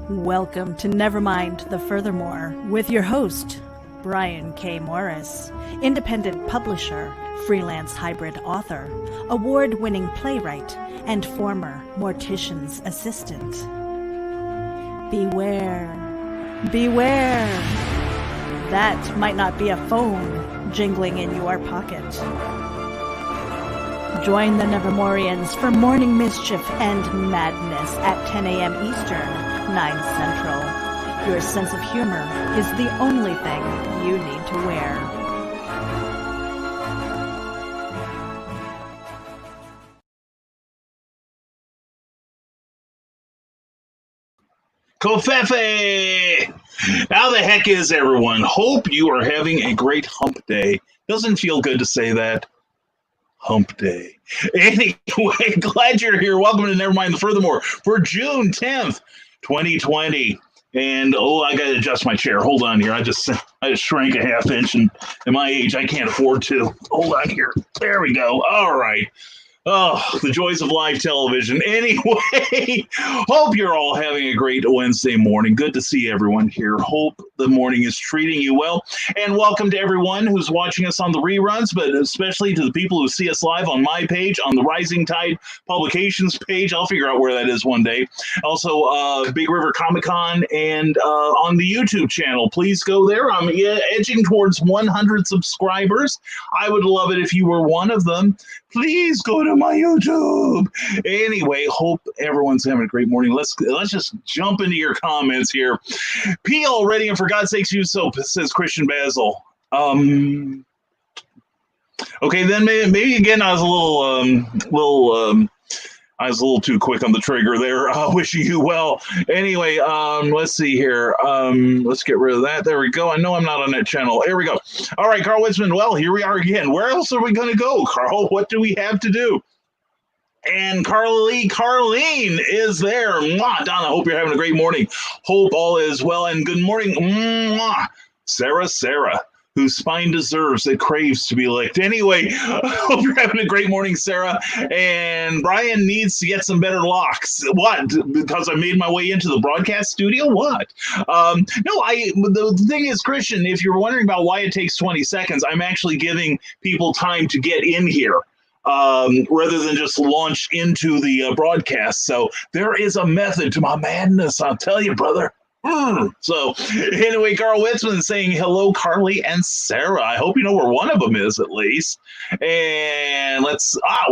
Welcome to Nevermind the Furthermore with your host, Brian K. Morris, independent publisher, freelance hybrid author, award-winning playwright, and former mortician's assistant. Beware, beware. That might not be a phone jingling in your pocket. Join the Nevermorians for morning mischief and madness at 10 a.m. Eastern, 9 Central. Your sense of humor is the only thing you need to wear. Kofefe! How the heck is everyone? Hope you are having a great hump day. Doesn't feel good to say that. Hump day. Anyway, glad you're here. Welcome to Nevermind the Furthermore for June 10th, 2020. And I gotta adjust my chair. Hold on here. I just shrank a half inch, and at my age, I can't afford to. Hold on here. There we go. All right. Oh, the joys of live television. Anyway, hope you're all having a great Wednesday morning. Good to see everyone here. Hope the morning is treating you well. And welcome to everyone who's watching us on the reruns, but especially to the people who see us live on my page, on the Rising Tide Publications page. I'll figure out where that is one day. Also, Big River Comic Con and on the YouTube channel. Please go there. I'm edging towards 100 subscribers. I would love it if you were one of them. Please go to my YouTube. Anyway, hope everyone's having a great morning. Let's just jump into your comments here. P already, and for God's sakes, use soap, says Christian Basil. Okay, then maybe again, I was a little too quick on the trigger there. Wishing you well. Anyway, let's see here. Let's get rid of that. There we go. I know I'm not on that channel. Here we go. All right, Carl Witzman. Well, here we are again. Where else are we going to go, Carl? What do we have to do? And Carlene is there. Mwah. Donna, hope you're having a great morning. Hope all is well. And good morning, mwah. Sarah, whose spine deserves, it craves to be licked. Anyway, hope you're having a great morning, Sarah. And Brian needs to get some better locks. What? Because I made my way into the broadcast studio? What? The thing is, Christian, if you're wondering about why it takes 20 seconds, I'm actually giving people time to get in here. Rather than just launch into the broadcast. So there is a method to my madness, I'll tell you, brother. So anyway, Carl Witzman is saying hello, Carly and Sarah. I hope you know where one of them is at least. And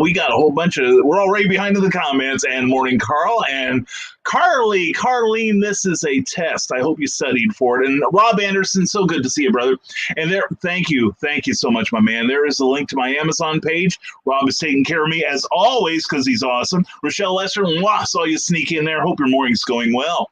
we got a whole bunch we're already behind in the comments. And morning, Carl and Carlene, this is a test. I hope you studied for it. And Rob Anderson, so good to see you, brother. And thank you so much, my man. There is a link to my Amazon page. Rob is taking care of me as always because he's awesome. Rochelle Lester, saw you sneak in there. Hope your morning's going well.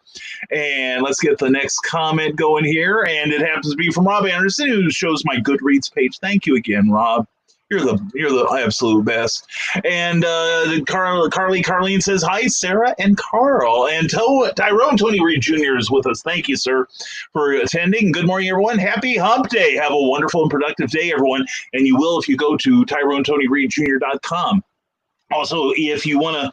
And let's get the next comment going here. And it happens to be from Rob Anderson, who shows my Goodreads page. Thank you again, Rob. You're the absolute best. And Carlene says, hi, Sarah and Carl. And Tyrone Tony Reed Jr. is with us. Thank you, sir, for attending. Good morning, everyone. Happy Hump Day. Have a wonderful and productive day, everyone. And you will if you go to TyroneTonyReedJr.com. Also, if you want to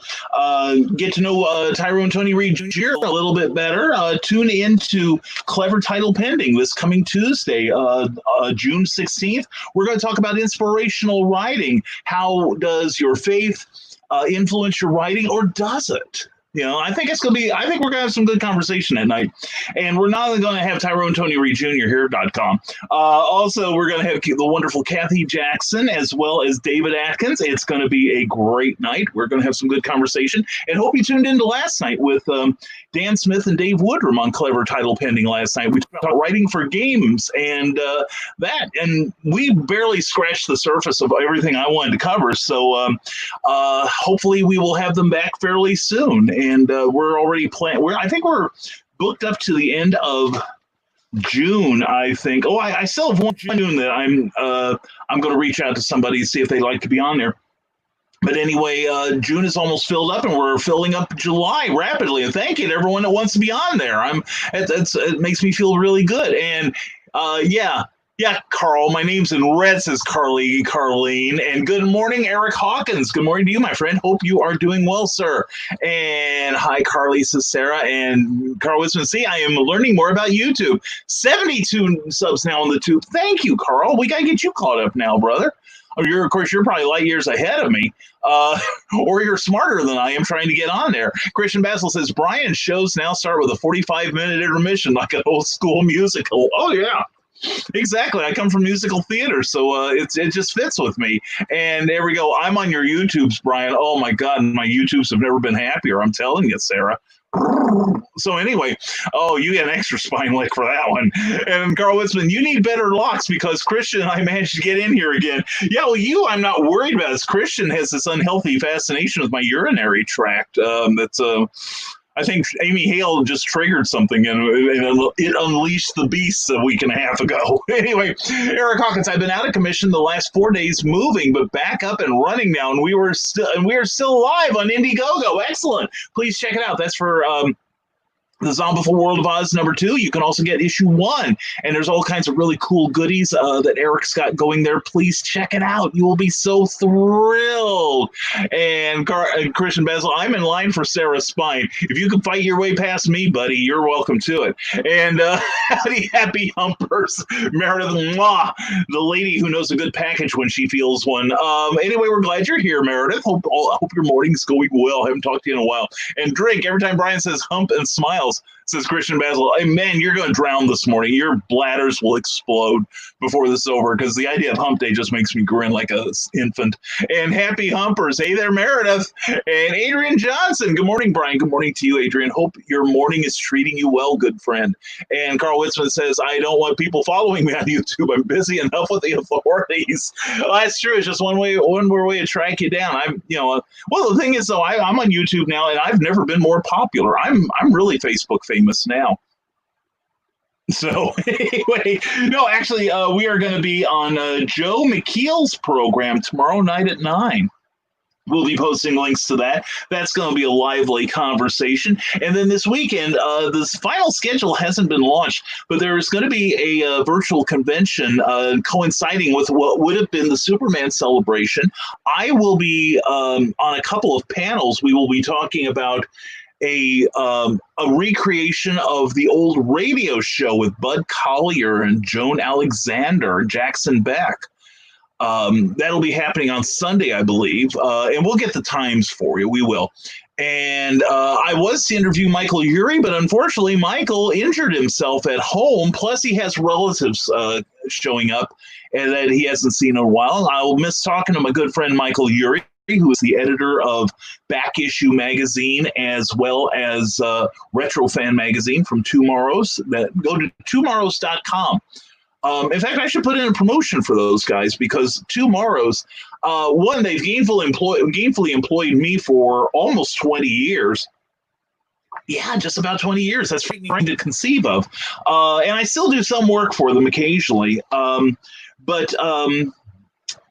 get to know Tyrone Tony Reed Jr. a little bit better, tune in to Clever Title Pending this coming Tuesday, June 16th. We're going to talk about inspirational writing. How does your faith influence your writing, or does it? I think we're going to have some good conversation at night. And we're not only going to have TyroneTonyReedJr.com. Also, we're going to have the wonderful Kathy Jackson as well as David Atkins. It's going to be a great night. We're going to have some good conversation. And hope you tuned into last night with Dan Smith and Dave Woodrum on Clever Title Pending last night. We talked about writing for games and that. And we barely scratched the surface of everything I wanted to cover. So hopefully we will have them back fairly soon. And we're already planning. I think we're booked up to the end of June. I think. I still have one June that I'm going to reach out to somebody and see if they'd like to be on there. But anyway, June is almost filled up, and we're filling up July rapidly. And thank you to everyone that wants to be on there. It makes me feel really good. And Yeah, Carl, my name's in red, says Carleen. And good morning, Eric Hawkins. Good morning to you, my friend. Hope you are doing well, sir. And hi, Carly, says Sarah. And Carl Wisman, see, I am learning more about YouTube. 72 subs now on the tube. Thank you, Carl. We got to get you caught up now, brother. Of course, you're probably light years ahead of me, or you're smarter than I am trying to get on there. Christian Basil says, Brian's shows now start with a 45-minute intermission like an old school musical. Oh, yeah. Exactly. I come from musical theater, so it just fits with me. And there we go. I'm on your YouTubes, Brian. Oh, my God. My YouTubes have never been happier. I'm telling you, Sarah. So anyway, oh, you get an extra spine lick for that one. And Carl Witzman, you need better locks because Christian and I managed to get in here again. Yeah, well, I'm not worried about this. Christian has this unhealthy fascination with my urinary tract. I think Amy Hale just triggered something and it unleashed the beast a week and a half ago. Anyway, Eric Hawkins, I've been out of commission the last 4 days moving, but back up and running now, and we are still live on Indiegogo. Excellent. Please check it out. That's for the Zombieful World of Oz #2. You can also get issue 1, and there's all kinds of really cool goodies that Eric's got going there. Please check it out. You will be so thrilled. And Christian Basil, I'm in line for Sarah's spine. If you can fight your way past me, buddy, you're welcome to it. And howdy, happy humpers, Meredith, mwah, the lady who knows a good package when she feels one. Anyway, we're glad you're here, Meredith. Hope your morning's going well. I haven't talked to you in a while. And drink every time Brian says hump and smile. Says Christian Basil, hey, man, you're going to drown this morning. Your bladders will explode before this is over because the idea of hump day just makes me grin like an infant. And happy humpers. Hey there, Meredith. And Adrian Johnson. Good morning, Brian. Good morning to you, Adrian. Hope your morning is treating you well, good friend. And Carl Witzman says, I don't want people following me on YouTube. I'm busy enough with the authorities. Well, that's true. It's just one more way to track you down. Well, the thing is, though, I'm on YouTube now, and I've never been more popular. I'm really Facebook famous now. So anyway, no, actually, we are going to be on Joe McKeel's program tomorrow night at 9. We'll be posting links to that. That's going to be a lively conversation. And then this weekend, this final schedule hasn't been launched, but there's going to be a virtual convention coinciding with what would have been the Superman celebration. I will be on a couple of panels. We will be talking about a recreation of the old radio show with Bud Collyer and Joan Alexander, Jackson Beck. That'll be happening on Sunday, I believe, and we'll get the times for you. We will. And I was to interview Michael Urie, but unfortunately, Michael injured himself at home. Plus, he has relatives showing up and that he hasn't seen in a while. I'll miss talking to my good friend Michael Urie, who is the editor of Back Issue Magazine as well as Retro Fan Magazine from Tomorrows. Go to tomorrows.com. In fact, I should put in a promotion for those guys because Tomorrows, one, they've gainfully employed me for almost 20 years. Yeah, just about 20 years. That's trying to conceive of. And I still do some work for them occasionally. But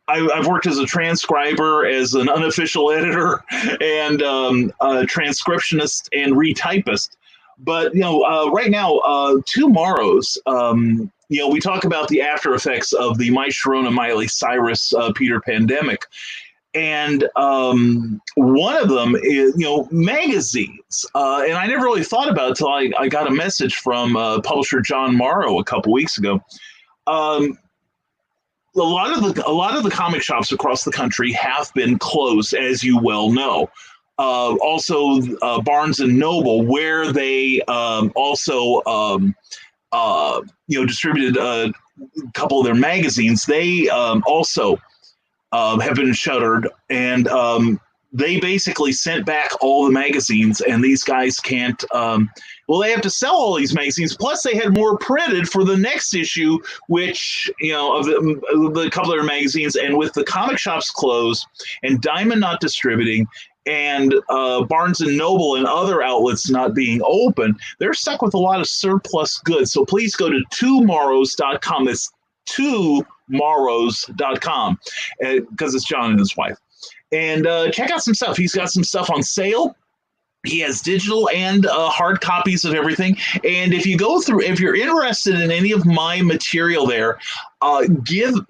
I've worked as a transcriber, as an unofficial editor, and a transcriptionist and retypist. But, right now, Tomorrows, we talk about the after effects of the Mike Sharona, Miley Cyrus, Peter pandemic. And one of them is, magazines. And I never really thought about it until I got a message from publisher John Morrow a couple weeks ago. A lot of the comic shops across the country have been closed, as you well know. Also, Barnes and Noble, where they also distributed a couple of their magazines, they also have been shuttered, and they basically sent back all the magazines, and these guys can't. They have to sell all these magazines. Plus, they had more printed for the next issue, which, of the couple of their magazines. And with the comic shops closed and Diamond not distributing and Barnes and Noble and other outlets not being open, they're stuck with a lot of surplus goods. So please go to tomorrows.com. That's tomorrows.com because it's John and his wife. And check out some stuff. He's got some stuff on sale. He has digital and hard copies of everything. And if you go through, if you're interested in any of my material there,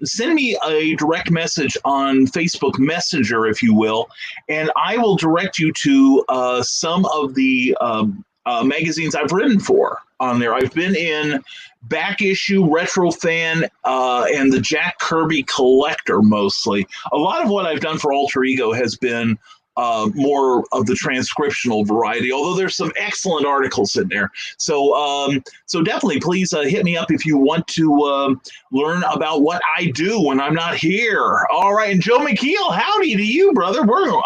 send me a direct message on Facebook Messenger, if you will, and I will direct you to some of the magazines I've written for on there. I've been in Back Issue, Retro Fan, and the Jack Kirby Collector mostly. A lot of what I've done for Alter Ego has been more of the transcriptional variety, although there's some excellent articles in there. So so definitely please hit me up if you want to learn about what I do when I'm not here. All right, and Joe McKeel, howdy to you, brother.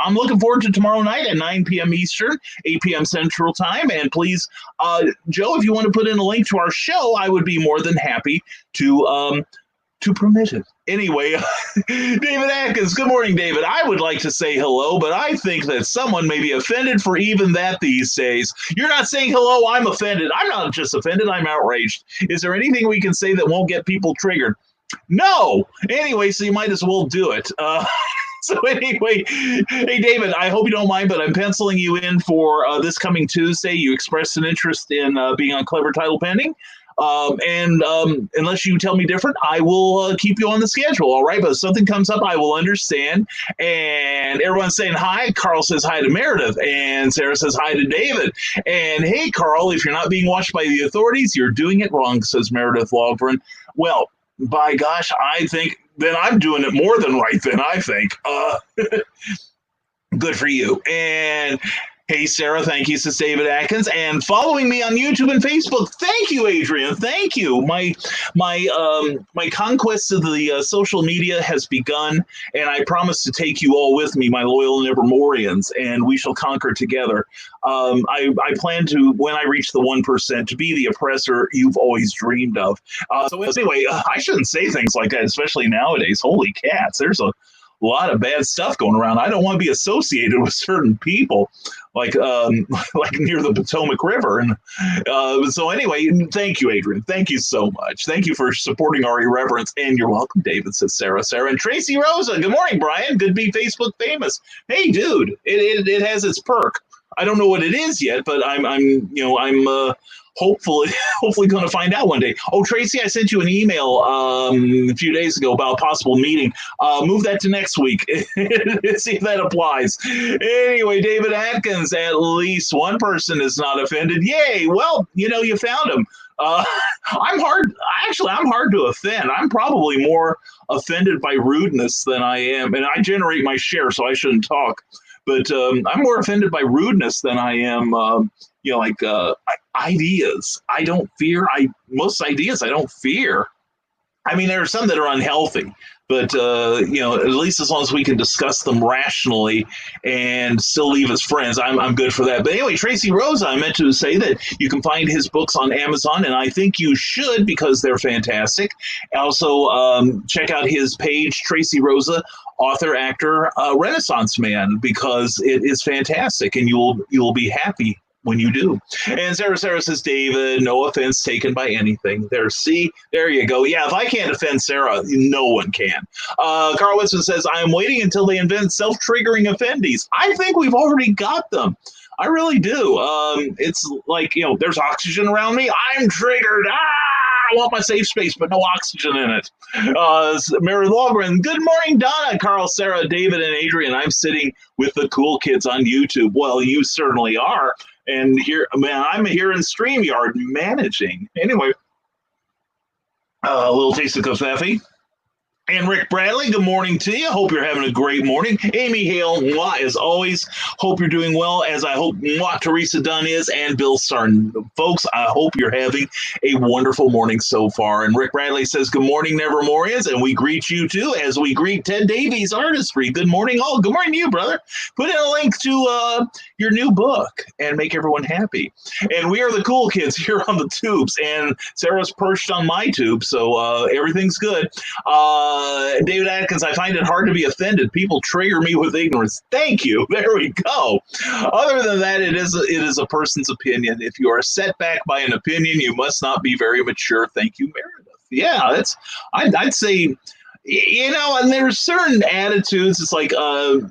I'm looking forward to tomorrow night at 9 p.m. Eastern, 8 p.m. Central Time. And please, Joe, if you want to put in a link to our show, I would be more than happy to permit it. Anyway, David Atkins, good morning, David. I would like to say hello, but I think that someone may be offended for even that these days. You're not saying hello, I'm offended. I'm not just offended, I'm outraged. Is there anything we can say that won't get people triggered? No. Anyway, so you might as well do it. So anyway, hey, David, I hope you don't mind, but I'm penciling you in for this coming Tuesday. You expressed an interest in being on Clever Title Pending. And unless you tell me different, I will keep you on the schedule, all right? But if something comes up, I will understand. And everyone's saying hi. Carl says hi to Meredith, and Sarah says hi to David. And hey, Carl, if you're not being watched by the authorities, you're doing it wrong, says Meredith Logren. Well, by gosh, I think then I'm doing it more than right then, I think. Good for you. And hey, Sarah, thank you, says David Atkins. And following me on YouTube and Facebook, thank you, Adrian. Thank you. My conquest of the social media has begun, and I promise to take you all with me, my loyal Nevermorians, and we shall conquer together. I plan to, when I reach the 1%, to be the oppressor you've always dreamed of. So anyway, I shouldn't say things like that, especially nowadays. Holy cats, there's a lot of bad stuff going around. I don't want to be associated with certain people, like near the Potomac River. And so anyway, thank you, Adrian. Thank you so much. Thank you for supporting our irreverence. And you're welcome, David, says Sarah. And Tracy Rosa, good morning, Brian. Good to be Facebook famous. Hey, dude, it has its perk. I don't know what it is yet, but I'm hopefully going to find out one day. Oh, Tracy, I sent you an email a few days ago about a possible meeting. Move that to next week. See if that applies. Anyway, David Atkins, at least one person is not offended. Yay! Well, you found him. I'm hard to offend. I'm probably more offended by rudeness than I am, and I generate my share, so I shouldn't talk. But I'm more offended by rudeness than I am, ideas. I don't fear. Most ideas I don't fear. I mean, there are some that are unhealthy, but at least as long as we can discuss them rationally and still leave as friends, I'm good for that. But anyway, Tracy Rosa, I meant to say that you can find his books on Amazon, and I think you should because they're fantastic. Also, check out his page, Tracy Rosa, author, actor, Renaissance man, because it is fantastic, and you will be happy when you do. And Sarah says, David, no offense taken by anything. There you go. Yeah, if I can't offend Sarah, no one can. Carl Winston says, I'm waiting until they invent self-triggering offendees. I think we've already got them. I really do. It's like, there's oxygen around me. I'm triggered. I want my safe space, but no oxygen in it. Mary Logren, good morning, Donna, Carl, Sarah, David, and Adrian. I'm sitting with the cool kids on YouTube. Well, you certainly are. And here, man, I'm here in StreamYard managing. Anyway, a little taste of coffee. And Rick Bradley, good morning to you. Hope you're having a great morning. Amy Hale, as always, hope you're doing well, as I hope Teresa Dunn is, and Bill Sarn. Folks, I hope you're having a wonderful morning so far. And Rick Bradley says, good morning, Nevermorians, and we greet you too, as we greet Ted Davies Artistry. Good morning, all. Good morning to you, brother. Put in a link to your new book and make everyone happy. And we are the cool kids here on the tubes, and Sarah's perched on my tube, so everything's good. David Atkins, I find it hard to be offended. People trigger me with ignorance. Thank you. There we go. Other than that, it is a person's opinion. If you are set back by an opinion, you must not be very mature. Thank you, Meredith. Yeah, I'd say You know, and there's certain attitudes. It's like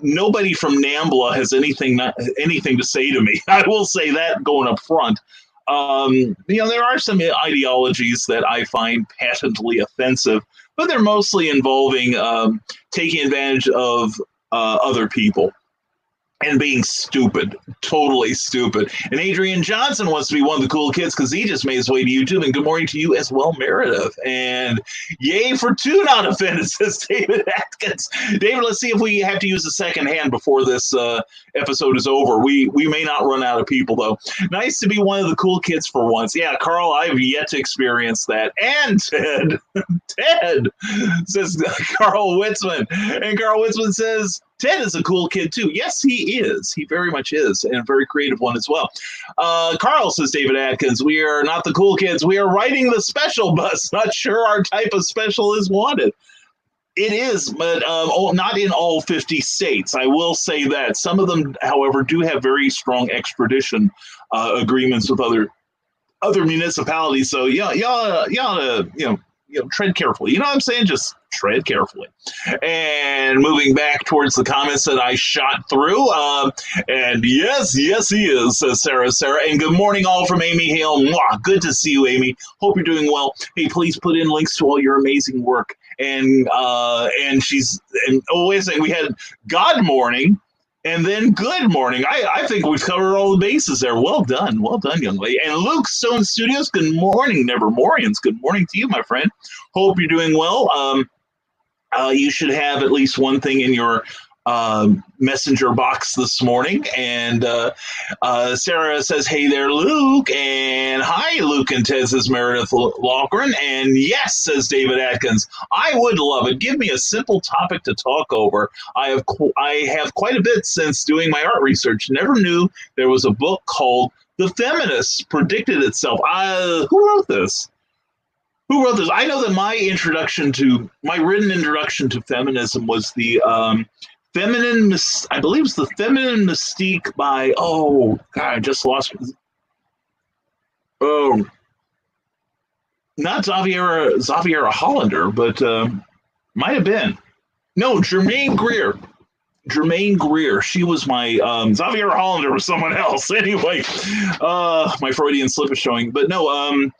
nobody from NAMBLA has anything to say to me. I will say that going up front. You know, there are some ideologies that I find patently offensive, but they're mostly involving taking advantage of other people and being stupid, totally stupid. And Adrian Johnson wants to be one of the cool kids because he just made his way to YouTube. And good morning to you as well, Meredith. And yay for two not offended, says David Atkins. David, let's see if we have to use a second hand before this episode is over. We may not run out of people, though. Nice to be one of the cool kids for once. Yeah, Carl, I've yet to experience that. And Ted says Carl Witzman. And Carl Witzman says, Ted is a cool kid, too. Yes, he is. He very much is, and a very creative one as well. Carl, says David Atkins, we are not the cool kids. We are riding the special bus. Not sure our type of special is wanted. It is, but not in all 50 states. I will say that. Some of them, however, do have very strong extradition agreements with other municipalities. So, y'all tread carefully. You know what I'm saying? Just tread carefully. And moving back towards the comments that I shot through. And yes, he is, says Sarah. And good morning all from Amy Hale. Mwah, good to see you, Amy. Hope you're doing well. Hey, please put in links to all your amazing work. And wait a second, we had God morning. And then good morning. I think we've covered all the bases there. Well done, young lady. And Luke Stone Studios, good morning, Nevermorians. Good morning to you, my friend. Hope you're doing well. You should have at least one thing in your messenger box this morning. And Sarah says, hey there, Luke. And hi, Luke and Ted, says Meredith Loughran. And yes, says David Atkins, I would love it. Give me a simple topic to talk over. I have quite a bit since doing my art research. Never knew there was a book called The Feminists Predicted Itself. Who wrote this? I know that my written introduction to feminism was the Feminine Mystique by, oh God, I just lost. Oh, not Xaviera Hollander, but might have been. No, Germaine Greer. She was my Xaviera Hollander was someone else. Anyway, my Freudian slip is showing. But no,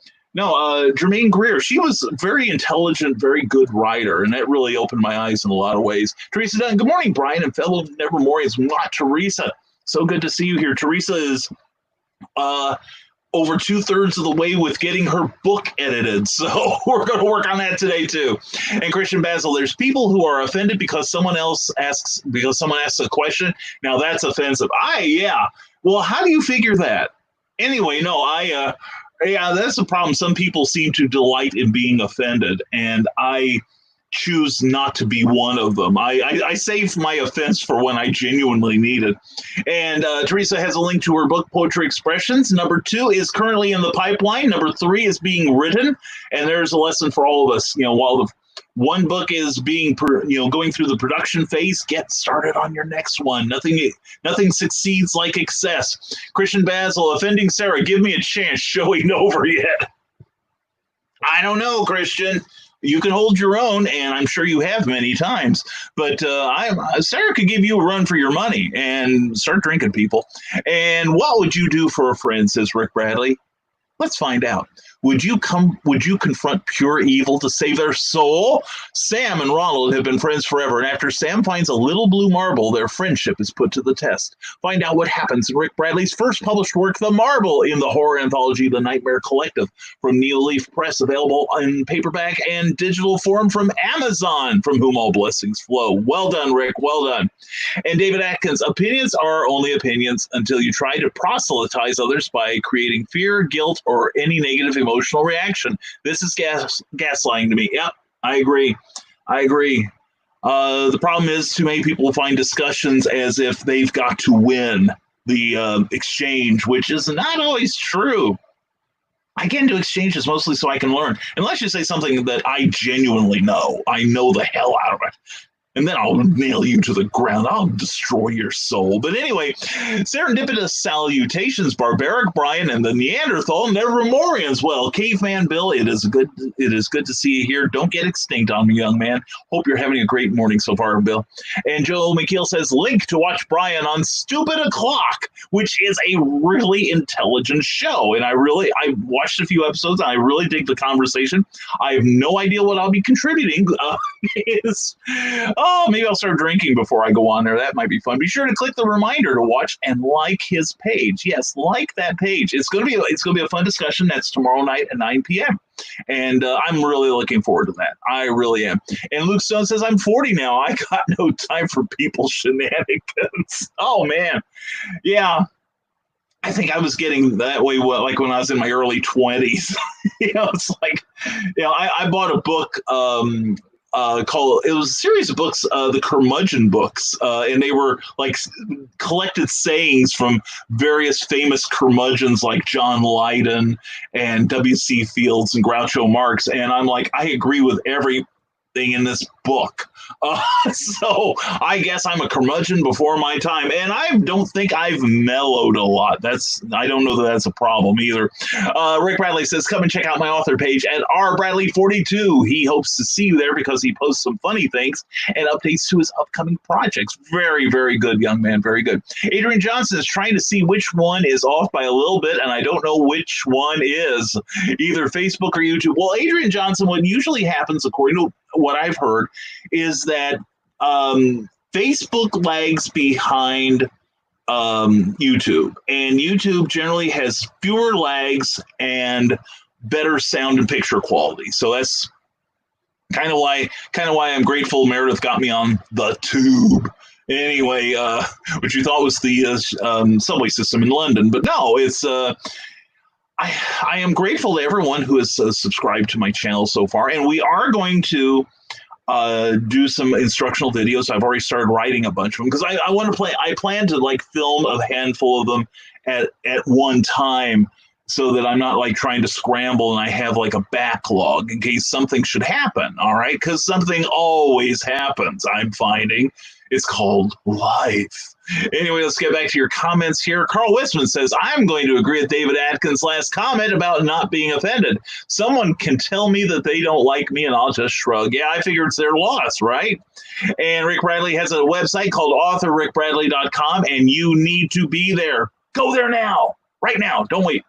Germaine Greer, she was a very intelligent, very good writer, and that really opened my eyes in a lot of ways. Teresa Dunn, good morning, Brian, and fellow Nevermorians. Teresa, so good to see you here. Teresa is over 2/3 of the way with getting her book edited, so we're going to work on that today, too. And Christian Basil, there's people who are offended because someone asks a question. Now, that's offensive. Yeah. Well, how do you figure that? Anyway, no, yeah, that's the problem. Some people seem to delight in being offended, and I choose not to be one of them. I save my offense for when I genuinely need it. And Teresa has a link to her book, Poetry Expressions. Number 2 is currently in the pipeline. Number 3 is being written, and there's a lesson for all of us. You know, while the one book is being, going through the production phase, get started on your next one. Nothing succeeds like excess. Christian Basil, offending Sarah, give me a chance. Show ain't over yet. I don't know, Christian. You can hold your own, and I'm sure you have many times. But Sarah could give you a run for your money and start drinking, people. And what would you do for a friend, says Rick Bradley? Let's find out. Would you confront pure evil to save their soul? Sam and Ronald have been friends forever, and after Sam finds a little blue marble, their friendship is put to the test. Find out what happens in Rick Bradley's first published work, The Marble, in the horror anthology The Nightmare Collective from Neoleaf Press, available in paperback and digital form from Amazon, from whom all blessings flow. Well done, Rick. Well done. And David Atkins, opinions are only opinions until you try to proselytize others by creating fear, guilt, or any negative emotional reaction. This is gaslighting to me. Yep, I agree. The problem is too many people find discussions as if they've got to win the exchange, which is not always true. I get into exchanges mostly so I can learn. Unless you say something that I genuinely know. I know the hell out of it. and then I'll nail you to the ground. I'll destroy your soul. But anyway, serendipitous salutations, Barbaric Brian and the Neanderthal Nevermorians. Well, Caveman Bill, it is good to see you here. Don't get extinct on me, young man. Hope you're having a great morning so far, Bill. And Joe McKeel says, link to watch Brian on Stupid O'Clock, which is a really intelligent show. And I watched a few episodes, and I really dig the conversation. I have no idea what I'll be contributing. Maybe I'll start drinking before I go on there. That might be fun. Be sure to click the reminder to watch and like his page. Yes, like that page. It's going to be a fun discussion. That's tomorrow night at 9 p.m. And I'm really looking forward to that. I really am. And Luke Stone says, I'm 40 now. I got no time for people's shenanigans. Oh, man. Yeah. I think I was getting that way like when I was in my early 20s. It's like, I bought a book it was a series of books, the Curmudgeon books, and they were like collected sayings from various famous curmudgeons like John Lydon and W.C. Fields and Groucho Marx. And I'm like, I agree with everything in this book. So I guess I'm a curmudgeon before my time, and I don't think I've mellowed a lot. I don't know that that's a problem either. Rick Bradley says, come and check out my author page at rbradley42. He hopes to see you there because he posts some funny things and updates to his upcoming projects. Very, very good, young man. Very good. Adrian Johnson is trying to see which one is off by a little bit, and I don't know which one is, either Facebook or YouTube. Well, Adrian Johnson, what usually happens, according to what I've heard, is that Facebook lags behind YouTube, and YouTube generally has fewer lags and better sound and picture quality. So that's kind of why I'm grateful Meredith got me on the tube. Anyway, which you thought was the subway system in London, but no, it's I am grateful to everyone who has subscribed to my channel so far, and we are going to do some instructional videos. I've already started writing a bunch of them because I want to play. I plan to like film a handful of them at one time, so that I'm not like trying to scramble and I have like a backlog in case something should happen. All right, because something always happens. I'm finding it's called life. Anyway, let's get back to your comments here. Carl Westman says, I'm going to agree with David Atkins' last comment about not being offended. Someone can tell me that they don't like me and I'll just shrug. Yeah, I figure it's their loss, right? And Rick Bradley has a website called authorrickbradley.com, and you need to be there. Go there now, right now. Don't wait.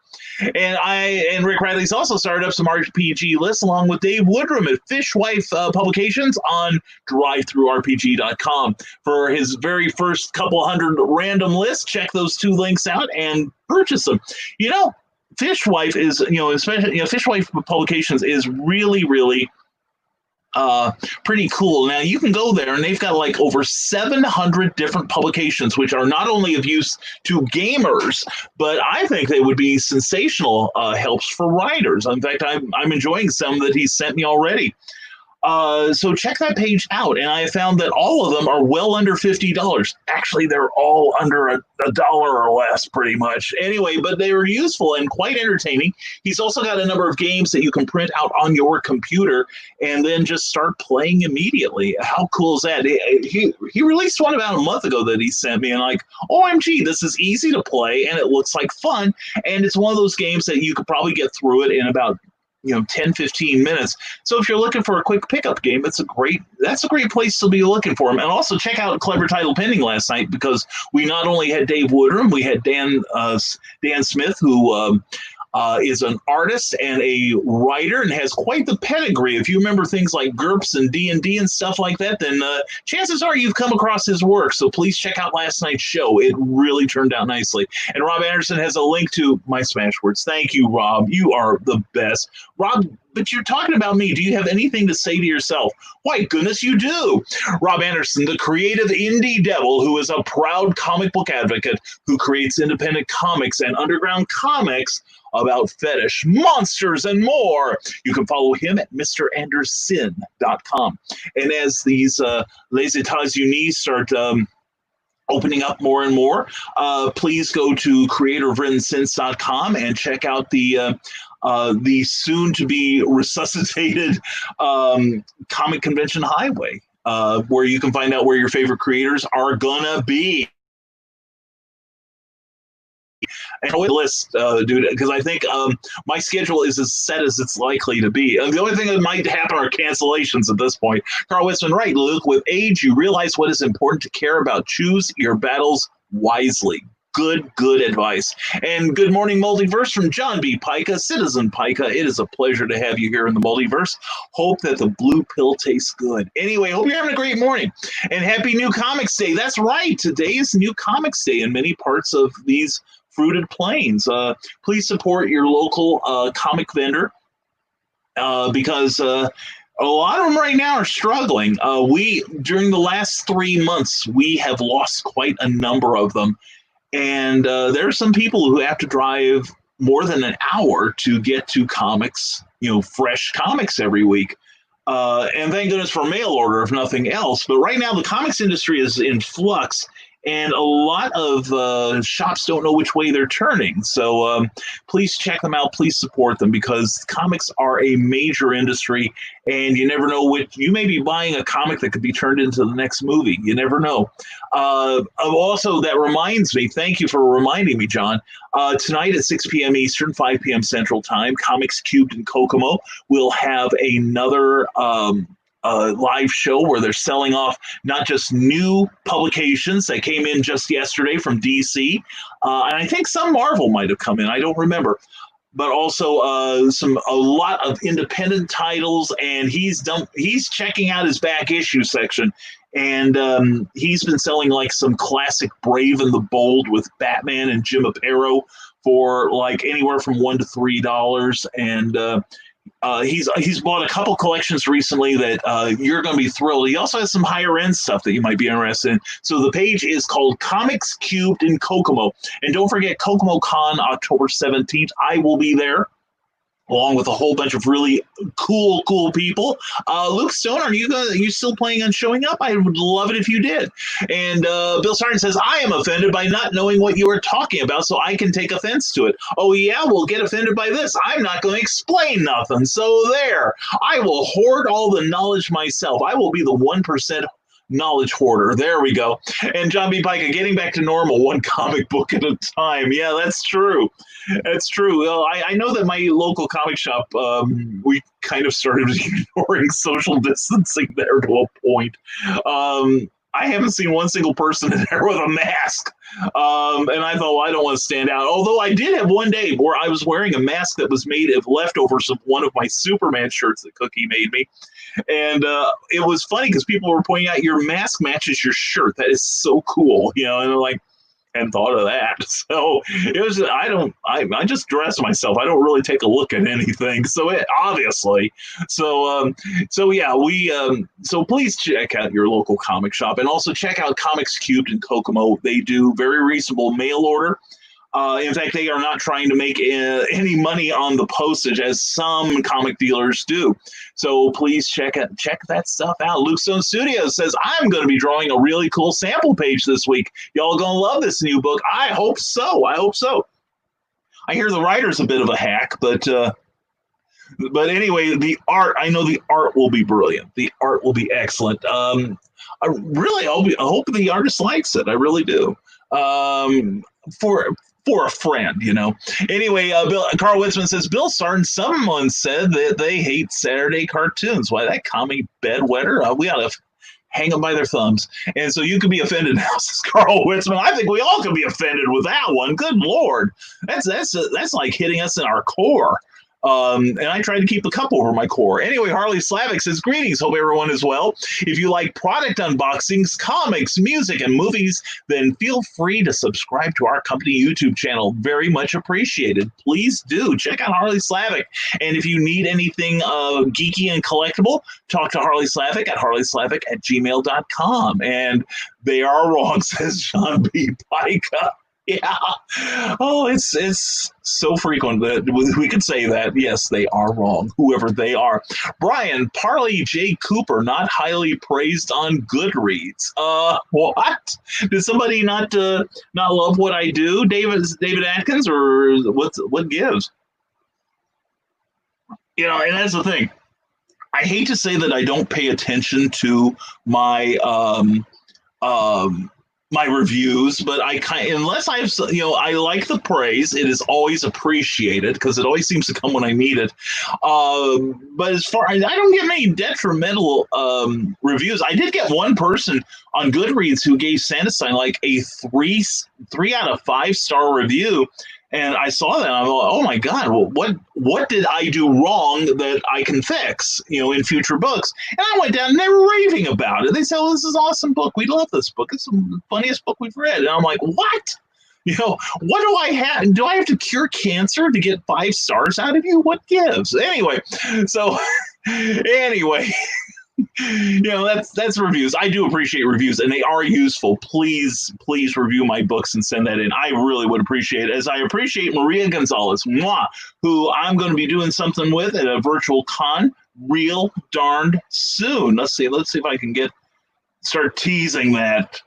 And Rick Bradley's also started up some RPG lists along with Dave Woodrum at Fishwife Publications on drivethrurpg.com. For his very first couple hundred random lists, check those two links out and purchase them. Fishwife is, especially, Fishwife Publications is really, really pretty cool. Now you can go there and they've got like over 700 different publications, which are not only of use to gamers, but I think they would be sensational helps for writers. In fact, I'm enjoying some that he sent me already. So check that page out, and I found that all of them are well under $50. Actually, they're all under a dollar or less, pretty much. Anyway, but they were useful and quite entertaining. He's also got a number of games that you can print out on your computer and then just start playing immediately. How cool is that? He released one about a month ago that he sent me, and like, OMG, this is easy to play, and it looks like fun, and it's one of those games that you could probably get through it in about 10, 15 minutes. So if you're looking for a quick pickup game, that's a great place to be looking for them. And also check out Clever Title Pending last night, because we not only had Dave Woodrum, we had Dan Smith, who is an artist and a writer and has quite the pedigree. If you remember things like GURPS and D&D and stuff like that, then chances are you've come across his work. So please check out last night's show. It really turned out nicely. And Rob Anderson has a link to my Smashwords. Thank you, Rob. You are the best. Rob, but you're talking about me. Do you have anything to say to yourself? Why, goodness, you do. Rob Anderson, the creative indie devil who is a proud comic book advocate who creates independent comics and underground comics about fetish, monsters, and more. You can follow him at mrandersin.com. And as these Les Etats-Unis start opening up more and more, please go to creatorofwrittensense.com and check out the soon-to-be resuscitated Comic Convention Highway. where you can find out where your favorite creators are gonna be. And list, dude, because I think my schedule is as set as it's likely to be. The only thing that might happen are cancellations at this point. Carl Witzman, right, Luke, with age, you realize what is important to care about. Choose your battles wisely. Good advice. And good morning, Multiverse, from John B. Pica, Citizen Pica. It is a pleasure to have you here in the Multiverse. Hope that the blue pill tastes good. Anyway, hope you're having a great morning. And happy New Comics Day. That's right. Today is New Comics Day in many parts of these fruited plains. Please support your local comic vendor because a lot of them right now are struggling. During the last 3 months, we have lost quite a number of them. And there are some people who have to drive more than an hour to get to comics, fresh comics every week. And thank goodness for mail order, if nothing else. But right now, the comics industry is in flux, and a lot of shops don't know which way they're turning. So please check them out. Please support them, because comics are a major industry, and you never know you may be buying a comic that could be turned into the next movie. You never know. Also, that reminds me, thank you for reminding me, John. Tonight at 6 p.m. Eastern, 5 p.m. Central Time, Comics Cubed in Kokomo will have another live show where they're selling off not just new publications that came in just yesterday from DC, and I think some Marvel might have come in, I don't remember, but also a lot of independent titles, and he's checking out his back issue section, and he's been selling like some classic Brave and the Bold with Batman and Jim Aparo for like anywhere from $1 to $3, and he's bought a couple collections recently that you're going to be thrilled. He also has some higher end stuff that you might be interested in. So the page is called Comics Cubed in Kokomo. And don't forget Kokomo Con, October 17th. I will be there, along with a whole bunch of really cool people. Luke Stone, are you still planning on showing up? I would love it if you did. And Bill Sargent says, I am offended by not knowing what you are talking about, so I can take offense to it. Oh, yeah, we'll get offended by this. I'm not going to explain nothing. So there. I will hoard all the knowledge myself. I will be the 1% knowledge hoarder. There we go. And John B. Pica, getting back to normal, one comic book at a time. Yeah, that's true. That's true. Well, I know that my local comic shop, we kind of started ignoring social distancing there to a point. I haven't seen one single person in there with a mask. And I thought, well, I don't want to stand out. Although I did have one day where I was wearing a mask that was made of leftovers of one of my Superman shirts that Cookie made me. And it was funny because people were pointing out, your mask matches your shirt. That is so cool. And they're like, hadn't thought of that. So it was, I just dress myself. I don't really take a look at anything. So obviously, so please check out your local comic shop, and also check out Comics Cubed in Kokomo. They do very reasonable mail order. In fact, they are not trying to make any money on the postage, as some comic dealers do. So please check that stuff out. Luke Stone Studios says, I'm going to be drawing a really cool sample page this week. Y'all going to love this new book. I hope so. I hear the writer's a bit of a hack, but anyway, the art, I know the art will be brilliant. The art will be excellent. I hope the artist likes it. I really do. For a friend, Anyway, Carl Witzman says, Bill Sargent, someone said that they hate Saturday cartoons. Why, that commie bedwetter? We ought to hang them by their thumbs. And so you can be offended now, says Carl Witzman. I think we all can be offended with that one. Good Lord. That's like hitting us in our core. And I tried to keep a cup over my core. Anyway, Harley Slavic says, greetings. Hope everyone is well. If you like product unboxings, comics, music, and movies, then feel free to subscribe to our company YouTube channel. Very much appreciated. Please do. Check out Harley Slavic. And if you need anything geeky and collectible, talk to Harley Slavic at harleyslavic@gmail.com. And they are wrong, says John B. Pica. Yeah. Oh, it's so frequent that we could say that. Yes, they are wrong, whoever they are. Brian, Parley J. Cooper, not highly praised on Goodreads. What? Did somebody not love what I do? David Atkins, or what gives? And that's the thing. I hate to say that I don't pay attention to my my reviews, but unless I have, I like the praise. It is always appreciated because it always seems to come when I need it. But as far as I don't get many detrimental reviews, I did get one person on Goodreads who gave Santa Sign like a three out of 5-star review. And I saw that, and I'm like, oh my God, well, what did I do wrong that I can fix, in future books? And I went down and they were raving about it. They said, oh, this is an awesome book. We love this book. It's the funniest book we've read. And I'm like, what? What do I have? Do I have to cure cancer to get 5 stars out of you? What gives? Anyway, that's reviews. I do appreciate reviews, and they are useful. Please review my books and send that in. I really would appreciate it, as I appreciate Maria Gonzalez, who I'm going to be doing something with at a virtual con real darned soon. Let's see if I can start teasing that.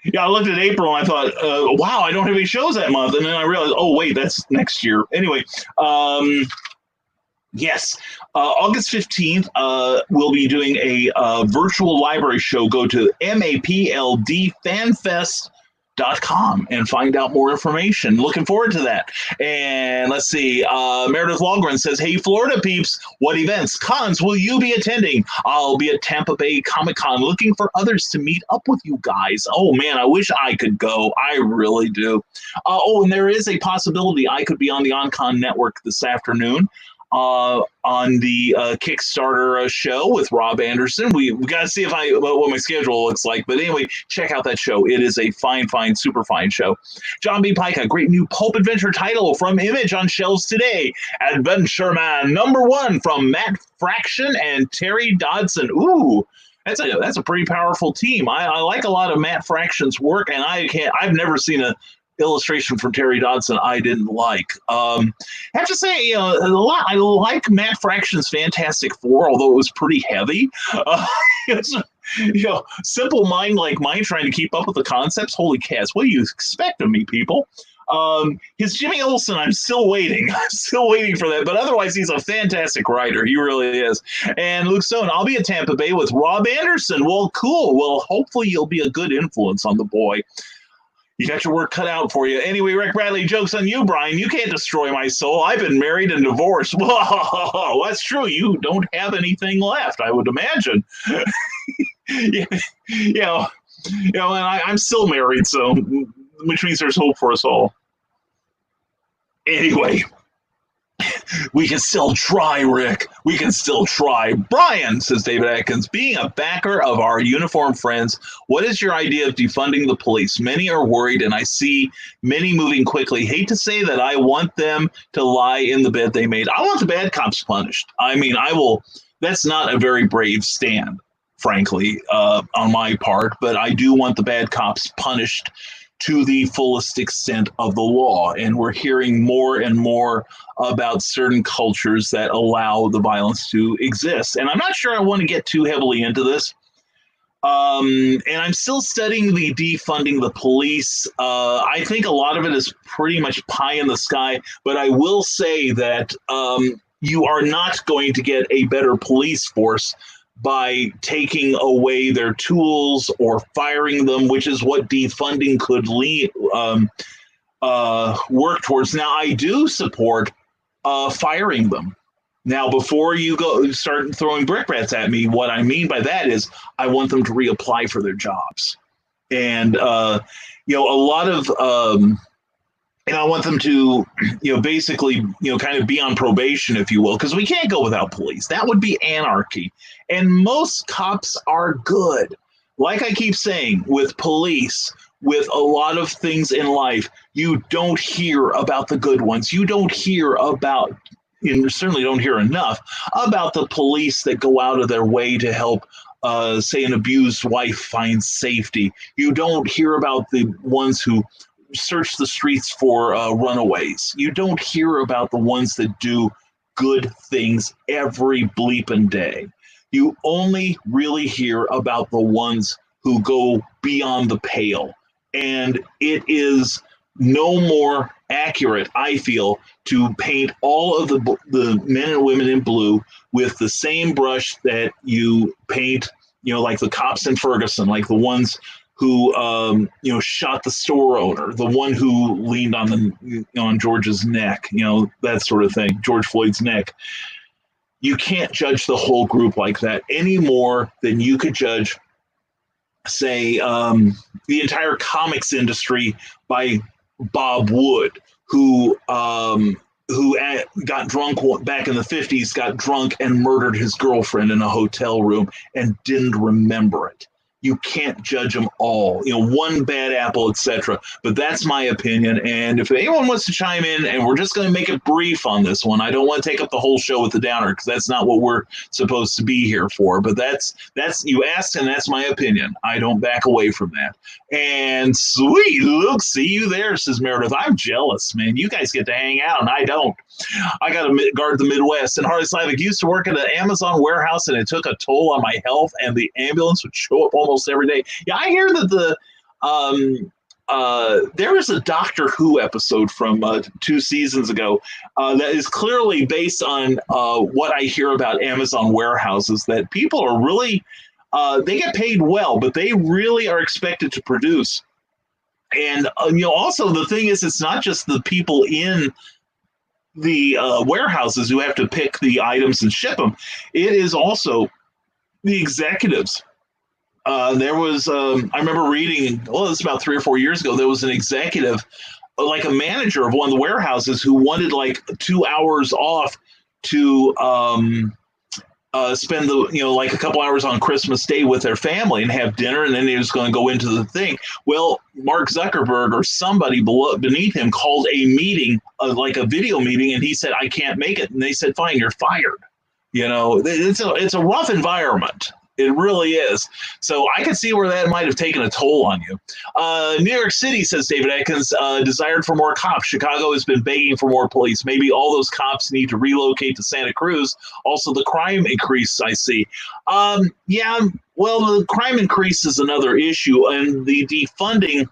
Yeah, I looked at April and I thought, wow, I don't have any shows that month. And then I realized, oh, wait, that's next year. Anyway, yes, August 15th, we'll be doing a virtual library show. Go to mapldfanfest.com and find out more information. Looking forward to that. And let's see, Meredith Walgren says, hey, Florida peeps, what events, cons will you be attending? I'll be at Tampa Bay Comic-Con looking for others to meet up with you guys. Oh, man, I wish I could go. I really do. And there is a possibility I could be on the OnCon network this afternoon. On the Kickstarter show with Rob Anderson. We got to see what my schedule looks like. But anyway, check out that show. It is a fine, super fine show. John B. Pike, a great new pulp adventure title from Image on shelves today. Adventure Man #1 from Matt Fraction and Terry Dodson. Ooh, that's a pretty powerful team. I like a lot of Matt Fraction's work, and I've never seen a illustration from Terry Dodson I didn't like. I have to say, a lot. I like Matt Fraction's Fantastic Four, although it was pretty heavy. Simple mind like mine trying to keep up with the concepts. Holy cats! What do you expect of me, people? His Jimmy Olsen, I'm still waiting. I'm still waiting for that. But otherwise, he's a fantastic writer. He really is. And Luke Stone, I'll be at Tampa Bay with Rob Anderson. Well, cool. Well, hopefully you'll be a good influence on the boy. You got your work cut out for you. Anyway, Rick Bradley, joke's on you, Brian. You can't destroy my soul. I've been married and divorced. Whoa, that's true. You don't have anything left, I would imagine. And I'm still married, so which means there's hope for us all. Anyway, we can still try, Rick. We can still try. Brian, says David Atkins, being a backer of our uniformed friends, what is your idea of defunding the police? Many are worried, and I see many moving quickly. Hate to say that I want them to lie in the bed they made. I want the bad cops punished. I mean, I will. That's not a very brave stand, frankly, on my part, but I do want the bad cops punished to the fullest extent of the law. And we're hearing more and more about certain cultures that allow the violence to exist. And I'm not sure I want to get too heavily into this. And I'm still studying the defunding the police. I think a lot of it is pretty much pie in the sky, but I will say that you are not going to get a better police force by taking away their tools or firing them, which is what defunding could work towards. Now, I do support firing them. Now, before you start throwing brickbats at me, what I mean by that is I want them to reapply for their jobs. And, a lot of and I want them to, basically, kind of be on probation, if you will, because we can't go without police. That would be anarchy. And most cops are good. Like I keep saying, with police, with a lot of things in life, you don't hear about the good ones. You don't hear about, you certainly don't hear enough about the police that go out of their way to help, say, an abused wife find safety. You don't hear about the ones who search the streets for runaways. You don't hear about the ones that do good things every bleeping day. You only really hear about the ones who go beyond the pale. And it is no more accurate, I feel, to paint all of the men and women in blue with the same brush that you paint, like the cops in Ferguson, like the ones who, shot the store owner, the one who leaned on George's neck, that sort of thing, George Floyd's neck. You can't judge the whole group like that any more than you could judge, say, the entire comics industry by Bob Wood, who got drunk back in the 50s, got drunk and murdered his girlfriend in a hotel room and didn't remember it. You can't judge them all, one bad apple, etc. But that's my opinion. And if anyone wants to chime in, and we're just going to make it brief on this one, I don't want to take up the whole show with the downer because that's not what we're supposed to be here for. But that's you asked, and that's my opinion. I don't back away from that. And sweet Luke, see you there, says Meredith. I'm jealous, man. You guys get to hang out, and I don't. I got to guard the Midwest. And Harley Slavic used to work at an Amazon warehouse, and it took a toll on my health, and the ambulance would show up almost every day. Yeah, I hear that there is a Doctor Who episode from 2 seasons ago that is clearly based on what I hear about Amazon warehouses, that people are really, they get paid well, but they really are expected to produce. And, also the thing is, it's not just the people in the warehouses who have to pick the items and ship them. It is also the executives. There was, I remember reading, this was about 3 or 4 years ago, there was an executive, like a manager of one of the warehouses, who wanted like 2 hours off to spend like a couple hours on Christmas Day with their family and have dinner, and then he was going to go into the thing. Well, Mark Zuckerberg or somebody beneath him called a meeting, like a video meeting, and he said, I can't make it. And they said, fine, you're fired. It's a rough environment. It really is. So I can see where that might have taken a toll on you. New York City, says David Atkins, desired for more cops. Chicago has been begging for more police. Maybe all those cops need to relocate to Santa Cruz. Also, the crime increase, I see. Yeah, well, the crime increase is another issue. And the defunding,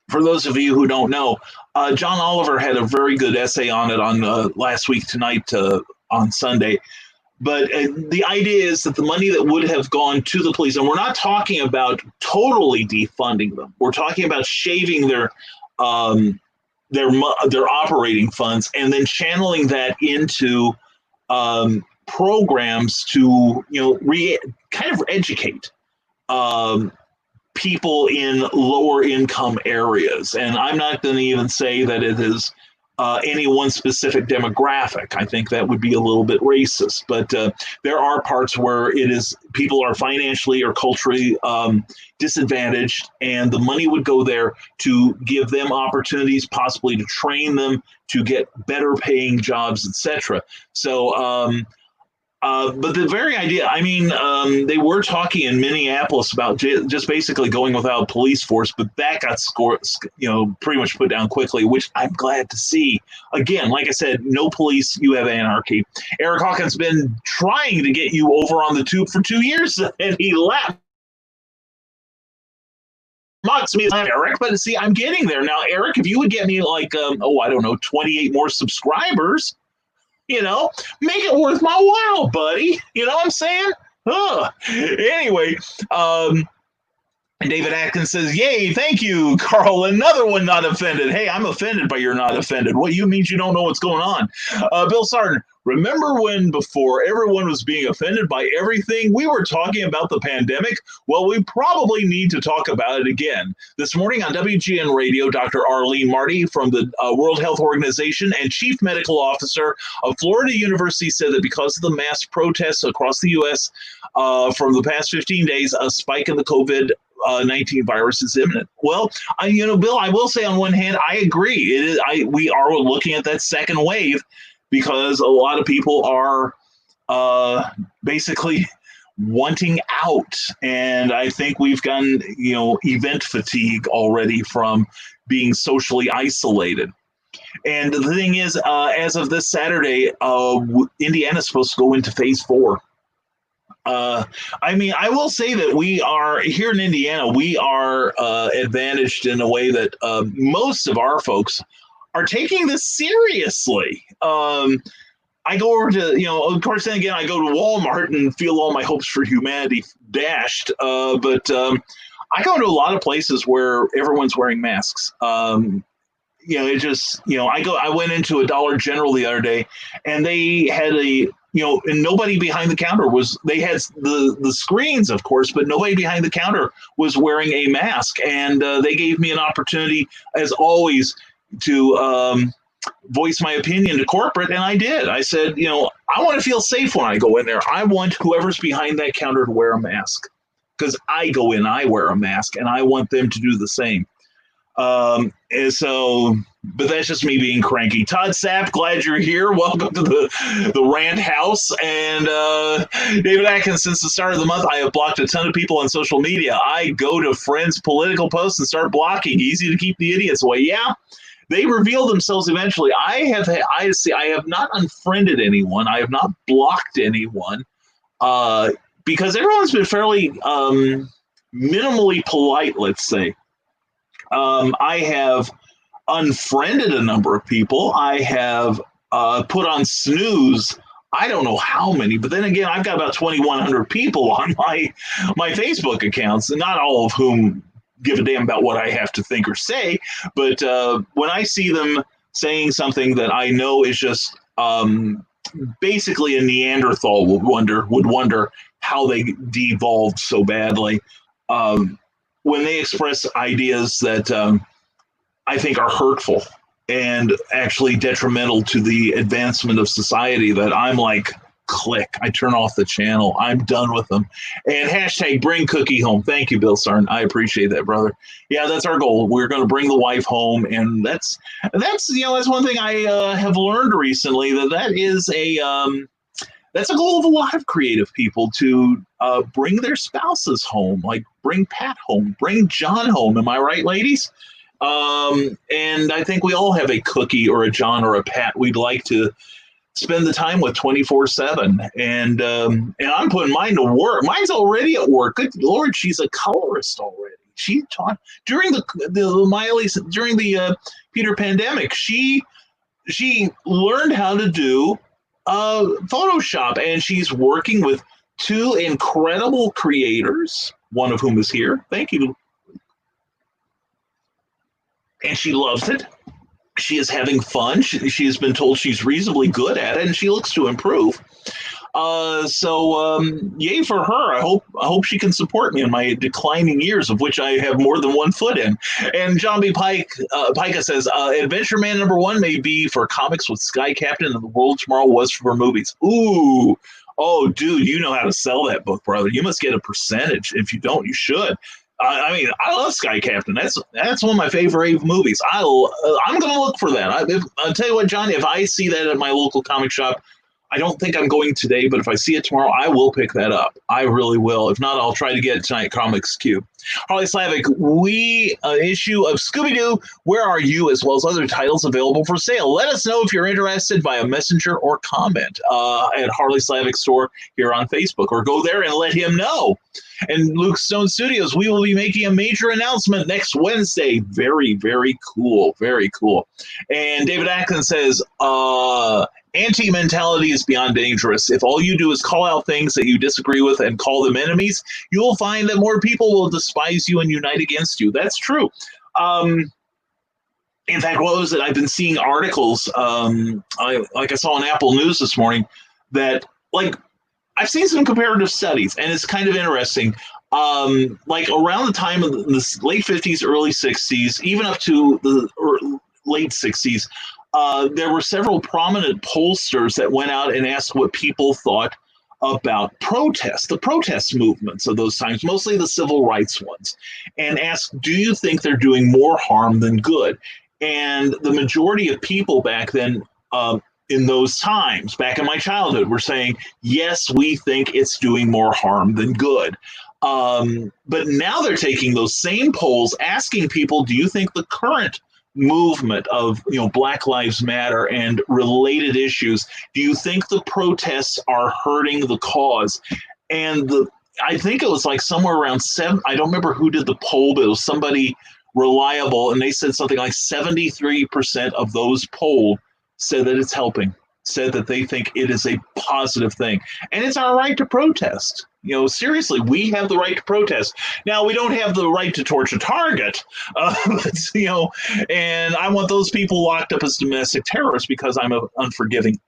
for those of you who don't know, John Oliver had a very good essay on it on last week tonight on Sunday. But the idea is that the money that would have gone to the police, and we're not talking about totally defunding them. We're talking about shaving their operating funds and then channeling that into programs to kind of educate people in lower income areas. And I'm not going to even say that it is any one specific demographic. I think that would be a little bit racist, but there are parts where it is people are financially or culturally disadvantaged, and the money would go there to give them opportunities, possibly to train them to get better paying jobs, etc. So but the very idea, they were talking in Minneapolis about just basically going without a police force, but that got pretty much put down quickly, which I'm glad to see. Again, like I said, no police, you have anarchy. Eric Hawkins been trying to get you over on the tube for 2 years, and he left. Mocks me, Eric, but see, I'm getting there now. Eric, if you would get me like, 28 more subscribers, make it worth my while, buddy. You know what I'm saying? Anyway, David Atkins says, yay, thank you, Carl. Another one not offended. Hey, I'm offended, but you're not offended. What you mean you don't know what's going on? Bill Sarton, remember when before everyone was being offended by everything, we were talking about the pandemic? Well, we probably need to talk about it again. This morning on WGN Radio, Dr. Arlene Marty from the World Health Organization and Chief Medical Officer of Florida University said that because of the mass protests across the U.S. From the past 15 days, a spike in the COVID-19 virus is imminent. Well, Bill, I will say on one hand, I agree. We are looking at that second wave because a lot of people are basically wanting out. And I think we've gotten, event fatigue already from being socially isolated. And the thing is, as of this Saturday, Indiana's supposed to go into phase 4. I mean, I will say that we are here in Indiana. We are advantaged in a way that most of our folks are taking this seriously. I go over to, of course, then again, I go to Walmart and feel all my hopes for humanity dashed. But I go to a lot of places where everyone's wearing masks. It just, I went into a Dollar General the other day, and they had and nobody behind the counter they had the screens, of course, but nobody behind the counter was wearing a mask. And they gave me an opportunity, as always, to voice my opinion to corporate. And I did. I said, I want to feel safe when I go in there. I want whoever's behind that counter to wear a mask, because I go in, I wear a mask, and I want them to do the same. And so, but that's just me being cranky. Todd Sapp, glad you're here. Welcome to the Rant House. And David Atkins, since the start of the month, I have blocked a ton of people on social media. I go to friends' political posts and start blocking. Easy to keep the idiots away. Yeah, they reveal themselves eventually. I have not unfriended anyone. I have not blocked anyone, because everyone's been fairly minimally polite, let's say. I have unfriended a number of people. I have put on snooze, I don't know how many, but then again, I've got about 2,100 people on my Facebook accounts, and not all of whom give a damn about what I have to think or say. But when I see them saying something that I know is just basically a Neanderthal would wonder how they devolved so badly. When they express ideas that I think are hurtful and actually detrimental to the advancement of society, that I'm like, click, I turn off the channel. I'm done with them. And hashtag bring Cookie home. Thank you, Bill Sarn. I appreciate that, brother. Yeah, that's our goal. We're going to bring the wife home. And that's one thing I have learned recently, that is that's a goal of a lot of creative people, to bring their spouses home, like bring Pat home, bring John home. Am I right, ladies? And I think we all have a Cookie or a John or a Pat we'd like to spend the time with 24/7. And I'm putting mine to work. Mine's already at work. Good Lord, she's a colorist already. She taught during the Peter pandemic. She learned how to do Photoshop, and she's working with two incredible creators, one of whom is here. Thank you. And she loves it. She is having fun. She has been told she's reasonably good at it, and she looks to improve. So yay for her. I hope she can support me in my declining years, of which I have more than 1 foot in. And John B. Pica says, Adventure Man #1 may be for comics with Sky Captain, and The World Tomorrow was for movies. Ooh. Oh, dude, you know how to sell that book, brother. You must get a percentage. If you don't, you should. I mean, I love Sky Captain. That's one of my favorite movies. I'm going to look for that. I'll tell you what, John, if I see that at my local comic shop, I don't think I'm going today, but if I see it tomorrow, I will pick that up. I really will. If not, I'll try to get it tonight. Comics Cube. Harley Slavic, issue of Scooby-Doo, Where Are You?, as well as other titles available for sale. Let us know if you're interested via messenger or comment at Harley Slavic store here on Facebook, or go there and let him know. And Luke Stone Studios, we will be making a major announcement next Wednesday. Very, very cool. Very cool. And David Atkins says, anti-mentality is beyond dangerous. If all you do is call out things that you disagree with and call them enemies, you will find that more people will despise you and unite against you. That's true. In fact, what was it? I've been seeing articles, I saw on Apple News this morning, that I've seen some comparative studies, and it's kind of interesting. Around the time of the late 50s, early 60s, even up to the late 60s, there were several prominent pollsters that went out and asked what people thought about the protest movements of those times, mostly the civil rights ones, and asked, do you think they're doing more harm than good? And the majority of people back then, in those times, back in my childhood, were saying, yes, we think it's doing more harm than good. But now they're taking those same polls, asking people, do you think the current movement of Black Lives Matter and related issues, do you think the protests are hurting the cause? and I think it was like somewhere around 7. I don't remember who did the poll, but it was somebody reliable, and they said something like 73% of those polled said that it's helping, said that they think it is a positive thing, and it's our right to protest. Seriously, we have the right to protest. Now, we don't have the right to torch a target, and I want those people locked up as domestic terrorists because I'm an unforgiving.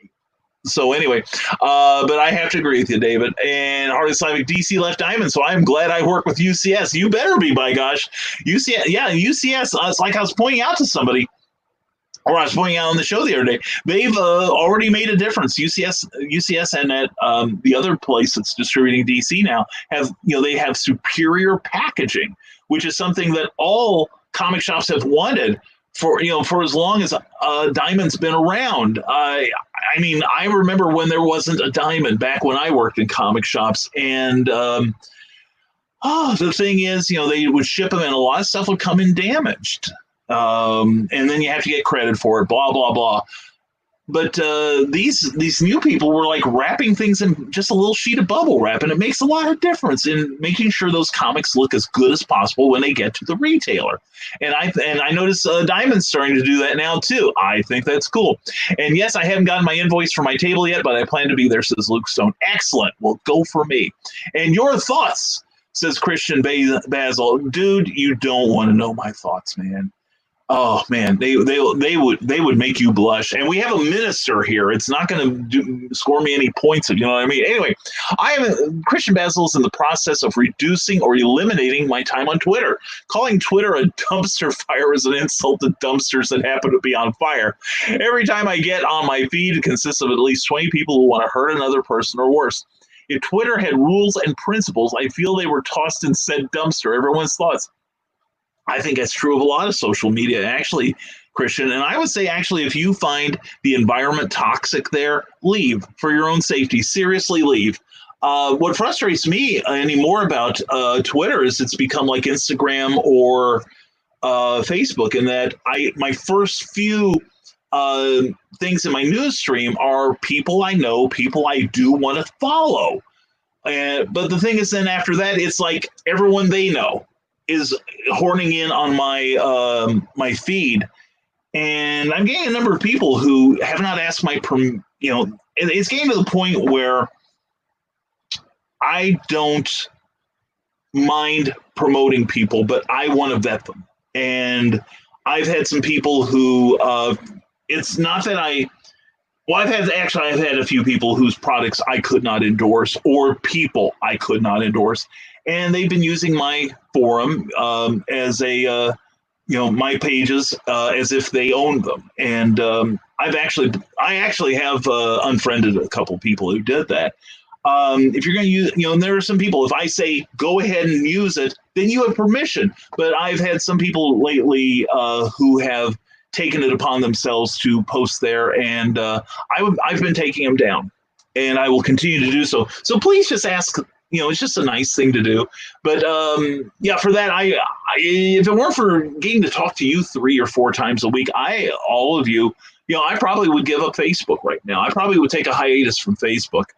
So anyway, but I have to agree with you, David. And Harley Slavic, DC left Diamond, so I'm glad I work with UCS. You better be, by gosh. UCS, yeah, UCS, it's like I was pointing out to somebody, or I was pointing out on the show the other day, they've already made a difference. UCS and that the other place that's distributing DC now they have superior packaging, which is something that all comic shops have wanted for as long as Diamond's been around. I mean, I remember when there wasn't a Diamond back when I worked in comic shops, and the thing is, they would ship them, and a lot of stuff would come in damaged, and then you have to get credit for it. Blah blah blah. But these new people were like wrapping things in just a little sheet of bubble wrap, and it makes a lot of difference in making sure those comics look as good as possible when they get to the retailer. And I notice Diamond's starting to do that now too. I think that's cool. And yes, I haven't gotten my invoice for my table yet, but I plan to be there, says Luke Stone. Excellent. Well, go for me. And your thoughts, says Christian Basil. Dude, you don't want to know my thoughts, man. Oh man, they would make you blush. And we have a minister here. It's not going to score me any points, if you know what I mean. Anyway, Christian Basil's in the process of reducing or eliminating my time on Twitter. Calling Twitter a dumpster fire is an insult to dumpsters that happen to be on fire. Every time I get on my feed, it consists of at least 20 people who want to hurt another person or worse. If Twitter had rules and principles, I feel they were tossed in said dumpster. Everyone's thoughts. I think that's true of a lot of social media, actually, Christian. And I would say, actually, if you find the environment toxic there, leave for your own safety. Seriously, leave. What frustrates me anymore about Twitter is it's become like Instagram or Facebook, in that my first few things in my news stream are people I know, people I do want to follow. But the thing is, then after that, it's like everyone they know is horning in on my my feed, and I'm getting a number of people who have not asked my it's getting to the point where I don't mind promoting people, but I want to vet them. And I've had some people who it's not that I've had a few people whose products I could not endorse, or people I could not endorse, and they've been using my forum as my pages as if they owned them. And I actually have unfriended a couple people who did that. If you're going to use, and there are some people, if I say go ahead and use it, then you have permission. But I've had some people lately who have taken it upon themselves to post there, and I've been taking them down, and I will continue to do so. So please just ask. It's just a nice thing to do. But for that, I if it weren't for getting to talk to you 3 or 4 times a week, all of you, I probably would give up Facebook right now. I probably would take a hiatus from Facebook.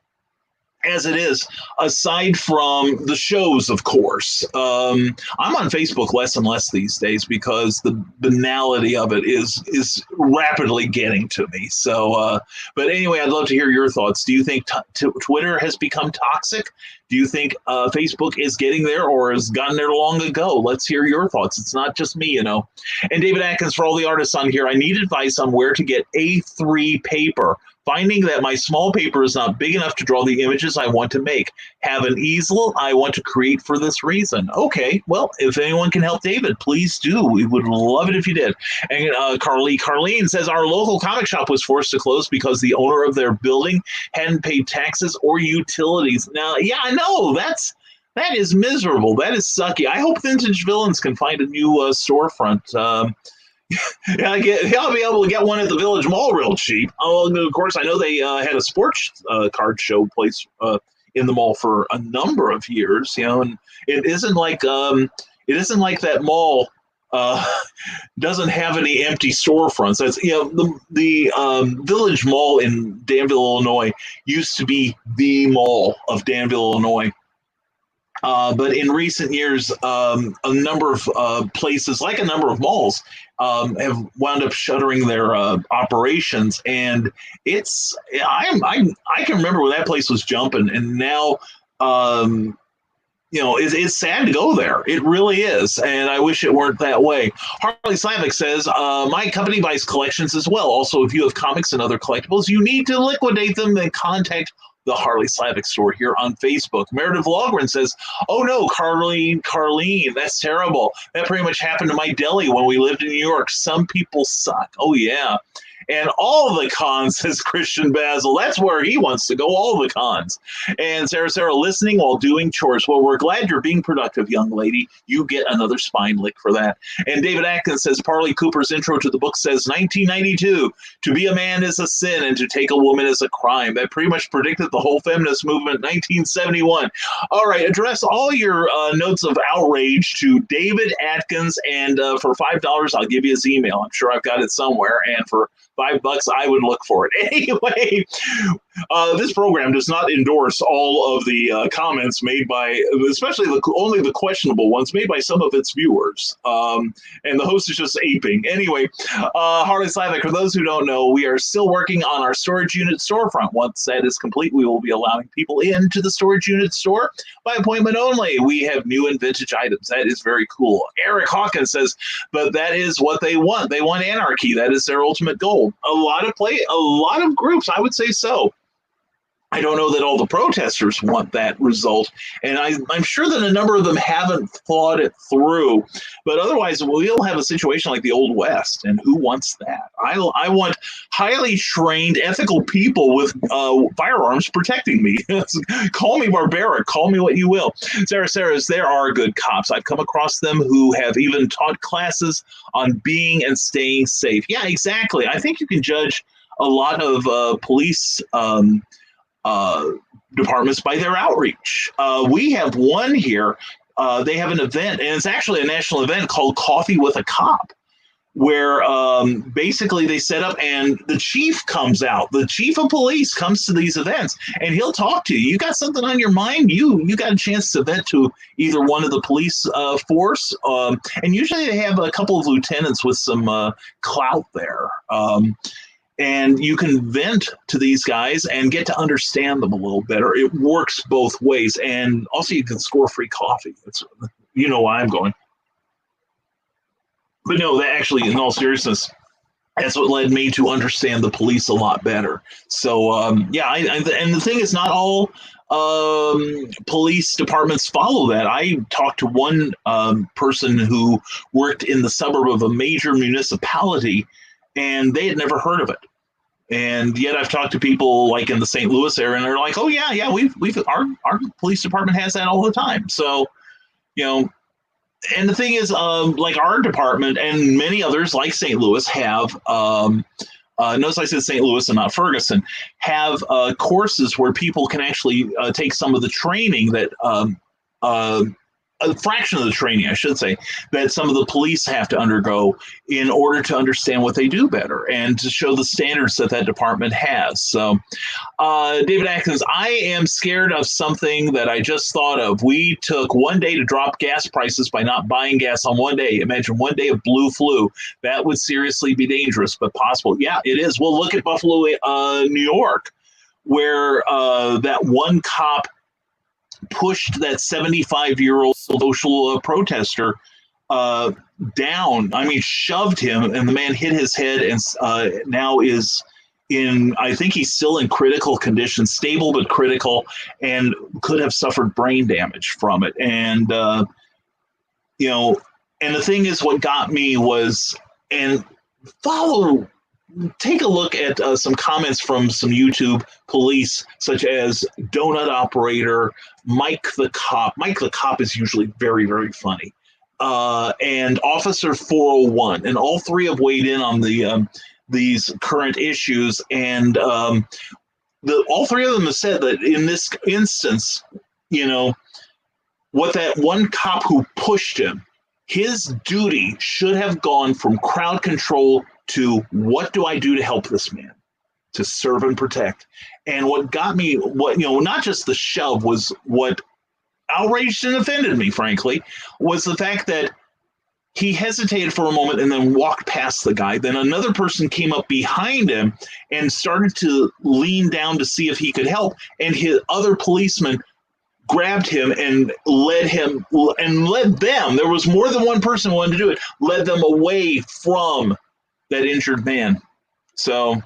As it is, aside from the shows, of course. I'm on Facebook less and less these days because the banality of it is rapidly getting to me. So, but anyway, I'd love to hear your thoughts. Do you think Twitter has become toxic? Do you think Facebook is getting there, or has gotten there long ago? Let's hear your thoughts. It's not just me, And David Atkins, for all the artists on here, I need advice on where to get A3 paper. Finding that my small paper is not big enough to draw the images I want to make. Have an easel I want to create for this reason. Okay, well, if anyone can help David, please do. We would love it if you did. And Carlene says, our local comic shop was forced to close because the owner of their building hadn't paid taxes or utilities. Now, yeah, I know, that is miserable. That is sucky. I hope Vintage Villains can find a new storefront. Yeah, I'll be able to get one at the Village Mall real cheap. Oh, of course, I know they had a sports card show place in the mall for a number of years, and it isn't like that mall doesn't have any empty storefronts. That's the Village Mall in Danville, Illinois, used to be the mall of Danville, Illinois. But in recent years, a number of places, like a number of malls, have wound up shuttering their operations, and I can remember when that place was jumping, and now it's sad to go there. It really is, and I wish it weren't that way. Harley Slavic says, my company buys collections as well. Also, if you have comics and other collectibles, you need to liquidate them, then contact the Harley Slavic store here on Facebook. Meredith Logren says, oh no, Carlene, that's terrible. That pretty much happened to my deli when we lived in New York. Some people suck. Oh yeah. And all the cons, says Christian Basil. That's where he wants to go, all the cons. And Sarah, listening while doing chores. Well, we're glad you're being productive, young lady. You get another spine lick for that. And David Atkins says, Parley Cooper's intro to the book says 1992, to be a man is a sin and to take a woman is a crime. That pretty much predicted the whole feminist movement in 1971. All right, address all your notes of outrage to David Atkins, and for $5, I'll give you his email. I'm sure I've got it somewhere. And for $5, I would look for it. Anyway, this program does not endorse all of the comments made by, especially only the questionable ones made by some of its viewers. And the host is just aping. Anyway, Harley Slavic, for those who don't know, we are still working on our storage unit storefront. Once that is complete, we will be allowing people into the storage unit store by appointment only. We have new and vintage items. That is very cool. Eric Hawkins says, but that is what they want. They want anarchy. That is their ultimate goal. A lot of groups, I would say so. I don't know that all the protesters want that result, and I'm sure that a number of them haven't thought it through. But otherwise, we'll have a situation like the Old West, and who wants that? I want highly trained, ethical people with firearms protecting me. Call me barbaric, call me what you will. Sarah says, there are good cops. I've come across them who have even taught classes on being and staying safe. Yeah, exactly. I think you can judge a lot of police departments by their outreach. We have one here. They have an event, and it's actually a national event called Coffee with a Cop, where basically they set up and the chief comes out. The chief of police comes to these events, and he'll talk to you. You got something on your mind? You got a chance to vent to either one of the police force, and usually they have a couple of lieutenants with some clout there. And you can vent to these guys and get to understand them a little better. It works both ways. And also you can score free coffee. You know why I'm going. But no, that actually, in all seriousness, that's what led me to understand the police a lot better. So, and the thing is, not all police departments follow that. I talked to one person who worked in the suburb of a major municipality, and they had never heard of it. And yet I've talked to people like in the St. Louis area, and they're like, oh yeah, we've our police department has that all the time. So, and the thing is, like our department and many others like St. Louis have, notice I said St. Louis and not Ferguson, have courses where people can actually take some of the training that a fraction of the training, I should say, that some of the police have to undergo in order to understand what they do better and to show the standards that that department has. So, David Atkins, I am scared of something that I just thought of. We took one day to drop gas prices by not buying gas on one day. Imagine one day of blue flu. That would seriously be dangerous, but possible. Yeah, it is. Well, look at Buffalo, New York, where that one cop pushed that 75-year-old social protester down. I mean, shoved him, and the man hit his head and now is in, I think he's still in critical condition, stable but critical, and could have suffered brain damage from it. And, and the thing is, what got me was, and take a look at some comments from some YouTube police, such as Donut Operator, Mike the Cop. Mike the Cop is usually very, very funny. And Officer 401. And all three have weighed in on these current issues. And all three of them have said that in this instance, what that one cop who pushed him, his duty should have gone from crowd control to what do I do to help this man, to serve and protect. And what got me, not just the shove, was what outraged and offended me, frankly, was the fact that he hesitated for a moment and then walked past the guy. Then another person came up behind him and started to lean down to see if he could help. And his other policeman grabbed him and led them. There was more than one person who wanted to do it, led them away from that injured man. So,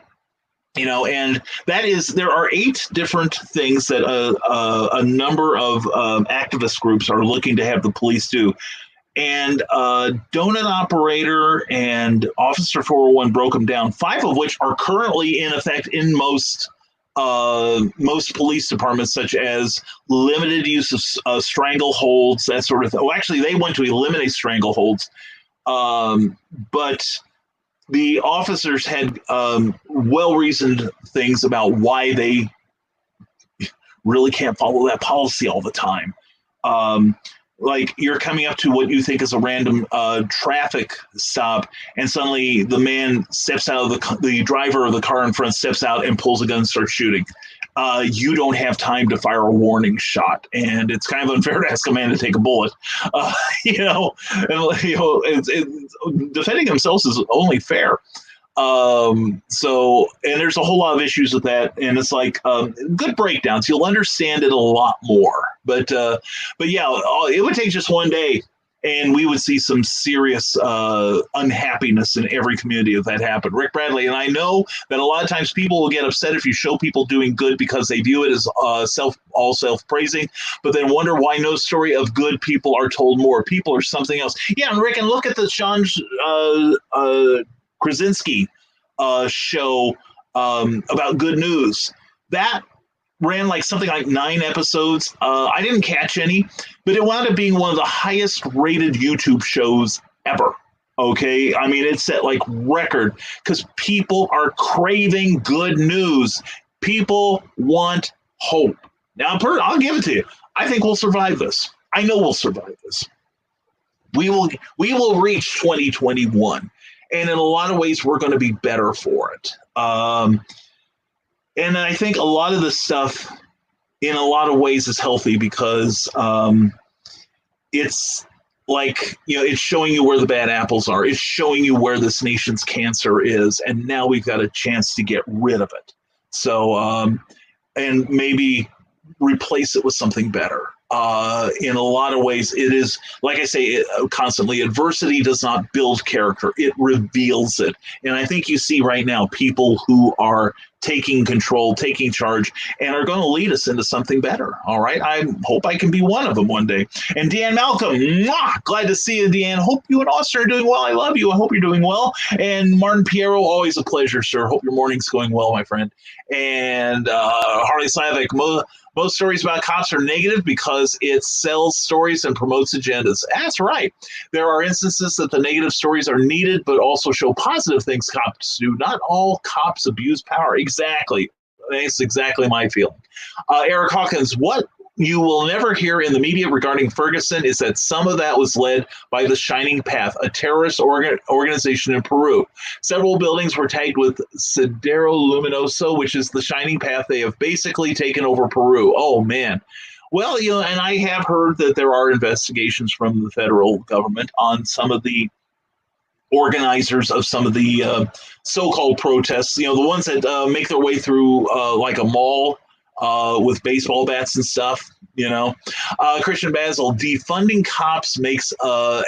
and there are 8 different things that a number of activist groups are looking to have the police do. And Donut Operator and Officer 401 broke them down, 5 of which are currently in effect in most police departments, such as limited use of strangleholds, that sort of thing. Well, actually, they want to eliminate strangleholds, but the officers had well-reasoned things about why they really can't follow that policy all the time. Like, you're coming up to what you think is a random traffic stop, and suddenly the man steps out of the driver of the car in front steps out and pulls a gun and starts shooting. You don't have time to fire a warning shot, and it's kind of unfair to ask a man to take a bullet. Defending themselves is only fair. And there's a whole lot of issues with that, and it's like good breakdowns. You'll understand it a lot more. But yeah, it would take just one day, and we would see some serious unhappiness in every community if that happened. Rick Bradley, and I know that a lot of times people will get upset if you show people doing good because they view it as self-praising, but then wonder why no story of good people are told more. People are something else. Yeah, and Rick, and look at the Sean Krasinski show about good news. That ran something like 9 episodes. I didn't catch any, but it wound up being one of the highest rated YouTube shows ever. Okay. I mean, it set record because people are craving good news. People want hope. Now, I'll give it to you. I think we'll survive this. I know we'll survive this. We will reach 2021. And in a lot of ways, we're going to be better for it. And I think a lot of this stuff, in a lot of ways, is healthy because it's it's showing you where the bad apples are. It's showing you where this nation's cancer is. And now we've got a chance to get rid of it. So, and maybe replace it with something better. In a lot of ways, it is, like I say constantly, adversity does not build character. It reveals it. And I think you see right now people who are taking control, taking charge, and are going to lead us into something better. All right. I hope I can be one of them one day. And Deanne Malcolm, glad to see you, Deanne. Hope you and Austin are doing well. I love you. I hope you're doing well. And Martin Piero, always a pleasure, sir. Hope your morning's going well, my friend. And Harley Slavic, most stories about cops are negative because it sells stories and promotes agendas. That's right. There are instances that the negative stories are needed, but also show positive things cops do. Not all cops abuse power. Exactly. That's exactly my feeling. Eric Hawkins, what you will never hear in the media regarding Ferguson is that some of that was led by the Shining Path, a terrorist organization in Peru. Several buildings were tagged with Sendero Luminoso, which is the Shining Path. They have basically taken over Peru. Oh, man. Well, and I have heard that there are investigations from the federal government on some of the organizers of some of the so-called protests, the ones that make their way through like a mall with baseball bats and stuff, Christian Basil, defunding cops makes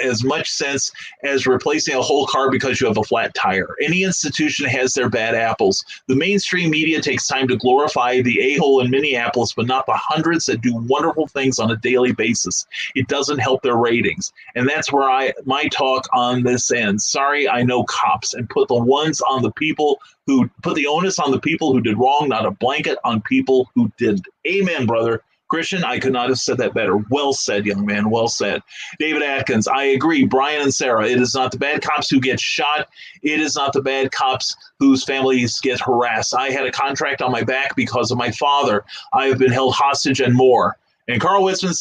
as much sense as replacing a whole car because you have a flat tire. Any institution has their bad apples. The mainstream media takes time to glorify the a-hole in Minneapolis, but not the hundreds that do wonderful things on a daily basis. It doesn't help their ratings. And that's where my talk on this ends. Sorry, I know cops, and put the onus on the people who did wrong, not a blanket on people who didn't. Amen, brother. Christian, I could not have said that better. Well said, young man. Well said. David Atkins, I agree. Brian and Sarah, it is not the bad cops who get shot. It is not the bad cops whose families get harassed. I had a contract on my back because of my father. I have been held hostage and more. And Carl Witzman,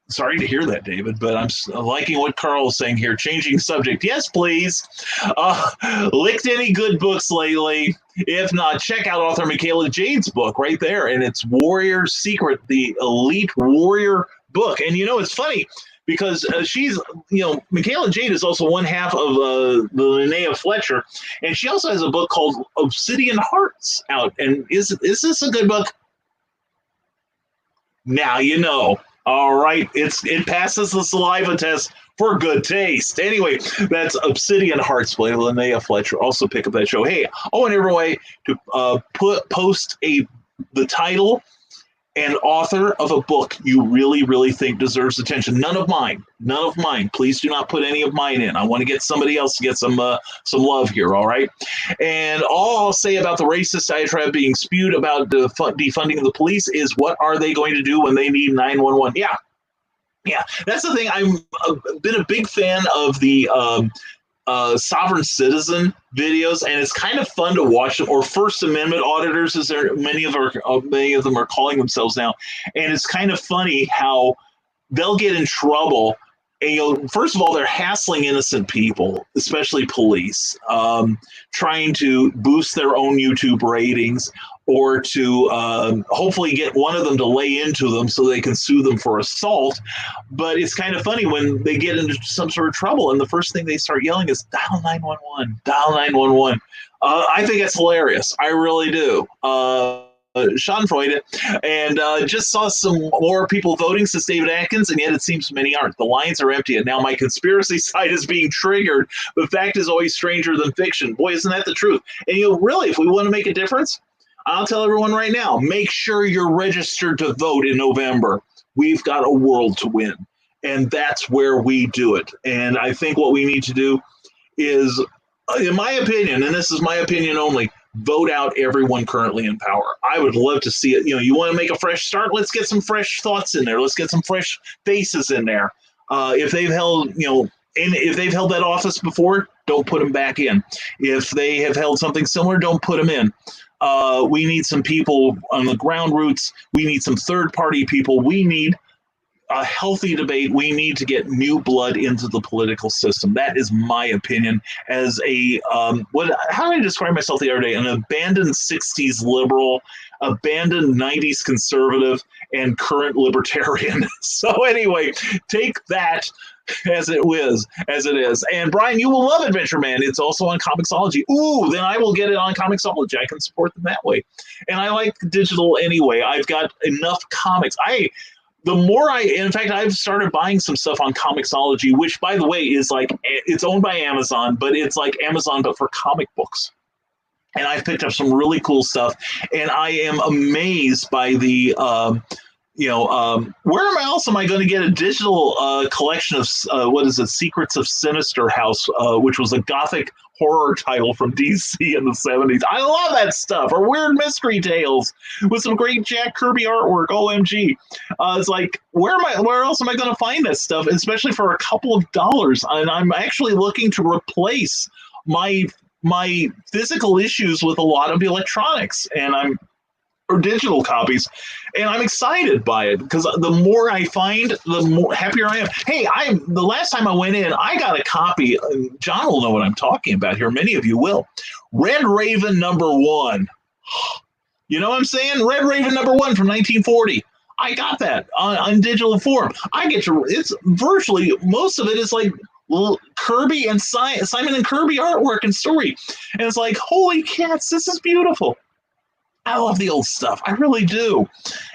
Sorry to hear that, David, but I'm liking what Carl is saying here. Changing subject. Yes, please. Licked any good books lately? If not, check out author Michaela Jade's book right there. And it's Warrior Secret, the Elite Warrior book. And, it's funny because she's, Michaela Jade is also one half of the Linnea Fletcher. And she also has a book called Obsidian Hearts out. And is this a good book? Now you know. All right, it passes the saliva test for good taste. Anyway, that's Obsidian Hearts by Linnea Fletcher. Also pick up that show. Hey, I want everyone to post the title and author of a book you really, really think deserves attention. None of mine. Please do not put any of mine in. I want to get somebody else to get some love here, all right? And all I'll say about the racist diatribe being spewed about the defunding of the police is, what are they going to do when they need 911? Yeah, that's the thing. I've been a big fan of the sovereign citizen videos, and it's kind of fun to watch them, or First Amendment auditors, as many of them are calling themselves now. And it's kind of funny how they'll get in trouble. And first of all, they're hassling innocent people, especially police, trying to boost their own YouTube ratings, or to hopefully get one of them to lay into them so they can sue them for assault. But it's kind of funny when they get into some sort of trouble, and the first thing they start yelling is, dial 911, dial 911. I think it's hilarious. I really do. Schadenfreude, and just saw some more people voting since David Atkins, and yet it seems many aren't. The lines are empty, and now my conspiracy side is being triggered. But fact is always stranger than fiction. Boy, isn't that the truth? And really, if we want to make a difference, I'll tell everyone right now, make sure you're registered to vote in November. We've got a world to win, and that's where we do it. And I think what we need to do is, in my opinion, and this is my opinion only, vote out everyone currently in power. I would love to see it. You want to make a fresh start? Let's get some fresh thoughts in there. Let's get some fresh faces in there. If they've held, if they've held that office before, don't put them back in. If they have held something similar, don't put them in. We need some people on the ground roots. We need some third-party people. We need a healthy debate. We need to get new blood into the political system. That is my opinion as a, how did I describe myself the other day? An abandoned 60s liberal, abandoned 90s conservative, and current libertarian. So anyway, take that as it is. And Brian, you will love Adventure Man. It's also on Comixology. Ooh, then I will get it on Comixology. I can support them that way. And I like digital anyway. I've got enough comics. In fact, I've started buying some stuff on Comixology, which, by the way, is like, it's owned by Amazon, but it's like Amazon, but for comic books. And I've picked up some really cool stuff, and I am amazed by the, where else am I going to get a digital collection of, Secrets of Sinister House, which was a gothic horror title from DC in the 70s. I love that stuff. Or Weird Mystery Tales with some great Jack Kirby artwork. OMG. It's like, where else am I going to find that stuff, especially for a couple of dollars? And I'm actually looking to replace my physical issues with a lot of electronics, or digital copies, and I'm excited by it because the more I find, the more happier I am. Hey, the last time I went in, I got a copy. John will know what I'm talking about here. Many of you will. Red Raven #1. You know what I'm saying? Red Raven #1 from 1940. I got that on digital form. It's virtually, most of it is like Kirby and Simon and Kirby artwork and story. And it's like, holy cats, this is beautiful. I love the old stuff. I really do.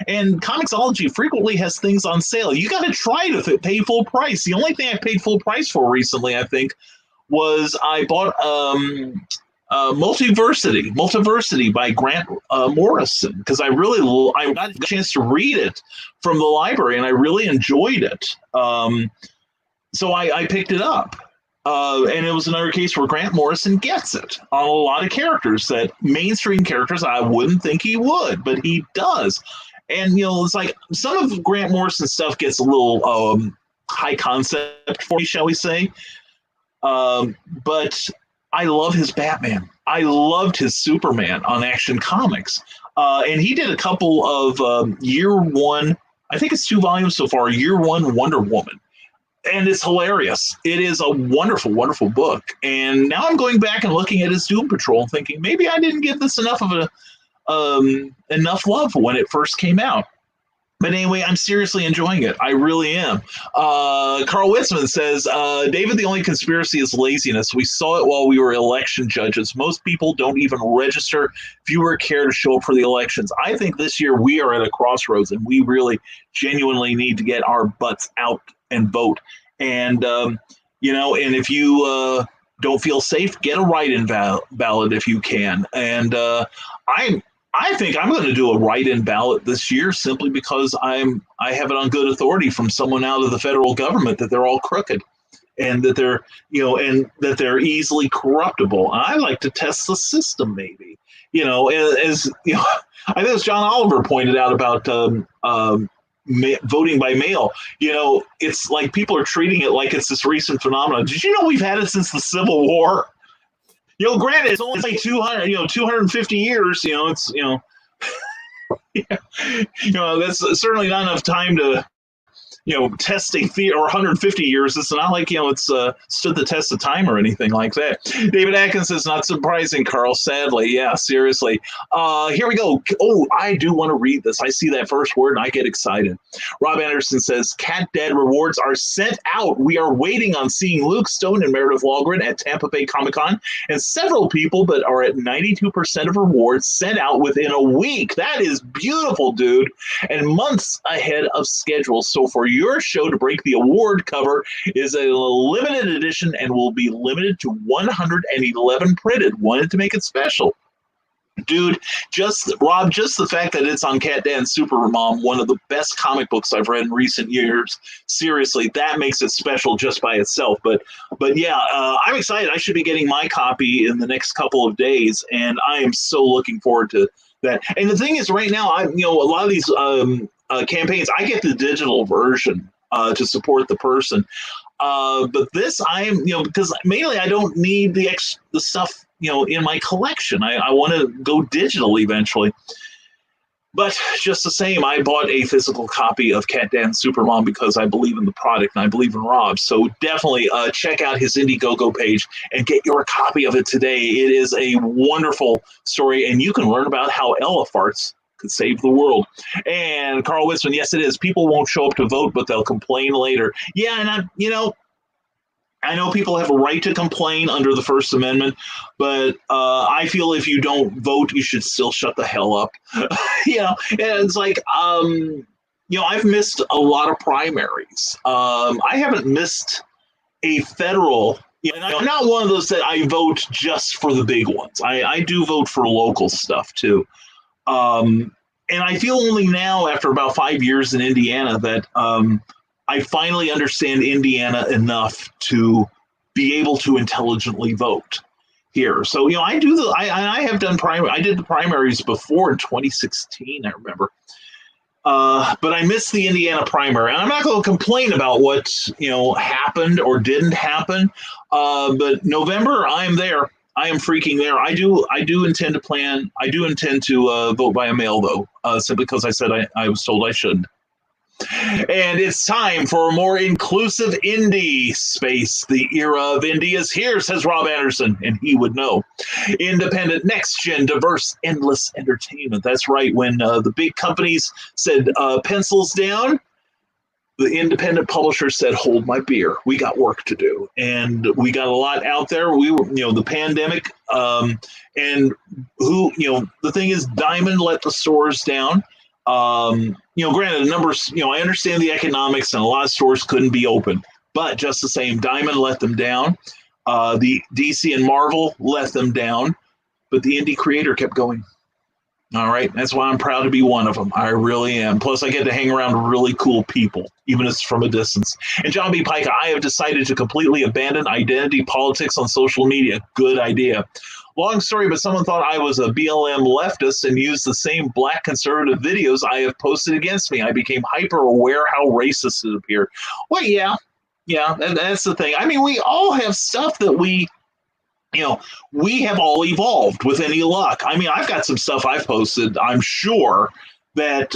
And Comixology frequently has things on sale. You got to try to pay full price. The only thing I paid full price for recently, I think, was I bought Multiversity by Grant Morrison, because I got a chance to read it from the library, and I really enjoyed it. So I picked it up. And it was another case where Grant Morrison gets it on a lot of characters, that mainstream characters I wouldn't think he would, but he does. And, it's like some of Grant Morrison's stuff gets a little high concept for me, shall we say. But I love his Batman. I loved his Superman on Action Comics. And he did a couple of year one, I think it's 2 volumes so far, Year One Wonder Woman. And it's hilarious. It is a wonderful, wonderful book. And now I'm going back and looking at his Doom Patrol and thinking, maybe I didn't give this enough love when it first came out. But anyway, I'm seriously enjoying it. I really am. Carl Witzman says, David, the only conspiracy is laziness. We saw it while we were election judges. Most people don't even register. Fewer care to show up for the elections. I think this year we are at a crossroads, and we really genuinely need to get our butts out and vote. And, and if you don't feel safe, get a write-in ballot if you can. And I think I'm going to do a write-in ballot this year simply because I have it on good authority from someone out of the federal government that they're all crooked and that they're, and that they're easily corruptible. And I like to test the system, maybe, as I think as John Oliver pointed out about voting by mail. It's like people are treating it like it's this recent phenomenon. Did you know we've had it since the Civil War? Granted, it's only 250 years. It's that's certainly not enough time to test a theory, or 150 years. It's not like it's stood the test of time or anything like that. David Atkins says, not surprising, Carl. Sadly, yeah, seriously. Here we go. Oh, I do want to read this. I see that first word and I get excited. Rob Anderson says, Cat Dad rewards are sent out. We are waiting on seeing Luke Stone and Meredith Wahlgren at Tampa Bay Comic-Con, and several people, but are at 92% of rewards sent out within a week. That is beautiful, dude. And months ahead of schedule. So for your show to break the award cover is a limited edition and will be limited to 111 printed. Wanted to make it special. Dude, Rob, just the fact that it's on Cat Dan Supermom, one of the best comic books I've read in recent years, seriously, that makes it special just by itself. But yeah, I'm excited. I should be getting my copy in the next couple of days, and I am so looking forward to that. And the thing is, right now, a lot of these campaigns, I get the digital version to support the person. But this, I am, because mainly I don't need the stuff, in my collection. I want to go digital eventually. But just the same, I bought a physical copy of Cat Dan Supermom because I believe in the product and I believe in Rob. So definitely check out his Indiegogo page and get your copy of it today. It is a wonderful story, and you can learn about how Ella farts could save the world. And Carl Witzman, yes, it is. People won't show up to vote, but they'll complain later. Yeah, and I know people have a right to complain under the First Amendment, but I feel if you don't vote, you should still shut the hell up. And it's like, I've missed a lot of primaries. I haven't missed a federal. I'm not one of those that I vote just for the big ones. I do vote for local stuff too. And I feel only now, after about 5 years in Indiana, that I finally understand Indiana enough to be able to intelligently vote here. So, I have done I did the primaries before in 2016, I remember. But I missed the Indiana primary. And I'm not going to complain about what, happened or didn't happen. But November, I am there. I am freaking there. I do intend to vote by mail, though, simply because I said I was told I should. And it's time for a more inclusive indie space. The era of indie is here, says Rob Anderson, and he would know. Independent, next-gen, diverse, endless entertainment. That's right. When the big companies said pencils down, the independent publisher said, hold my beer. We got work to do. And we got a lot out there. We were, the pandemic, and the thing is, Diamond let the stores down. Granted, the numbers, I understand the economics, and a lot of stores couldn't be open, but just the same, Diamond let them down. The DC and Marvel let them down, but the indie creator kept going. All right. That's why I'm proud to be one of them. I really am. Plus, I get to hang around really cool people, even if it's from a distance. And John B. Pica, I have decided to completely abandon identity politics on social media. Good idea. Long story, but someone thought I was a BLM leftist and used the same black conservative videos I have posted against me. I became hyper aware how racist it appeared. Well, yeah, that's the thing. I mean, we all have stuff that we have all evolved with any luck. I mean, I've got some stuff I've posted, I'm sure, that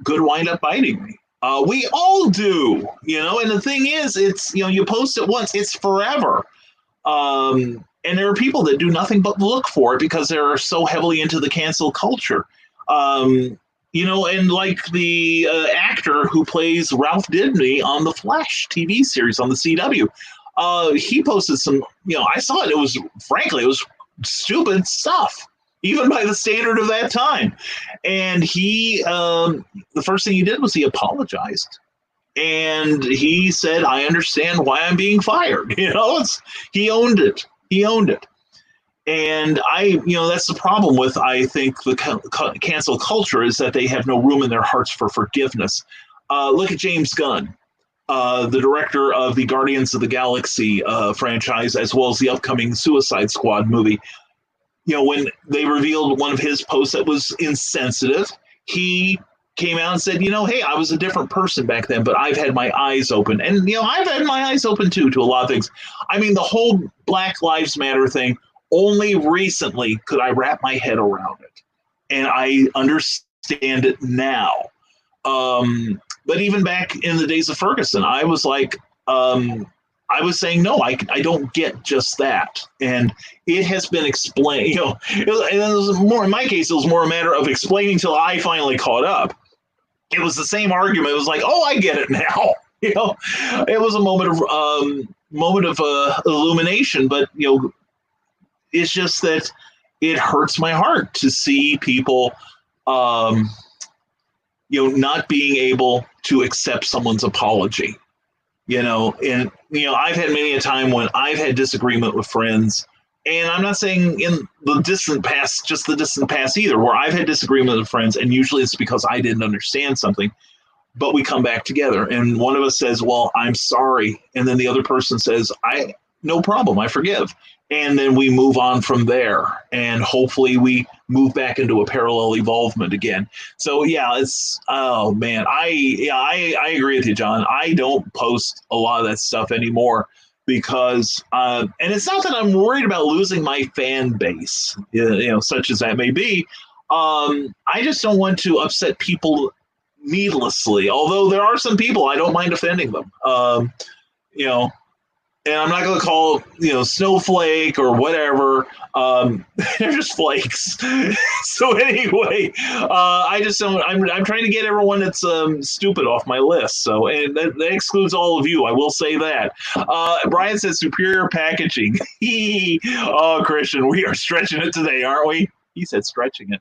could wind up biting me. We all do, and the thing is, it's, you post it once, it's forever. And there are people that do nothing but look for it because they're so heavily into the cancel culture. And like the actor who plays Ralph Dibny on the Flash TV series on the CW, he posted some, I saw it. It was, frankly, it was stupid stuff, even by the standard of that time. And he, the first thing he did was he apologized. And he said, I understand why I'm being fired. He owned it. He owned it. And that's the problem with, I think, the cancel culture, is that they have no room in their hearts for forgiveness. Look at James Gunn, the director of the Guardians of the Galaxy franchise, as well as the upcoming Suicide Squad movie. When they revealed one of his posts that was insensitive, he came out and said, hey, I was a different person back then, but I've had my eyes open. And, I've had my eyes open too, to a lot of things. I mean, the whole Black Lives Matter thing, only recently could I wrap my head around it. And I understand it now. But even back in the days of Ferguson, I was like, I was saying, no, I don't get just that. And it has been explained, it was more, in my case, it was more a matter of explaining till I finally caught up. It was the same argument. It was like, oh, I get it now. It was a moment of illumination, but, it's just that it hurts my heart to see people, not being able to accept someone's apology. I've had many a time when I've had disagreement with friends, and I'm not saying in the distant past, just the distant past either, where I've had disagreement with friends, and usually it's because I didn't understand something, but we come back together, and one of us says, well, I'm sorry, and then the other person says, no problem, I forgive. And then we move on from there, and hopefully we move back into a parallel evolvement again. So it's, oh man, I agree with you, John. I don't post a lot of that stuff anymore because, and it's not that I'm worried about losing my fan base, such as that may be. I just don't want to upset people needlessly. Although there are some people I don't mind offending them. And I'm not going to call, snowflake or whatever. They're just flakes. So anyway, I just don't. I'm trying to get everyone that's stupid off my list. So, and that excludes all of you. I will say that. Brian says superior packaging. Oh, Christian, we are stretching it today, aren't we? He said stretching it.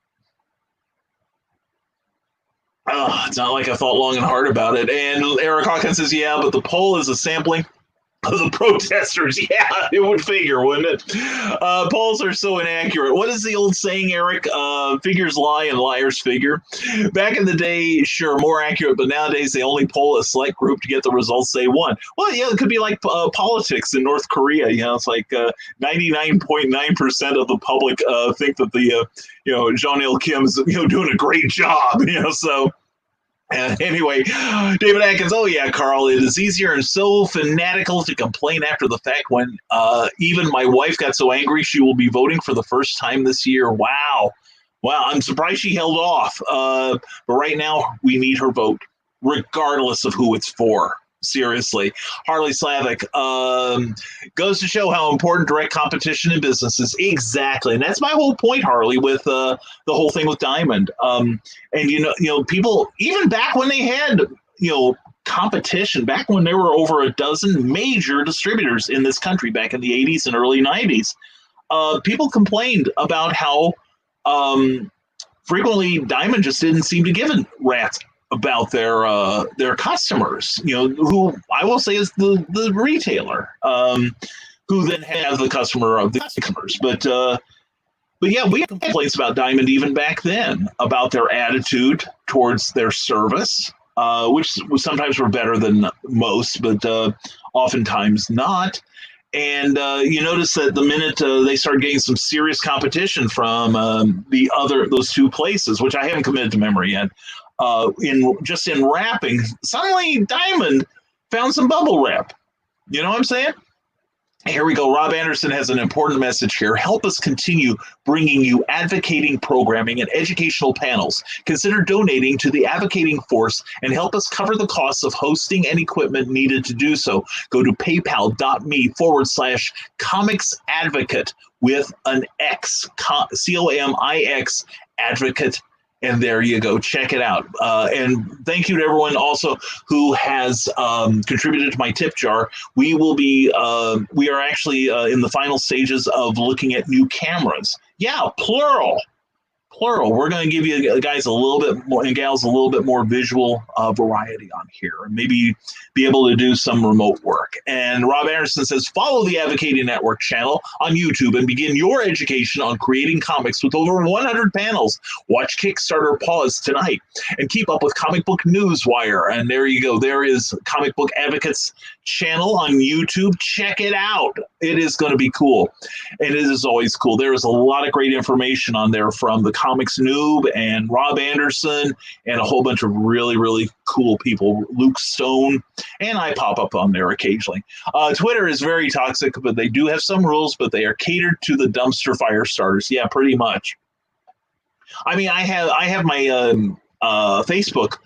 It's not like I thought long and hard about it. And Eric Hawkins says, yeah, but the poll is a sampling of the protesters. Yeah, it would figure, wouldn't it? Polls are so inaccurate. What is the old saying, Eric? Figures lie and liars figure. Back in the day, sure, more accurate, but nowadays they only poll a select group to get the results they want. Well, yeah, it could be like politics in North Korea. It's like 99.9% of the public think that the Jong Il Kim's doing a great job. So. Anyway, David Atkins, oh yeah, Carl, it is easier and so fanatical to complain after the fact when even my wife got so angry she will be voting for the first time this year. Wow, I'm surprised she held off. But right now, we need her vote, regardless of who it's for. Seriously. Harley Slavic goes to show how important direct competition in business is. Exactly. And that's my whole point, Harley, with the whole thing with Diamond. And, people, even back when they had, competition, back when there were over a dozen major distributors in this country back in the 80s and early 90s, people complained about how frequently Diamond just didn't seem to give a rat's about their customers, who I will say is the retailer, who then have the customer of the customers. But yeah, we had complaints about Diamond even back then about their attitude towards their service, which sometimes were better than most, but oftentimes not. And you notice that the minute they started getting some serious competition from those two places, which I haven't committed to memory yet, in wrapping, suddenly Diamond found some bubble wrap. You know what I'm saying? Here we go. Rob Anderson has an important message here. Help us continue bringing you advocating programming and educational panels. Consider donating to the advocating force and help us cover the costs of hosting and equipment needed to do so. Go to paypal.me/comics advocate with an X, COMIX advocate. And there you go. Check it out. And thank you to everyone also who has contributed to my tip jar. We are actually in the final stages of looking at new cameras. Yeah, plural. We're going to give you guys a little bit more and gals a little bit more visual variety on here, and maybe be able to do some remote work. And Rob Anderson says, follow the Advocating Network channel on YouTube and begin your education on creating comics with over 100 panels. Watch Kickstarter Pause tonight and keep up with Comic Book Newswire. And there you go. There is Comic Book Advocates channel on YouTube. Check it out. It is going to be cool. And it is always cool. There is a lot of great information on there from the Comics Noob and Rob Anderson and a whole bunch of really, really cool people. Luke Stone, and I pop up on there occasionally. Twitter is very toxic, but they do have some rules, but they are catered to the dumpster fire starters. Yeah, pretty much. I mean, I have my Facebook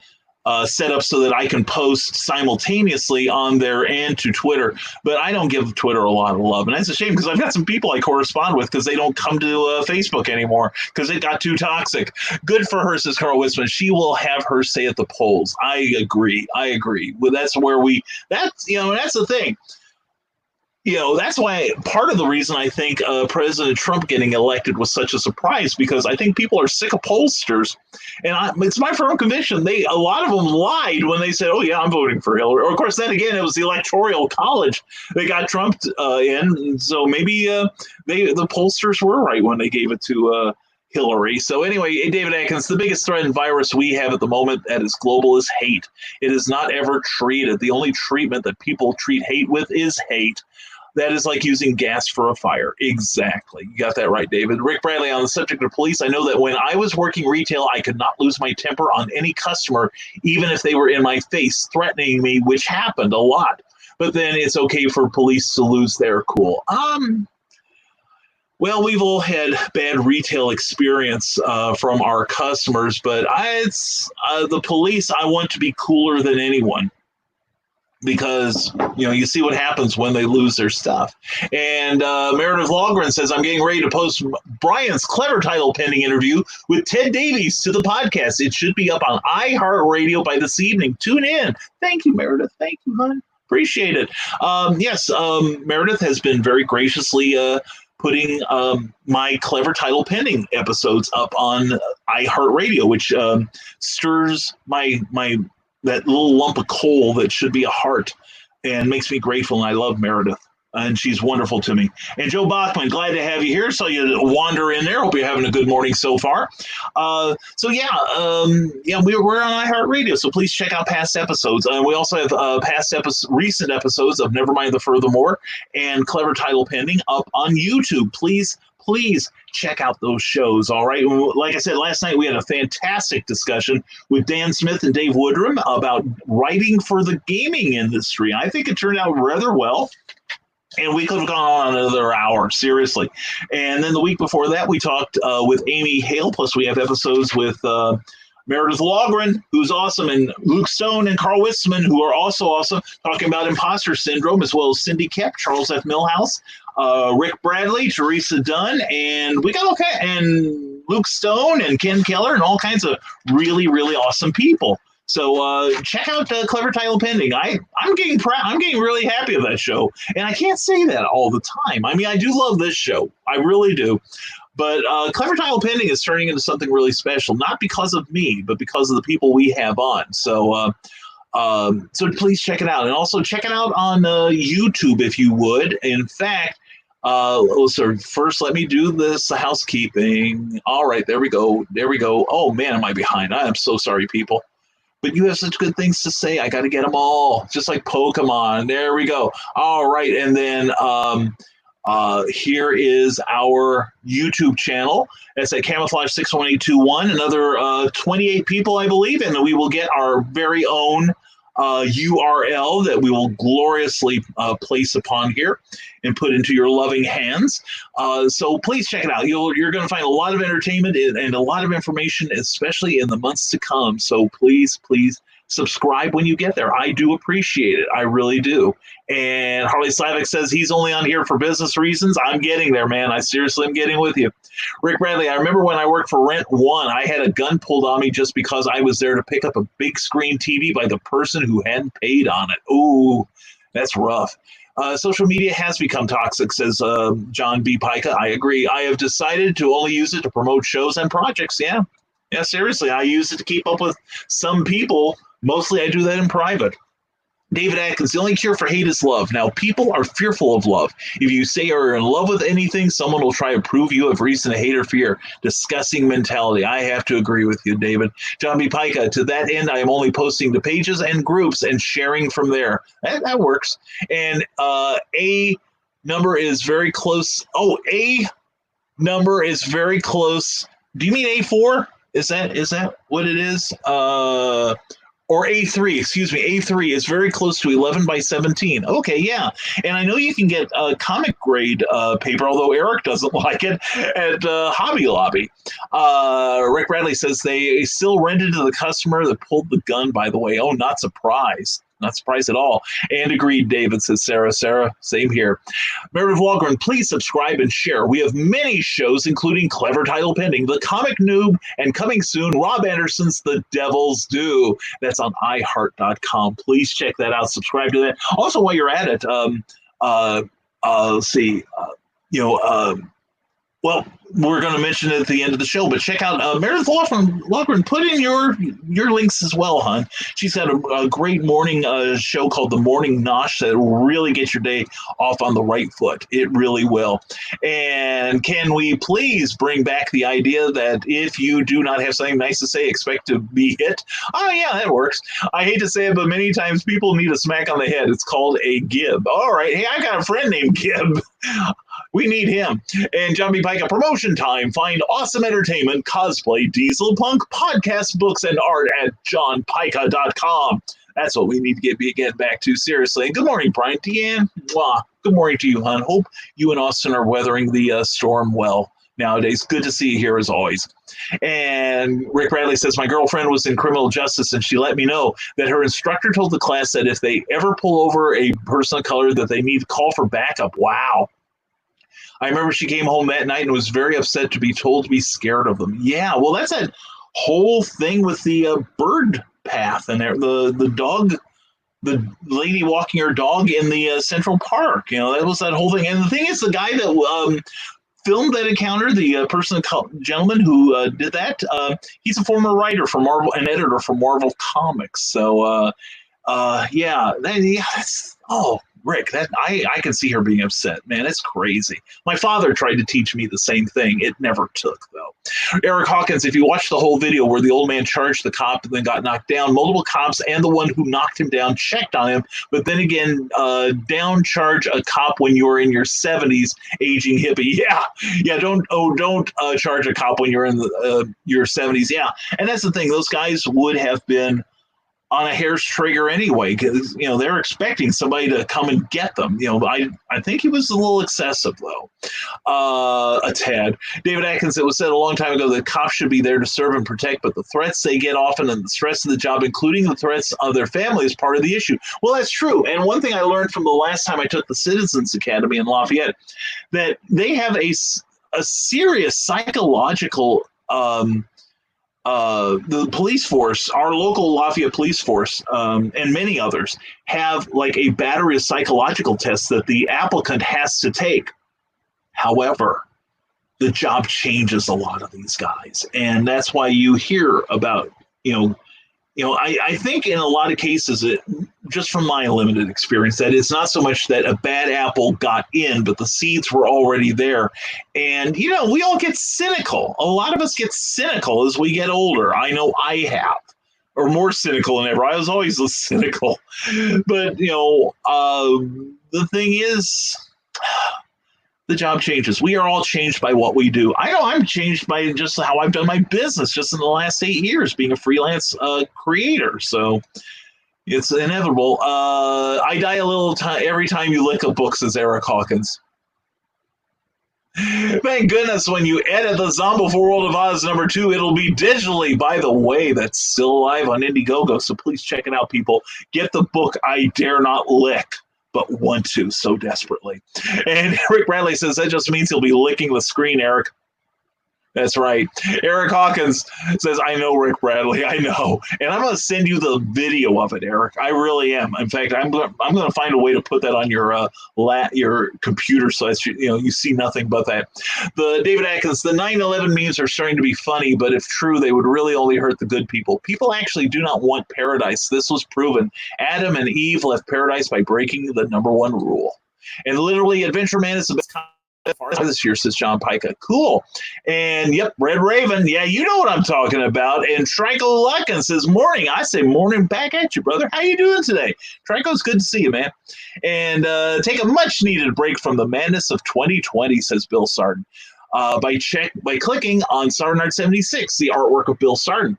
set up so that I can post simultaneously on there and to Twitter, but I don't give Twitter a lot of love, and that's a shame because I've got some people I correspond with because they don't come to Facebook anymore because it got too toxic. Good for her, says Carl Witzman. She will have her say at the polls. I agree. Well, that's the thing. That's why part of the reason I think President Trump getting elected was such a surprise, because I think people are sick of pollsters. And it's my firm conviction. A lot of them lied when they said, oh, yeah, I'm voting for Hillary. Or, of course, then again, it was the Electoral College that got Trump in. So maybe the pollsters were right when they gave it to Hillary. So anyway, David Atkins, the biggest threat and virus we have at the moment that is global is hate. It is not ever treated. The only treatment that people treat hate with is hate. That is like using gas for a fire. Exactly. You got that right, David. Rick Bradley, on the subject of police, I know that when I was working retail, I could not lose my temper on any customer, even if they were in my face threatening me, which happened a lot. But then it's okay for police to lose their cool. Well, we've all had bad retail experience from our customers, but the police, I want to be cooler than anyone. Because, you see what happens when they lose their stuff. And Meredith Logren says, I'm getting ready to post Brian's clever title pending interview with Ted Davies to the podcast. It should be up on iHeartRadio by this evening. Tune in. Thank you, Meredith. Thank you, hon. Appreciate it. Yes, Meredith has been very graciously putting my clever title pending episodes up on iHeartRadio, which stirs my that little lump of coal that should be a heart and makes me grateful. And I love Meredith, and she's wonderful to me. And Joe Bachman, glad to have you here. So you wander in there. Hope you're having a good morning so far. We're on iHeartRadio, so please check out past episodes. We also have recent episodes of Nevermind the Furthermore and Clever Title Pending up on YouTube. Please check out those shows, all right? Like I said, last night we had a fantastic discussion with Dan Smith and Dave Woodrum about writing for the gaming industry. I think it turned out rather well, and we could have gone on another hour, seriously. And then the week before that, we talked with Amy Hale, plus we have episodes with Meredith Logren, who's awesome, and Luke Stone and Carl Witzman, who are also awesome, talking about imposter syndrome, as well as Cindy Kemp, Charles F. Millhouse, Rick Bradley, Teresa Dunn, and and Luke Stone and Ken Keller, and all kinds of really, really awesome people. So check out Clever Title Pending. I'm getting really happy with that show, and I can't say that all the time. I mean, I do love this show, I really do. But Clever Title Pending is turning into something really special, not because of me, but because of the people we have on. So please check it out. And also check it out on YouTube if you would. In fact, first let me do this housekeeping. All right, there we go. Oh, man, am I behind? I am so sorry, people. But you have such good things to say. I got to get them all, just like Pokemon. There we go. All right, and then here is our YouTube channel. It's at Camouflage 61821. Another 28 people, I believe, and we will get our very own URL that we will gloriously place upon here and put into your loving hands. So please check it out. You're going to find a lot of entertainment and a lot of information, especially in the months to come. So please subscribe when you get there. I do appreciate it. I really do. And Harley Slavic says he's only on here for business reasons. I'm getting there, man. I seriously am getting with you. Rick Bradley, I remember when I worked for Rent One, I had a gun pulled on me just because I was there to pick up a big screen TV by the person who hadn't paid on it. Ooh, that's rough. Social media has become toxic, says John B. Pica. I agree. I have decided to only use it to promote shows and projects. Yeah, seriously. I use it to keep up with some people. Mostly I do that in private. David Atkins, the only cure for hate is love. Now, people are fearful of love. If you say you're in love with anything, someone will try to prove you have reason to hate or fear. Disgusting mentality. I have to agree with you, David. John B. Pica, to that end, I am only posting to pages and groups and sharing from there. That works. And A number is very close. Oh, A number is very close. Do you mean A4? Is that what it is? Or A3, excuse me, A3 is very close to 11 by 17. Okay, yeah. And I know you can get comic grade paper, although Eric doesn't like it, at Hobby Lobby. Rick Bradley says they still rented to the customer that pulled the gun, by the way. Oh, not surprised. Not surprised at all. And agreed, David, says Sarah. Sarah, same here. Meredith Walgren, please subscribe and share. We have many shows, including Clever Title Pending, The Comic Noob, and coming soon, Rob Anderson's The Devil's Due. That's on iHeart.com. Please check that out. Subscribe to that. Also, while you're at it, let's see, well, we're going to mention it at the end of the show, but check out Meredith Walgren. Put in your links as well, hon. She's got a great morning show called The Morning Nosh that will really get your day off on the right foot. It really will. And can we please bring back the idea that if you do not have something nice to say, expect to be hit? Oh, yeah, that works. I hate to say it, but many times people need a smack on the head. It's called a gib. All right. Hey, I got a friend named Gib. We need him. And John B. Pica, promotion time. Find awesome entertainment, cosplay, diesel punk, podcasts, books, and art at johnpica.com. That's what we need to get back to, seriously. And good morning, Brian. Deanne, good morning to you, hon. Hope you and Austin are weathering the storm well nowadays. Good to see you here, as always. And Rick Bradley says, my girlfriend was in criminal justice, and she let me know that her instructor told the class that if they ever pull over a person of color, that they need to call for backup. Wow. I remember she came home that night and was very upset to be told to be scared of them. Yeah, well, that's that whole thing with the bird path and the dog, the lady walking her dog in the Central Park. That was that whole thing. And the thing is, the guy that filmed that encounter, the gentleman who did that, he's a former writer for Marvel, an editor for Marvel Comics. So, that's Rick, that I can see her being upset. Man, it's crazy. My father tried to teach me the same thing. It never took, though. Eric Hawkins, if you watch the whole video where the old man charged the cop and then got knocked down, multiple cops and the one who knocked him down checked on him, but then again, down charge a cop when you're in your 70s, aging hippie. Yeah, don't charge a cop when you're in your 70s. Yeah, and that's the thing. Those guys would have been on a hair's trigger anyway, because they're expecting somebody to come and get them. I think he was a little excessive, though, a tad. David Atkins, it was said a long time ago that cops should be there to serve and protect, but the threats they get often and the stress of the job, including the threats of their family, is part of the issue. Well, that's true. And one thing I learned from the last time I took the Citizens Academy in Lafayette, that they have a serious psychological the police force, our local Lafayette police force, and many others have like a battery of psychological tests that the applicant has to take. However, the job changes a lot of these guys, and that's why you hear about, I think in a lot of cases, just from my limited experience, that it's not so much that a bad apple got in, but the seeds were already there. And, we all get cynical. A lot of us get cynical as we get older. I know I have, or more cynical than ever. I was always cynical. But, the thing is, the job changes. We are all changed by what we do. I know I'm changed by just how I've done my business just in the last 8 years, being a freelance creator. So, It's inevitable. I die a little every time you lick a book, says Eric Hawkins. Thank goodness when you edit the Zombie for World of Oz #2, it'll be digitally. By the way, that's still live on Indiegogo, so please check it out, people. Get the book I Dare Not Lick, but want to so desperately. And Rick Bradley says that just means he'll be licking the screen, Eric. That's right. Eric Hawkins says, I know, Rick Bradley, I know. And I'm going to send you the video of it, Eric. I really am. In fact, I'm going to find a way to put that on your computer so that you see nothing but that. The David Atkins, the 9/11 memes are starting to be funny, but if true, they would really only hurt the good people. People actually do not want paradise. This was proven. Adam and Eve left paradise by breaking the #1 rule. And literally, Adventure Man is the best this year, says John Pica. Cool. And yep, Red Raven. Yeah, you know what I'm talking about. And Trico Luckin says, morning. I say morning back at you, brother. How you doing today? Trico's good to see you, man. And take a much needed break from the madness of 2020, says Bill Sarden. By clicking on Sarden Art 76, the artwork of Bill Sarden.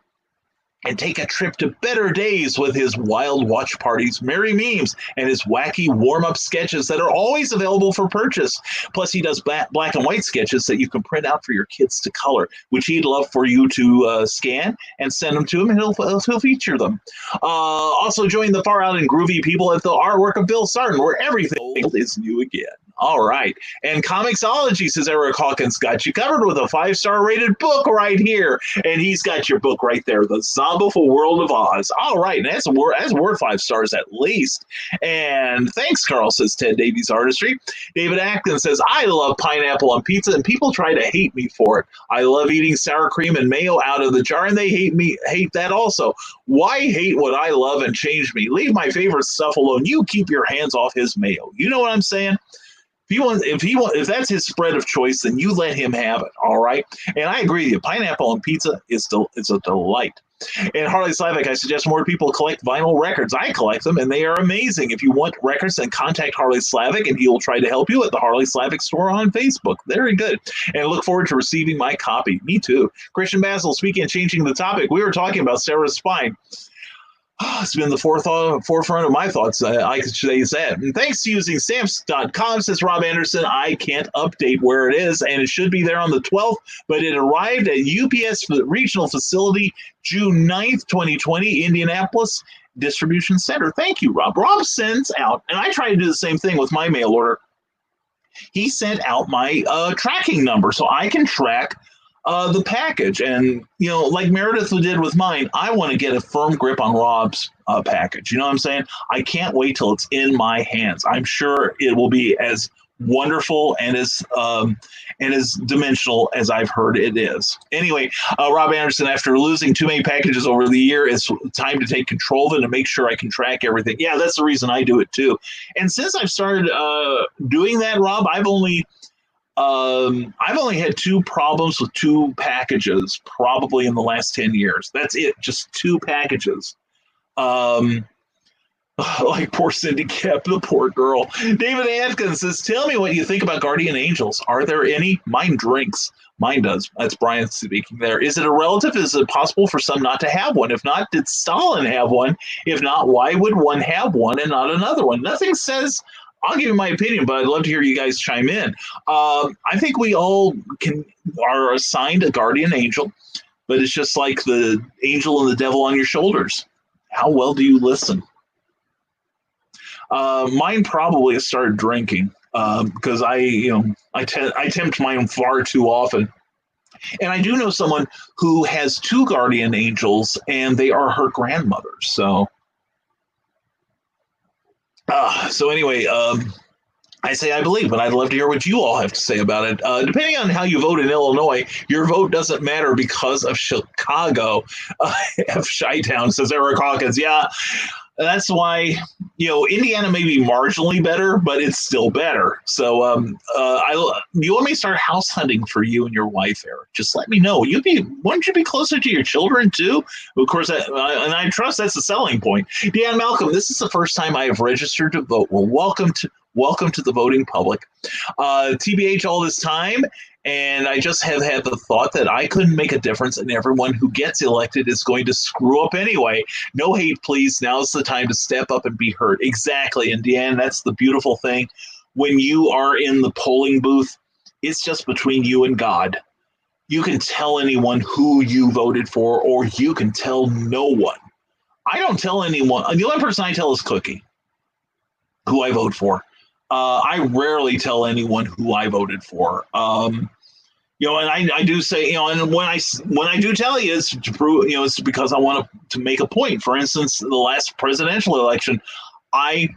And take a trip to better days with his wild watch parties, merry memes, and his wacky warm-up sketches that are always available for purchase. Plus, he does black and white sketches that you can print out for your kids to color, which he'd love for you to scan and send them to him, and he'll feature them. Also, join the far out and groovy people at the artwork of Bill Sarden, where everything is new again. All right. And Comixology, says Eric Hawkins, got you covered with a 5-star rated book right here. And he's got your book right there, The Zombieful World of Oz. All right. And that's worth 5 stars at least. And thanks, Carl, says Ted Davies Artistry. David Atkins says, I love pineapple on pizza, and people try to hate me for it. I love eating sour cream and mayo out of the jar, and they hate that also. Why hate what I love and change me? Leave my favorite stuff alone. You keep your hands off his mayo. You know what I'm saying? If that's his spread of choice, then you let him have it. All right. And I agree with you. Pineapple on pizza is a delight. And Harley Slavic, I suggest more people collect vinyl records. I collect them, and they are amazing. If you want records, then contact Harley Slavic, and he will try to help you at the Harley Slavic store on Facebook. Very good. And I look forward to receiving my copy. Me too. Christian Basil, speaking of changing the topic, we were talking about Sarah's spine. It's been the forefront of my thoughts. I could say that. And thanks to using stamps.com, says Rob Anderson, I can't update where it is, and it should be there on the 12th, but it arrived at UPS Regional Facility June 9th, 2020, Indianapolis Distribution Center. Thank you, Rob. Rob sends out, and I try to do the same thing with my mail order. He sent out my tracking number so I can track the package. And, like Meredith did with mine, I want to get a firm grip on Rob's package. You know what I'm saying? I can't wait till it's in my hands. I'm sure it will be as wonderful and as dimensional as I've heard it is. Anyway, Rob Anderson, after losing too many packages over the year, it's time to take control of it and make sure I can track everything. Yeah, that's the reason I do it too. And since I've started doing that, Rob, I've only had 2 problems with 2 packages probably in the last 10 years. That's it. Just 2 packages. Like poor Cindy Kep, the poor girl. David Atkins says, tell me what you think about guardian angels. Are there any? Mine drinks. Mine does. That's Brian speaking there. Is it a relative? Is it possible for some not to have one? If not, did Stalin have one? If not, why would one have one and not another one? Nothing says... I'll give you my opinion, but I'd love to hear you guys chime in. I think we all are assigned a guardian angel, but it's just like the angel and the devil on your shoulders. How well do you listen? Mine probably has started drinking because I tempt mine far too often. And I do know someone who has 2 guardian angels, and they are her grandmothers. So anyway, I say I believe, but I'd love to hear what you all have to say about it. Depending on how you vote in Illinois, your vote doesn't matter because of Chicago. F. Chi-Town, says Eric Hawkins. Yeah, that's why, Indiana may be marginally better, but it's still better. So you want me to start house hunting for you and your wife, Eric? Just let me know. Wouldn't you be closer to your children too? Of course, and I trust that's the selling point. Deanne Malcolm, this is the first time I have registered to vote. Well, Welcome to the voting public. TBH all this time, and I just have had the thought that I couldn't make a difference, and everyone who gets elected is going to screw up anyway. No hate, please. Now's the time to step up and be heard. Exactly, and Deanne, that's the beautiful thing. When you are in the polling booth, it's just between you and God. You can tell anyone who you voted for, or you can tell no one. I don't tell anyone. The only person I tell is Cookie, who I vote for. I rarely tell anyone who I voted for. And I do say, and when I do tell you, it's to prove, it's because I want to make a point. For instance, the last presidential election, I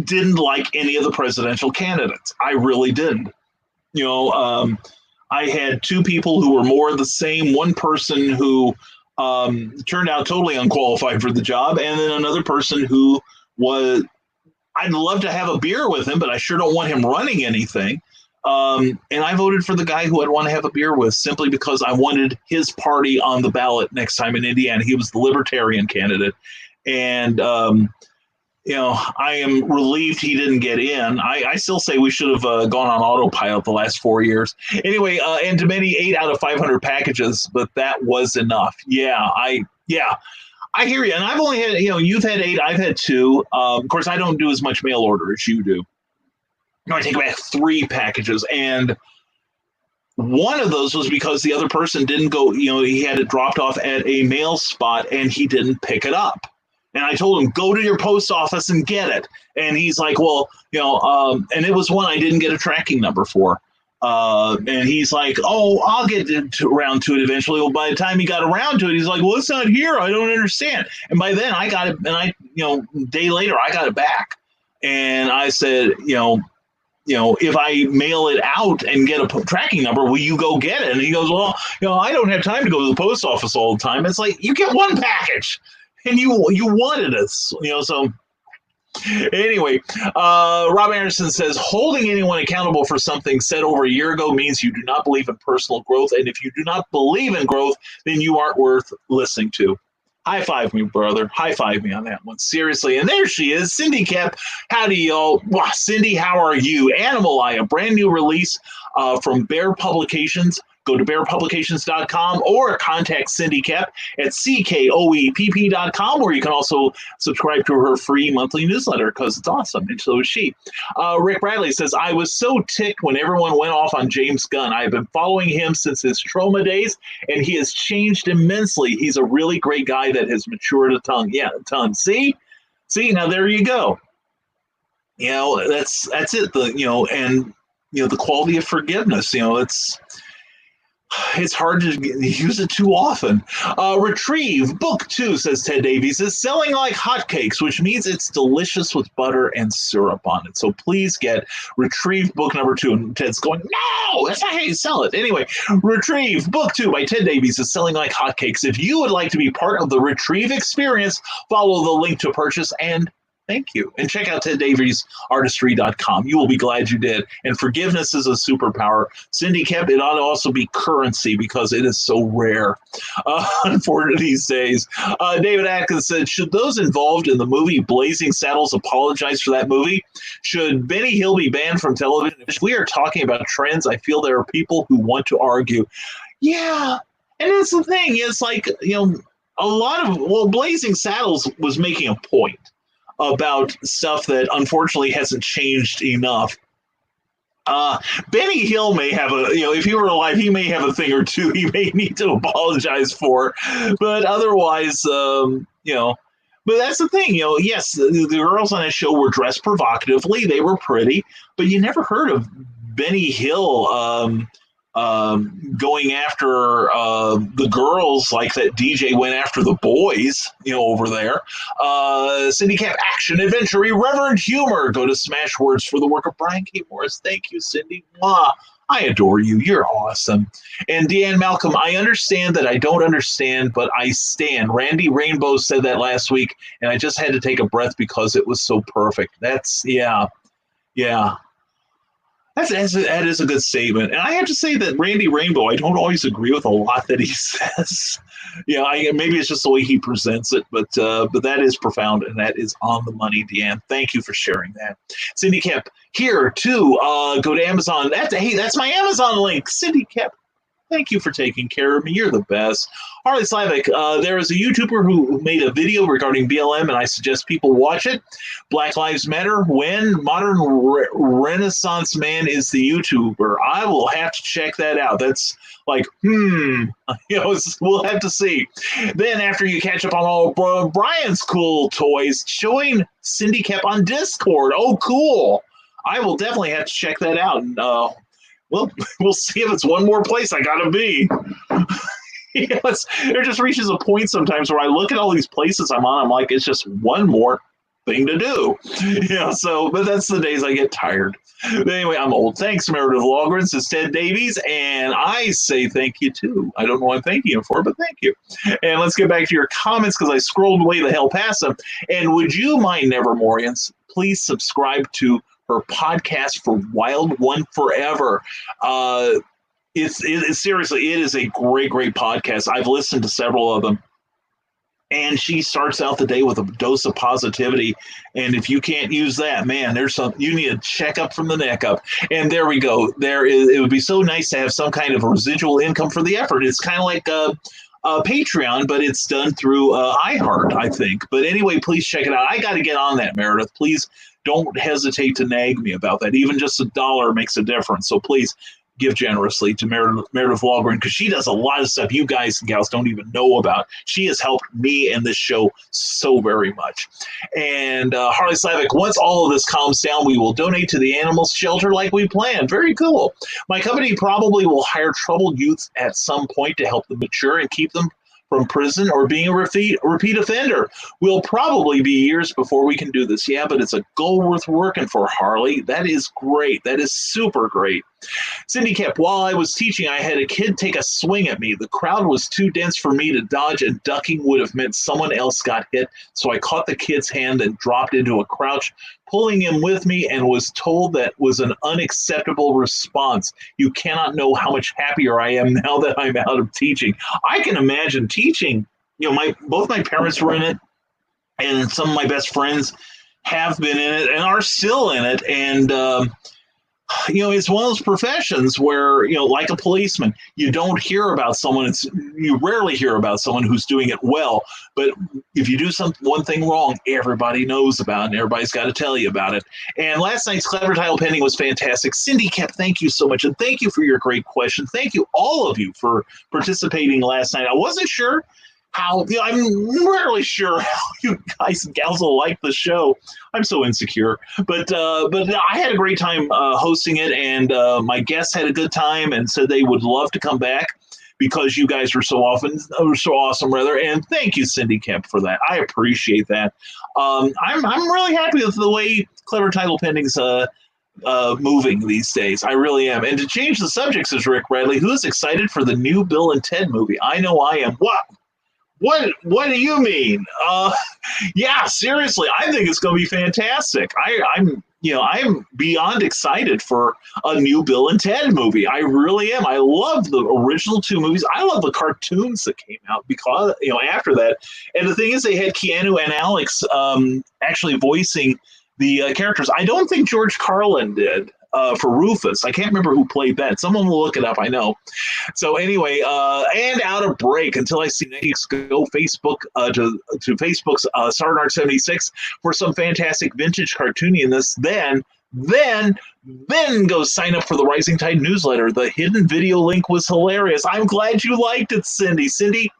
didn't like any of the presidential candidates. I really didn't. I had two people who were more the same. One person who turned out totally unqualified for the job, and then another person who was. I'd love to have a beer with him, but I sure don't want him running anything. And I voted for the guy who I'd want to have a beer with simply because I wanted his party on the ballot next time in Indiana. He was the Libertarian candidate. And, I am relieved he didn't get in. I still say we should have gone on autopilot the last 4 years. Anyway, and to many 8 out of 500 packages, but that was enough. I hear you. And I've only had, you've had 8, I've had 2. Of course, I don't do as much mail order as you do. I take back 3 packages. And one of those was because the other person didn't go, he had it dropped off at a mail spot and he didn't pick it up. And I told him, go to your post office and get it. And he's like, well, and it was one I didn't get a tracking number for. And he's like, oh, I'll get around to it eventually. Well, by the time he got around to it, he's like, well, it's not here. I don't understand. And by then I got it. And a day later, I got it back. And I said, if I mail it out and get a tracking number, will you go get it? And he goes, well, I don't have time to go to the post office all the time. It's like, you get one package and you wanted it, so. Anyway, Rob Anderson says, holding anyone accountable for something said over a year ago means you do not believe in personal growth. And if you do not believe in growth, then you aren't worth listening to. High five me, brother. High five me on that one. Seriously. And there she is, Cindy Kep. Howdy, y'all. Wow, Cindy, how are you? Animal Eye, a brand new release from Bear Publications. Go to bearpublications.com or contact Cindy Kep at CKOEPP.com, where you can also subscribe to her free monthly newsletter because it's awesome, and so is she. Rick Bradley says, I was so ticked when everyone went off on James Gunn. I've been following him since his Trauma days, and he has changed immensely. He's a really great guy that has matured a ton. Yeah, a ton. See, now there you go. That's it. The quality of forgiveness. It's hard to use it too often. Retrieve Book 2, says Ted Davies, is selling like hotcakes, which means it's delicious with butter and syrup on it. So please get Retrieve Book number 2. And Ted's going, no, that's not how you sell it. Anyway, Retrieve Book 2 by Ted Davies is selling like hotcakes. If you would like to be part of the Retrieve experience, follow the link to purchase and thank you. And check out TedDaviesArtistry.com. You will be glad you did. And forgiveness is a superpower. Cindy Kep, it ought to also be currency because it is so rare for these days. David Atkins said, should those involved in the movie Blazing Saddles apologize for that movie? Should Benny Hill be banned from television? If we are talking about trends, I feel there are people who want to argue. Yeah. And that's the thing. It's like, Blazing Saddles was making a point about stuff that unfortunately hasn't changed enough. Benny Hill may have if he were alive, he may have a thing or two he may need to apologize for, but otherwise, but that's the thing, yes, the girls on that show were dressed provocatively, they were pretty, but you never heard of Benny Hill going after the girls like that DJ went after the boys, over there. Cindy Camp, action, adventure, irreverent humor. Go to Smashwords for the work of Brian K. Morris. Thank you, Cindy. Mwah. I adore you. You're awesome. And Deanne Malcolm, I understand that I don't understand, but I stand. Randy Rainbow said that last week, and I just had to take a breath because it was so perfect. That's, yeah. That is a good statement. And I have to say that Randy Rainbow, I don't always agree with a lot that he says. Maybe it's just the way he presents it, but that is profound and that is on the money, Deanne. Thank you for sharing that. Cindy Kemp, here too. Go to Amazon. That's my Amazon link. Cindy Kemp, thank you for taking care of me. You're the best. Harley Slavic, there is a YouTuber who made a video regarding BLM, and I suggest people watch it. Black Lives Matter, when Modern Renaissance Man is the YouTuber. I will have to check that out. That's like, we'll have to see. Then after you catch up on all Brian's cool toys, join Cindy Kemp on Discord. Oh, cool. I will definitely have to check that out. And, we'll see if it's one more place I gotta be. There just reaches a point sometimes where I look at all these places I'm on, I'm like, it's just one more thing to do. But that's the days I get tired. But anyway, I'm old. Thanks, Meredith Lawgren, says Ted Davies, and I say thank you too. I don't know what I'm thanking you for, but thank you. And let's get back to your comments because I scrolled way the hell past them. And would you mind, Nevermorians, please subscribe to her podcast for Wild One Forever. Seriously, it is a great, great podcast. I've listened to several of them. And she starts out the day with a dose of positivity. And if you can't use that, man, you need a checkup from the neck up. And there we go. It would be so nice to have some kind of residual income for the effort. It's kind of like a Patreon, but it's done through iHeart, I think. But anyway, please check it out. I got to get on that, Meredith. Please don't hesitate to nag me about that. Even just $1 makes a difference. So please give generously to Meredith Lawgren, because she does a lot of stuff you guys and gals don't even know about. She has helped me and this show so very much. And Harley Slavic, once all of this calms down, we will donate to the animal shelter like we planned. Very cool. My company probably will hire troubled youths at some point to help them mature and keep them from prison or being a repeat offender. We'll probably be years before we can do this. Yeah, but it's a goal worth working for, Harley. That is great. That is super great. Cindy Kemp, while I was teaching, I had a kid take a swing at me. The crowd was too dense for me to dodge, and ducking would have meant someone else got hit. So I caught the kid's hand and dropped into a crouch, pulling him with me, and was told that was an unacceptable response. You cannot know how much happier I am now that I'm out of teaching. I can imagine teaching. Both my parents were in it, and some of my best friends have been in it and are still in it. And it's one of those professions where, like a policeman, you don't hear about someone. You rarely hear about someone who's doing it well. But if you do one thing wrong, everybody knows about it, and everybody's got to tell you about it. And last night's Clever Title Pending was fantastic. Cindy Kemp, thank you so much, and thank you for your great question. Thank you, all of you, for participating last night. I wasn't sure how, I'm rarely sure how you guys and gals will like the show. I'm so insecure, but I had a great time hosting it, and my guests had a good time and said they would love to come back because you guys were so awesome, rather. And thank you, Cindy Kemp, for that. I appreciate that. I'm really happy with the way Clever Title Pending's moving these days. I really am. And to change the subject, says Rick Bradley, who is excited for the new Bill and Ted movie? I know I am. What do you mean? Yeah, seriously, I think it's going to be fantastic. I'm beyond excited for a new Bill and Ted movie. I really am. I love the original two movies. I love the cartoons that came out because after that. And the thing is, they had Keanu and Alex actually voicing the characters. I don't think George Carlin did. For Rufus. I can't remember who played that. Someone will look it up, I know. So anyway, and out of break until I see next week's go Facebook to Facebook's Sarnart 76 for some fantastic vintage cartooniness. Then go sign up for the Rising Tide newsletter. The hidden video link was hilarious. I'm glad you liked it, Cindy. Cindy,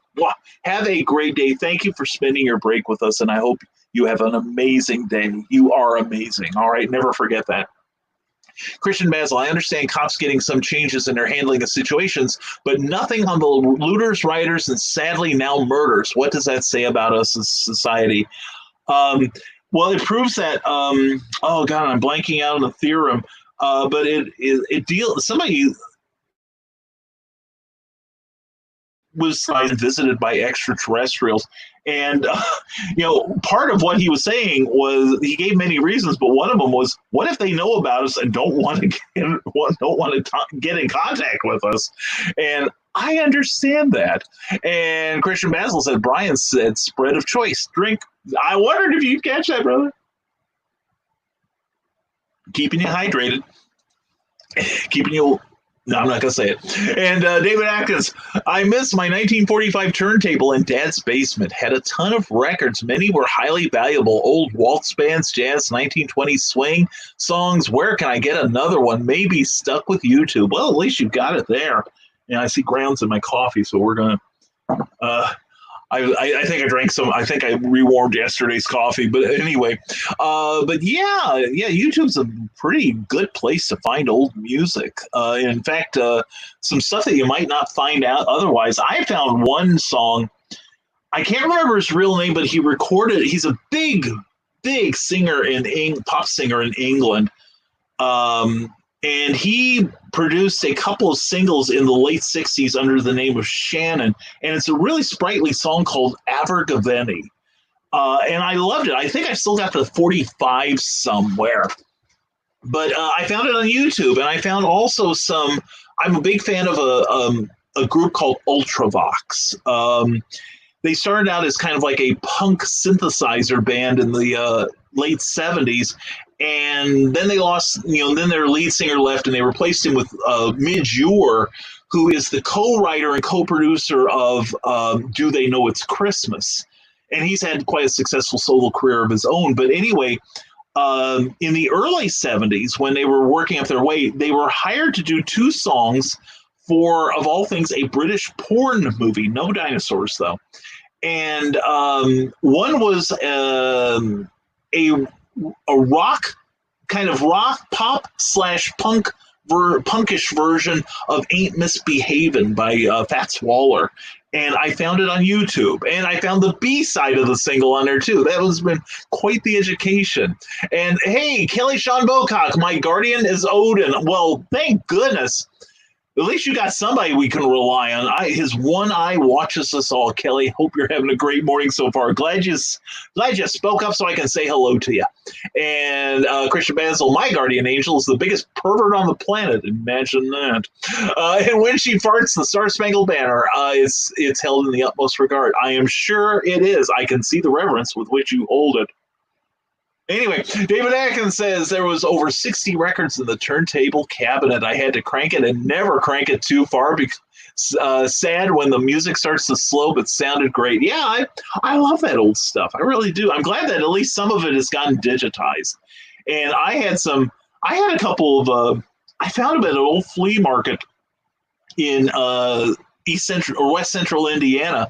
have a great day. Thank you for spending your break with us, and I hope you have an amazing day. You are amazing. All right, never forget that. Christian Basil, I understand cops getting some changes in their handling of situations, but nothing on the looters, rioters, and sadly now murders. What does that say about us as society? Well, it proves that, oh God, I'm blanking out on the theorem, but somebody was visited by extraterrestrials. And, part of what he was saying was he gave many reasons, but one of them was, what if they know about us and don't want to get in contact with us? And I understand that. And Christian Basil said, Brian said, spread of choice, drink. I wondered if you'd catch that, brother. Keeping you hydrated. Keeping you... No, I'm not going to say it. And David Atkins, I miss my 1945 turntable in Dad's basement. Had a ton of records. Many were highly valuable. Old waltz bands, jazz, 1920s swing songs. Where can I get another one? Maybe stuck with YouTube. Well, at least you've got it there. And I see grounds in my coffee, so we're going to... I think I drank some. I think I rewarmed yesterday's coffee, but anyway, but yeah, YouTube's a pretty good place to find old music. In fact, some stuff that you might not find out otherwise. I found one song. I can't remember his real name, but he recorded. He's a big singer pop singer in England. And he produced a couple of singles in the late 60s under the name of Shannon. And it's a really sprightly song called Abergavenny. And I loved it. I think I still got the 45 somewhere. But I found it on YouTube. And I found also I'm a big fan of a group called Ultravox. They started out as kind of like a punk synthesizer band in the late 70s. And then they lost, then their lead singer left and they replaced him with Midge Ure, who is the co-writer and co-producer of Do They Know It's Christmas? And he's had quite a successful solo career of his own. But anyway, in the early 70s, when they were working up their way, they were hired to do 2 songs for, of all things, a British porn movie. No dinosaurs, though. And one was a rock, kind of rock pop / punkish version of Ain't Misbehavin' by Fats Waller. And I found it on YouTube. And I found the B-side of the single on there, too. That has been quite the education. And, hey, Kelly Sean Bocock, my guardian is Odin. Well, thank goodness. At least you got somebody we can rely on. His one eye watches us all, Kelly. Hope you're having a great morning so far. Glad you spoke up so I can say hello to you. And Christian Basil, my guardian angel, is the biggest pervert on the planet. Imagine that. And when she farts, the Star Spangled Banner, it's held in the utmost regard. I am sure it is. I can see the reverence with which you hold it. Anyway, David Atkins says there was over 60 records in the turntable cabinet. I had to crank it and never crank it too far because sad when the music starts to slow, but sounded great. Yeah, I love that old stuff. I really do. I'm glad that at least some of it has gotten digitized. And I had a couple of, I found them at an old flea market in East Central or West Central Indiana.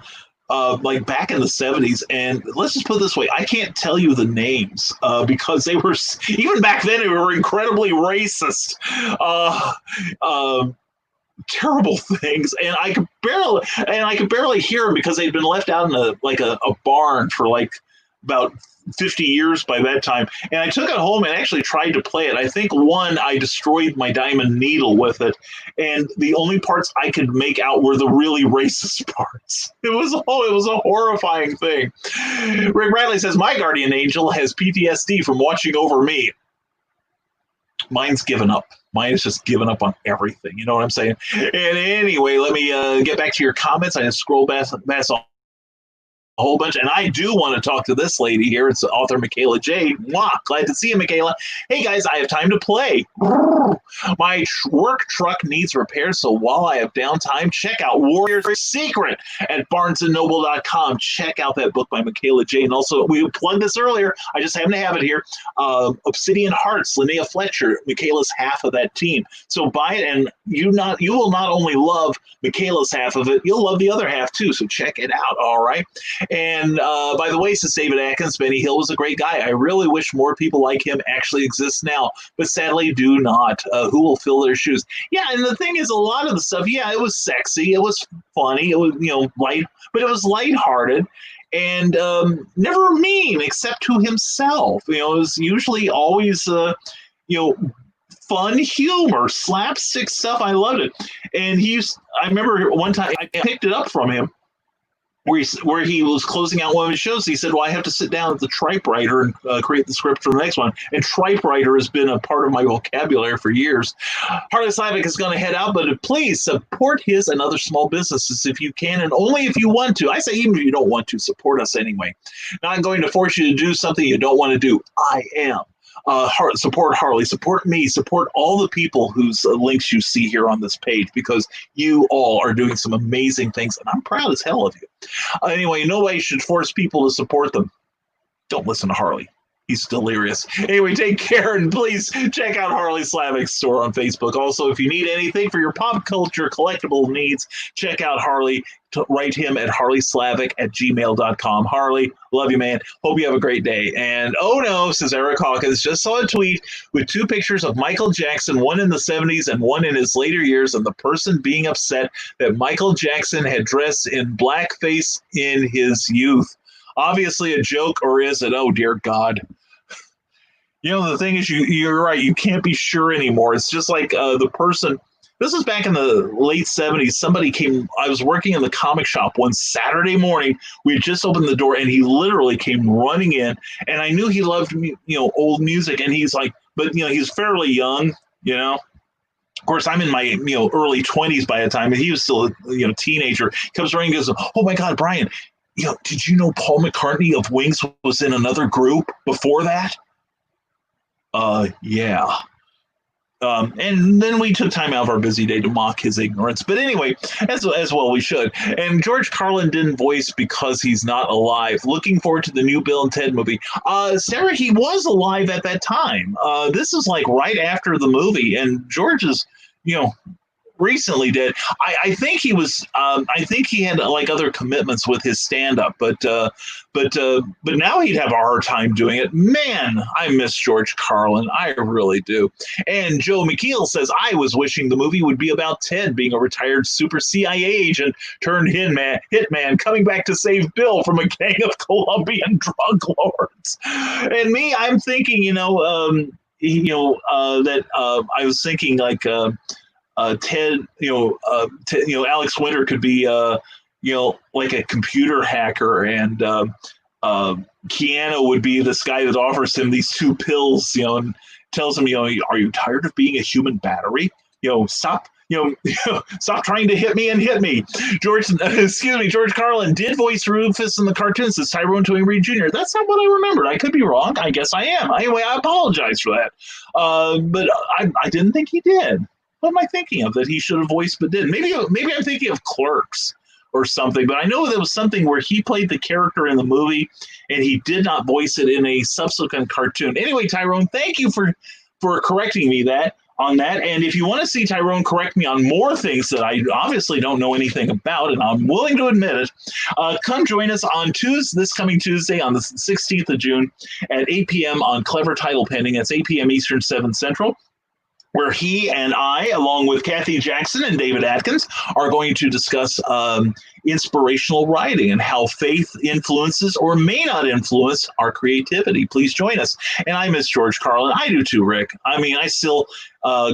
Like back in the 70s, and let's just put it this way, I can't tell you the names because they were, even back then, they were incredibly racist, terrible things, and I could barely hear them because they'd been left out in a barn for like about 50 years by that time. And I took it home and actually tried to play it. I think I destroyed my diamond needle with it, and the only parts I could make out were the really racist parts. It was a horrifying thing. Rick Bradley says, my guardian angel has PTSD from watching over me. Mine's given up. Mine is just given up on everything. You know what I'm saying? And anyway, let me get back to your comments. I just scroll past a whole bunch, and I do want to talk to this lady here. It's author Michaela J. Mwah, glad to see you, Michaela. Hey guys, I have time to play. My work truck needs repair, so while I have downtime, check out Warrior's Secret at barnesandnoble.com. Check out that book by Michaela J. And also, we plugged this earlier. I just happen to have it here. Obsidian Hearts, Linnea Fletcher, Michaela's half of that team. So buy it, and you will not only love Michaela's half of it, you'll love the other half too. So check it out. All right. And by the way, says David Atkins, Benny Hill was a great guy. I really wish more people like him actually exist now, but sadly do not. Who will fill their shoes? Yeah, and the thing is, a lot of the stuff, yeah, it was sexy, it was funny, it was light, but it was lighthearted and never mean except to himself. It was usually always fun humor, slapstick stuff. I loved it. And I remember one time I picked it up from him where he was closing out one of his shows. He said, well, I have to sit down at the typewriter and create the script for the next one. And typewriter has been a part of my vocabulary for years. Harley Slavic is going to head out, but please support his and other small businesses if you can, and only if you want to. I say even if you don't want to, support us anyway. Not going to force you to do something you don't want to do. I am. Support Harley, support me, support all the people whose links you see here on this page, because you all are doing some amazing things, and I'm proud as hell of you. Anyway, nobody should force people to support them. Don't listen to Harley. He's delirious. Anyway, take care, and please check out Harley Slavic's store on Facebook. Also, if you need anything for your pop culture collectible needs, check out Harley. Write him at harleyslavic@gmail.com. Harley, love you, man. Hope you have a great day. And oh no, says Eric Hawkins, just saw a tweet with 2 pictures of Michael Jackson, one in the 70s and one in his later years, and the person being upset that Michael Jackson had dressed in blackface in his youth. Obviously a joke, or is it? Oh, dear God. You know, the thing is, you're right. You can't be sure anymore. It's just like the person. This was back in the late 70s. Somebody came. I was working in the comic shop one Saturday morning. We had just opened the door, and he literally came running in. And I knew he loved, old music. And he's like, but he's fairly young. Of course, I'm in my early 20s by the time, and he was still a teenager. He comes running and goes, "Oh my God, Brian! Did you know Paul McCartney of Wings was in another group before that?" Yeah. And then we took time out of our busy day to mock his ignorance. But anyway, as well we should. And George Carlin didn't voice because he's not alive. Looking forward to the new Bill and Ted movie. Sarah, he was alive at that time. This is like right after the movie, and George is, recently dead. I think he was. I think he had like other commitments with his stand-up, but now he'd have a hard time doing it. Man, I miss George Carlin. I really do. And Joe McKeel says, I was wishing the movie would be about Ted being a retired super CIA agent turned hitman coming back to save Bill from a gang of Colombian drug lords. And me, I'm thinking, that I was thinking like. Ted, Alex Winter could be, like a computer hacker, and Keanu would be this guy that offers him these 2 pills, and tells him, are you tired of being a human battery? Stop. Stop trying to hit me and hit me. George Carlin did voice Rufus in the cartoons as Tyrone Twain Reed Jr. That's not what I remembered. I could be wrong. I guess I am. Anyway, I apologize for that. But I didn't think he did. What am I thinking of that he should have voiced but didn't? Maybe I'm thinking of Clerks or something, but I know there was something where he played the character in the movie and he did not voice it in a subsequent cartoon. Anyway, Tyrone, thank you for correcting me on that. And if you want to see Tyrone correct me on more things that I obviously don't know anything about, and I'm willing to admit it, come join us on this coming Tuesday on the 16th of June at 8 p.m. on Clever Title Pending. That's 8 p.m. Eastern, 7 Central, where he and I, along with Kathy Jackson and David Atkins, are going to discuss inspirational writing and how faith influences or may not influence our creativity. Please join us. And I miss George Carlin. I do too, Rick. I mean, I still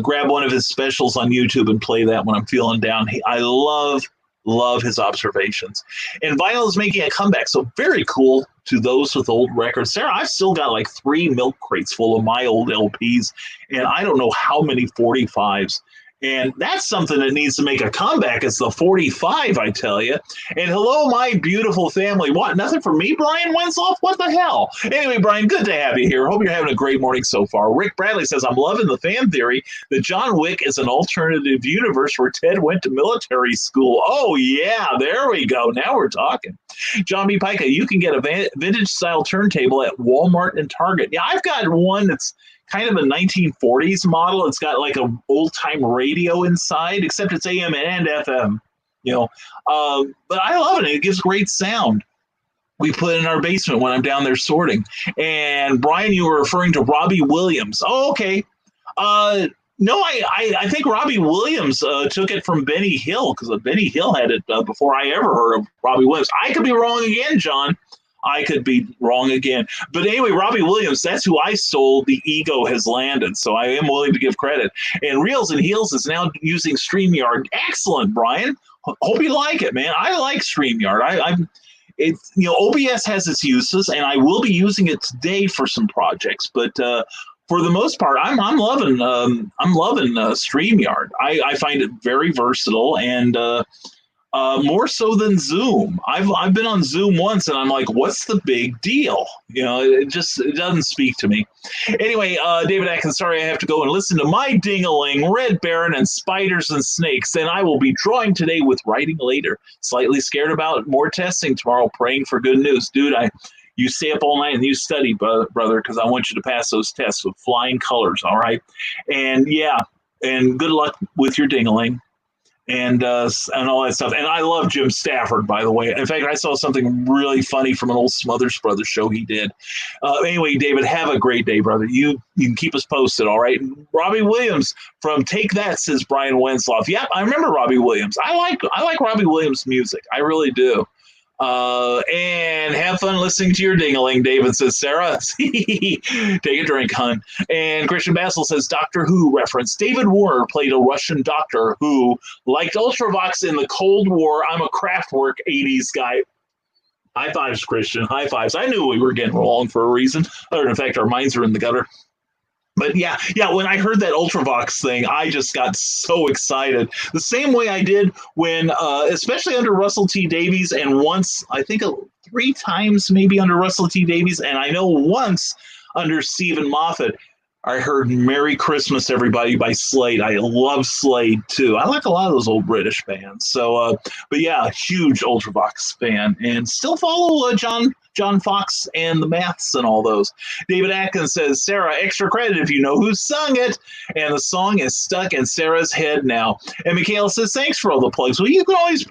grab one of his specials on YouTube and play that when I'm feeling down. I love his observations. And vinyl is making a comeback, so very cool to those with old records. Sarah, I've still got like 3 milk crates full of my old LPs, and I don't know how many 45s. And that's something that needs to make a comeback. It's the 45, I tell you. And hello, my beautiful family. What? Nothing for me, Brian Wenslaw? What the hell? Anyway, Brian, good to have you here. Hope you're having a great morning so far. Rick Bradley says, I'm loving the fan theory that John Wick is an alternative universe where Ted went to military school. Oh, yeah, there we go. Now we're talking. John B. Pica, you can get a vintage-style turntable at Walmart and Target. Yeah, I've got one that's kind of a 1940s model. It's got like an old-time radio inside, except it's AM and FM, but I love it. It gives great sound. We put it in our basement when I'm down there sorting. And Brian, you were referring to Robbie Williams. Oh, okay. No, I think Robbie Williams took it from Benny Hill, because Benny Hill had it before I ever heard of Robbie Williams. I could be wrong again, John. I could be wrong again. But anyway, Robbie Williams, that's who I sold The Ego Has Landed. So I am willing to give credit. And Reels and Heels is now using StreamYard. Excellent, Brian. Hope you like it, man. I like StreamYard. It's, OBS has its uses, and I will be using it today for some projects. But for the most part, I'm loving StreamYard. I find it very versatile and more so than Zoom. I've been on Zoom once, and I'm like, what's the big deal? It doesn't speak to me. Anyway, David Atkins, sorry I have to go and listen to my ding-a-ling, Red Baron, and Spiders and Snakes. Then I will be drawing today with writing later. Slightly scared about more testing tomorrow, praying for good news. Dude, you stay up all night and you study, brother, because I want you to pass those tests with flying colors, all right? And yeah, and good luck with your ding-a-ling. And all that stuff. And I love Jim Stafford, by the way. In fact, I saw something really funny from an old Smothers Brothers show he did. Anyway, David, have a great day, brother. You can keep us posted, all right? Robbie Williams from Take That, says Brian Wensloff. Yep, I remember Robbie Williams. I like Robbie Williams' music. I really do. And have fun listening to your ding-a-ling, David, says Sarah. Take a drink, hun. And Christian Bassel says Doctor Who reference. David Warner played a Russian doctor who liked Ultravox in the Cold War. I'm a Kraftwerk 80s guy. High fives, Christian. High fives. I knew we were getting wrong for a reason. Other than the fact our minds are in the gutter. But yeah, when I heard that Ultravox thing, I just got so excited. The same way I did when, especially under Russell T. Davies, and once, I think 3 times maybe under Russell T. Davies, and I know once under Stephen Moffat, I heard Merry Christmas, Everybody by Slade. I love Slade, too. I like a lot of those old British bands. So, but yeah, huge Ultravox fan. And still follow John Fox and the Maths and all those. David Atkins says, Sarah, extra credit if you know who sung it. And the song is stuck in Sarah's head now. And Michaela says, thanks for all the plugs. Well, you can always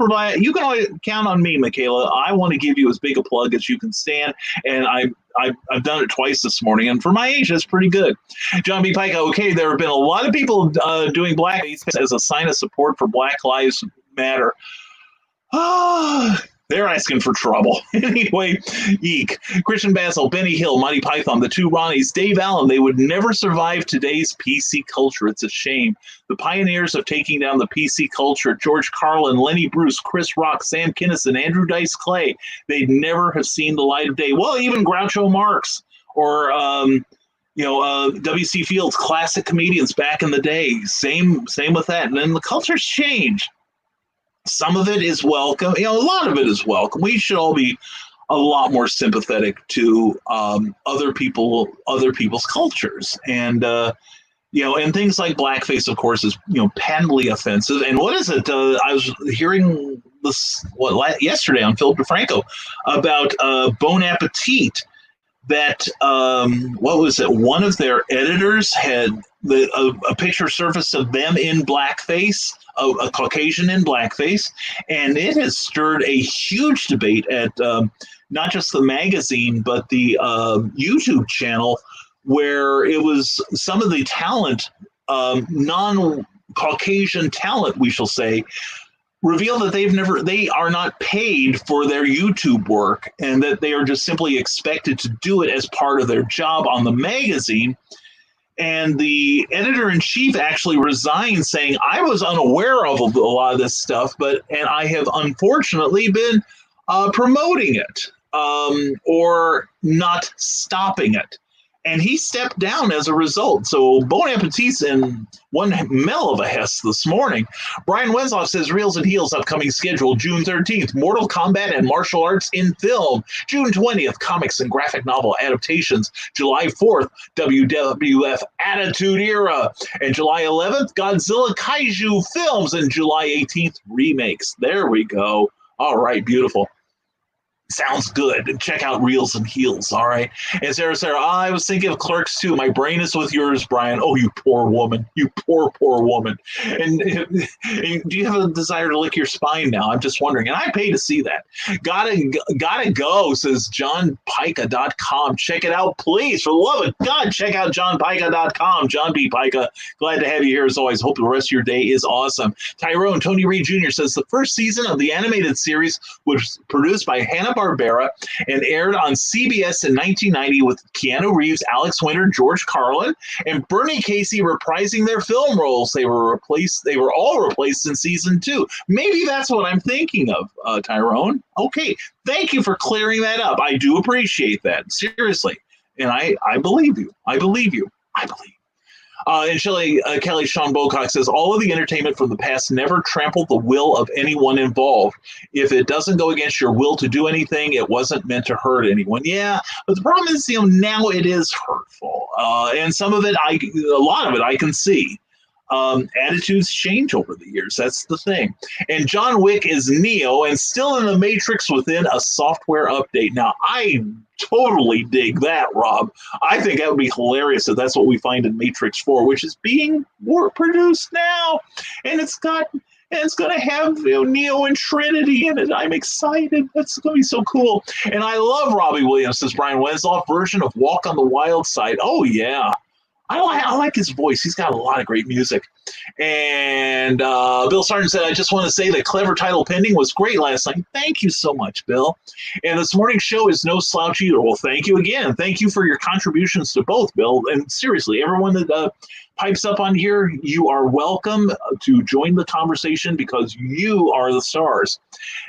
count on me, Michaela. I want to give you as big a plug as you can stand. And I've done it twice this morning, and for my age, that's pretty good. John B. Pike, okay, there have been a lot of people doing blackface as a sign of support for Black Lives Matter. They're asking for trouble. Anyway, eek. Christian Basil, Benny Hill, Monty Python, the 2 Ronnies, Dave Allen, they would never survive today's PC culture. It's a shame. The pioneers of taking down the PC culture, George Carlin, Lenny Bruce, Chris Rock, Sam Kinison, Andrew Dice Clay, they'd never have seen the light of day. Well, even Groucho Marx or W.C. Fields, classic comedians back in the day. Same with that. And then the culture's changed. Some of it is welcome. A lot of it is welcome. We should all be a lot more sympathetic to other people's cultures. And, and things like blackface, of course, is, patently offensive. And what is it? I was hearing this yesterday on Philip DeFranco about Bon Appetit. That what was it? One of their editors had a picture surfaced of them in blackface, a Caucasian in blackface, and it has stirred a huge debate at not just the magazine but the YouTube channel, where it was some of the talent, non-Caucasian talent, we shall say, reveal that they are not paid for their YouTube work, and that they are just simply expected to do it as part of their job on the magazine. And the editor-in-chief actually resigned, saying, I was unaware of a lot of this stuff, and I have unfortunately been promoting it or not stopping it. And he stepped down as a result. So Bon Appetit's in one mell of a hess this morning. Brian Wensloff says Reels and Heels upcoming schedule, June 13th, Mortal Kombat and martial arts in film. June 20th, comics and graphic novel adaptations. July 4th, WWF Attitude Era. And July 11th, Godzilla Kaiju films. And July 18th, remakes. There we go. All right, beautiful. Sounds good. Check out Reels and Heels, all right? And Sarah, I was thinking of Clerks too. My brain is with yours, Brian. Oh, you poor woman. You poor woman. And do you have a desire to lick your spine now? I'm just wondering. And I pay to see that. Gotta go, says johnpica.com. Check it out, please. For the love of God, check out johnpica.com. John B. Pica, glad to have you here as always. Hope the rest of your day is awesome. Tyrone, Tony Reed Jr. says the first season of the animated series was produced by Hanna-Barbera Hanna-Barbera and aired on CBS in 1990 with Keanu Reeves, Alex Winter, George Carlin, and Bernie Casey reprising their film roles. They were all replaced in season 2. Maybe that's what I'm thinking of, Tyrone. Okay, thank you for clearing that up. I do appreciate that, seriously. And I believe you. I believe you. I believe. And Kelly Sean Bocock says, all of the entertainment from the past never trampled the will of anyone involved. If it doesn't go against your will to do anything, it wasn't meant to hurt anyone. Yeah, but the problem is, now it is hurtful. And some of it, a lot of it, I can see. Attitudes change over the years. That's the thing. And John Wick is Neo and still in the Matrix within a software update. Now, I totally dig that, Rob. I think that would be hilarious if that's what we find in Matrix 4, which is being produced now. And it's going to have Neo and Trinity in it. I'm excited. That's going to be so cool. And I love Robbie Williams, says Brian Wensloff, version of Walk on the Wild Side. Oh, yeah. I like his voice. He's got a lot of great music. And Bill Sargent said, I just want to say that Clever Title Pending was great last night. Thank you so much, Bill. And this morning's show is no slouch either. Well, thank you again. Thank you for your contributions to both, Bill. And seriously, everyone that pipes up on here, you are welcome to join the conversation because you are the stars.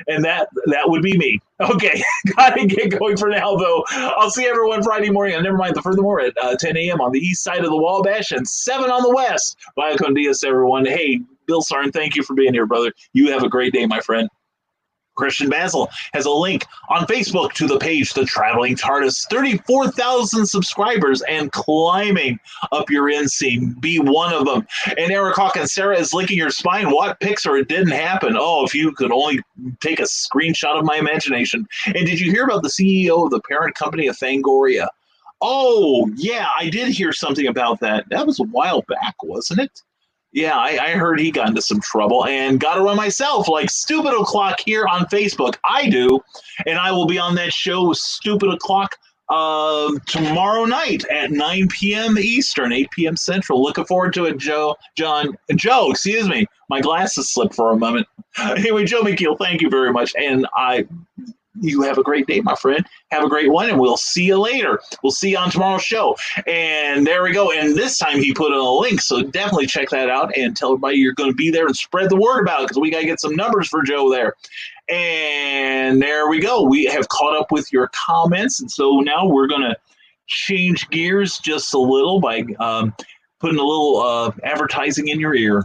And that would be me. Okay, gotta get going for now, though. I'll see everyone Friday morning on Nevermind the Furthermore at 10 a.m. on the east side of the Wabash and 7 on the west. Via con Dias, everyone. Hey, Bill Sarn, thank you for being here, brother. You have a great day, my friend. Christian Basil has a link on Facebook to the page, The Traveling TARDIS. 34,000 subscribers and climbing up your end scene. Be one of them. And Eric Hawkins, Sarah is licking your spine. What Pixar? It didn't happen. Oh, if you could only take a screenshot of my imagination. And did you hear about the CEO of the parent company of Fangoria? Oh, yeah, I did hear something about that. That was a while back, wasn't it? Yeah, I heard he got into some trouble and got to run myself like Stupid O'Clock here on Facebook. I do, and I will be on that show, Stupid O'Clock, tomorrow night at 9 p.m. Eastern, 8 p.m. Central. Looking forward to it, Joe, excuse me. My glasses slipped for a moment. Anyway, Joe McKeel, thank you very much, and you have a great day, my friend. Have a great one, and we'll see you later. We'll see you on tomorrow's show. And there we go. And this time he put in a link, so definitely check that out and tell everybody you're going to be there and spread the word about it because we got to get some numbers for Joe there. And there we go. We have caught up with your comments, and so now we're going to change gears just a little by putting a little advertising in your ear.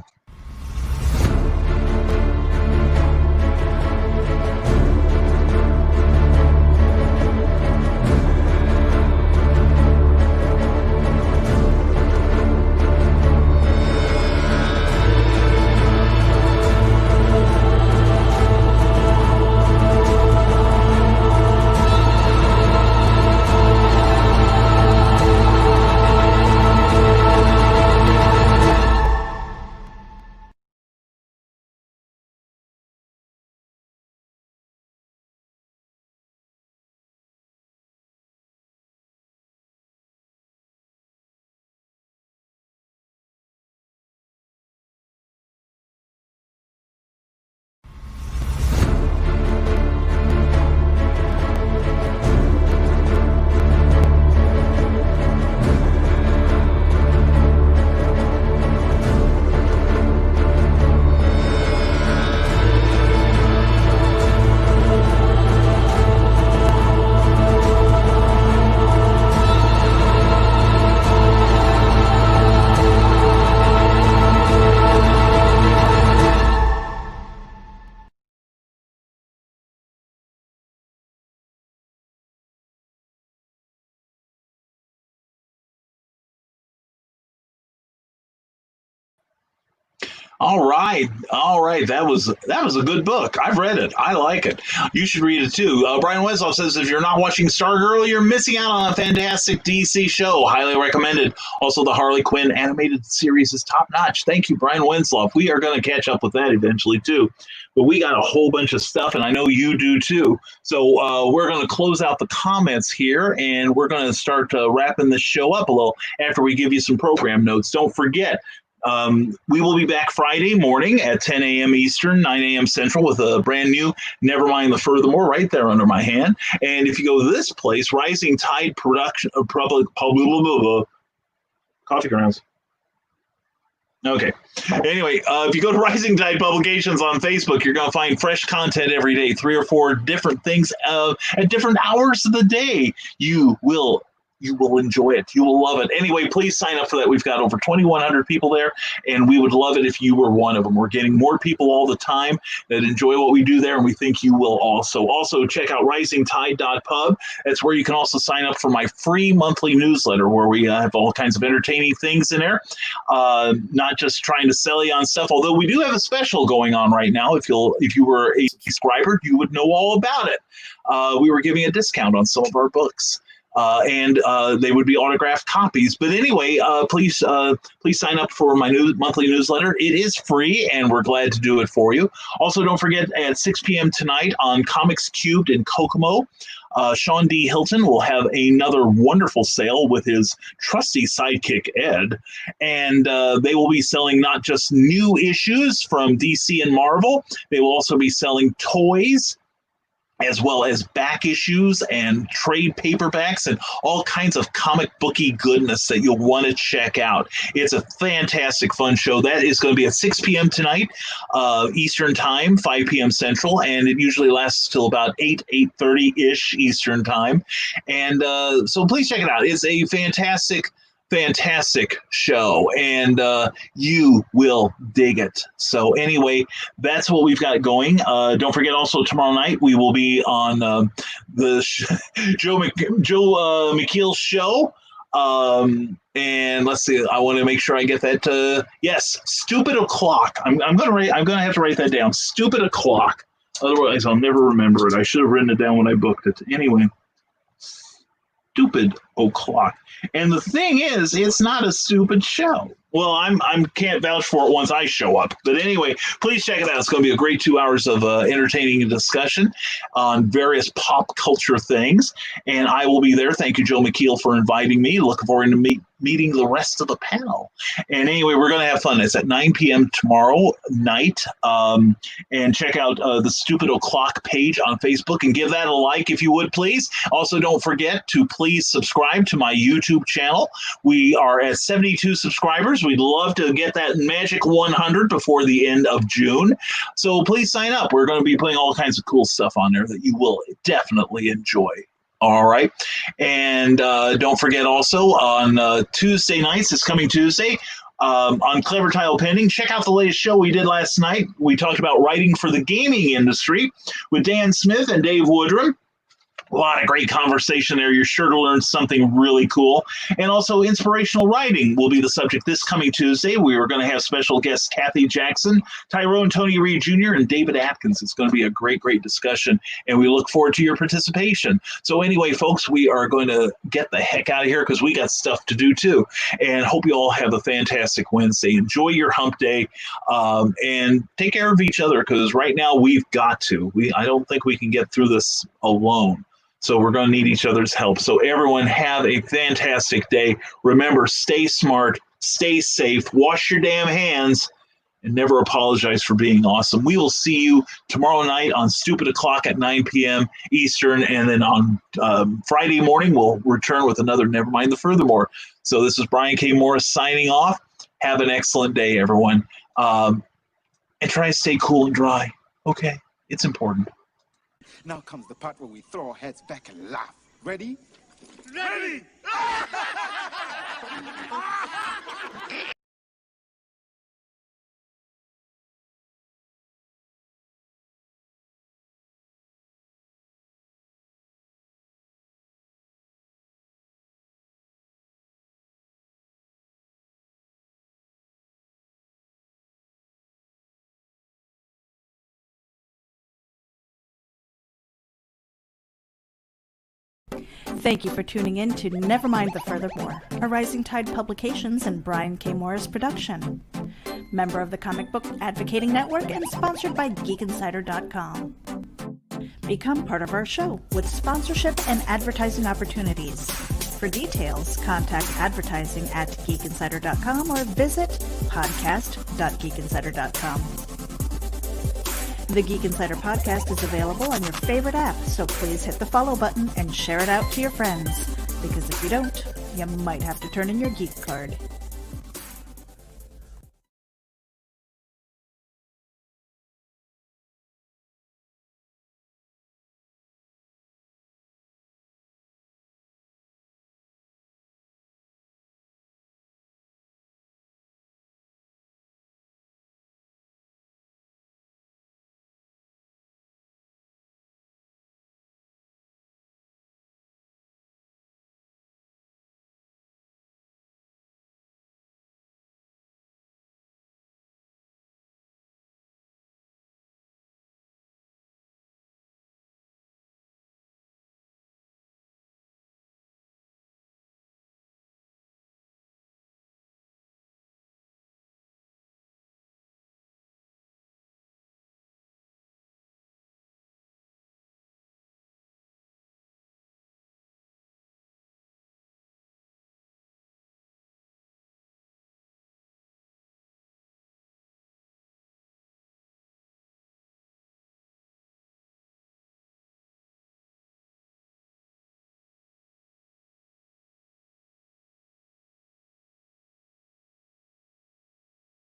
All right. That was a good book. I've read it. I like it. You should read it too. Brian Wesloff says if you're not watching Stargirl, you're missing out on a fantastic DC show. Highly recommended. Also, the Harley Quinn animated series is top notch. Thank you, Brian Wensloff. We are going to catch up with that eventually too. But we got a whole bunch of stuff, and I know you do too. So we're going to close out the comments here, and we're going to start wrapping this show up a little after we give you some program notes. Don't forget, We will be back Friday morning at 10 a.m. Eastern, 9 a.m. Central with a brand new Nevermind the Furthermore right there under my hand. And if you go to this place, Rising Tide Production, coffee grounds. Okay. Anyway, if you go to Rising Tide Publications on Facebook, you're going to find fresh content every day, 3 or 4 different things at different hours of the day. You will enjoy it. You will love it. Anyway, please sign up for that. We've got over 2,100 people there, and we would love it if you were one of them. We're getting more people all the time that enjoy what we do there, and we think you will also. Also, check out risingtide.pub. That's where you can also sign up for my free monthly newsletter, where we have all kinds of entertaining things in there. Not just trying to sell you on stuff, although we do have a special going on right now. If you were a subscriber, you would know all about it. We were giving a discount on some of our books. And they would be autographed copies. But anyway, please sign up for my monthly newsletter. It is free, and we're glad to do it for you. Also, don't forget at 6 p.m. tonight on Comics Cubed in Kokomo, Sean D. Hilton will have another wonderful sale with his trusty sidekick, Ed. And they will be selling not just new issues from DC and Marvel, they will also be selling toys, as well as back issues and trade paperbacks and all kinds of comic booky goodness that you'll want to check out. It's a fantastic, fun show. That is going to be at 6 p.m. tonight, Eastern Time, 5 p.m. Central, and it usually lasts till about 8:30-ish Eastern Time. And so please check it out. It's a fantastic show, and you will dig it. So anyway, that's what we've got going. Don't forget also tomorrow night we will be on the Joe McKeel's show. And let's see, I want to make sure I get that. Yes, Stupid O'Clock. I'm gonna have to write that down. Stupid O'Clock. Otherwise, I'll never remember it. I should have written it down when I booked it. Anyway, Stupid O'Clock. And the thing is, it's not a stupid show. Well, I can't vouch for it once I show up. But anyway, please check it out. It's going to be a great 2 hours of entertaining discussion on various pop culture things. And I will be there. Thank you, Joe McKeel, for inviting me. Looking forward to meeting the rest of the panel. And anyway, we're going to have fun. It's at 9 p.m. tomorrow night. And check out the Stupid O'Clock page on Facebook and give that a like if you would, please. Also, don't forget to please subscribe to my YouTube channel. We are at 72 subscribers. We'd love to get that magic 100 before the end of June. So please sign up. We're going to be putting all kinds of cool stuff on there that you will definitely enjoy. All right. And don't forget also on Tuesday nights, this coming Tuesday, on Clever Title Pending, check out the latest show we did last night. We talked about writing for the gaming industry with Dan Smith and Dave Woodrum. A lot of great conversation there. You're sure to learn something really cool. And also inspirational writing will be the subject this coming Tuesday. We are going to have special guests Kathy Jackson, Tyrone Tony Reed Jr., and David Atkins. It's going to be a great discussion, and we look forward to your participation. So anyway, folks, we are going to get the heck out of here because we got stuff to do too. And hope you all have a fantastic Wednesday. Enjoy your hump day, and take care of each other because right now we've got to. I don't think we can get through this alone. So we're going to need each other's help. So everyone have a fantastic day. Remember, stay smart, stay safe, wash your damn hands, and never apologize for being awesome. We will see you tomorrow night on Stupid O'Clock at 9 p.m. Eastern. And then on Friday morning, we'll return with another Nevermind the Furthermore. So this is Brian K. Morris signing off. Have an excellent day, everyone. And try to stay cool and dry. Okay? It's important. Now comes the part where we throw our heads back and laugh. Ready? Ready! Thank you for tuning in to Nevermind the Furthermore, a Rising Tide Publications and Brian K. Morris production. Member of the Comic Book Advocating Network and sponsored by GeekInsider.com. Become part of our show with sponsorship and advertising opportunities. For details, contact advertising at GeekInsider.com or visit podcast.geekinsider.com. The Geek Insider podcast is available on your favorite app, so please hit the follow button and share it out to your friends. Because if you don't, you might have to turn in your geek card.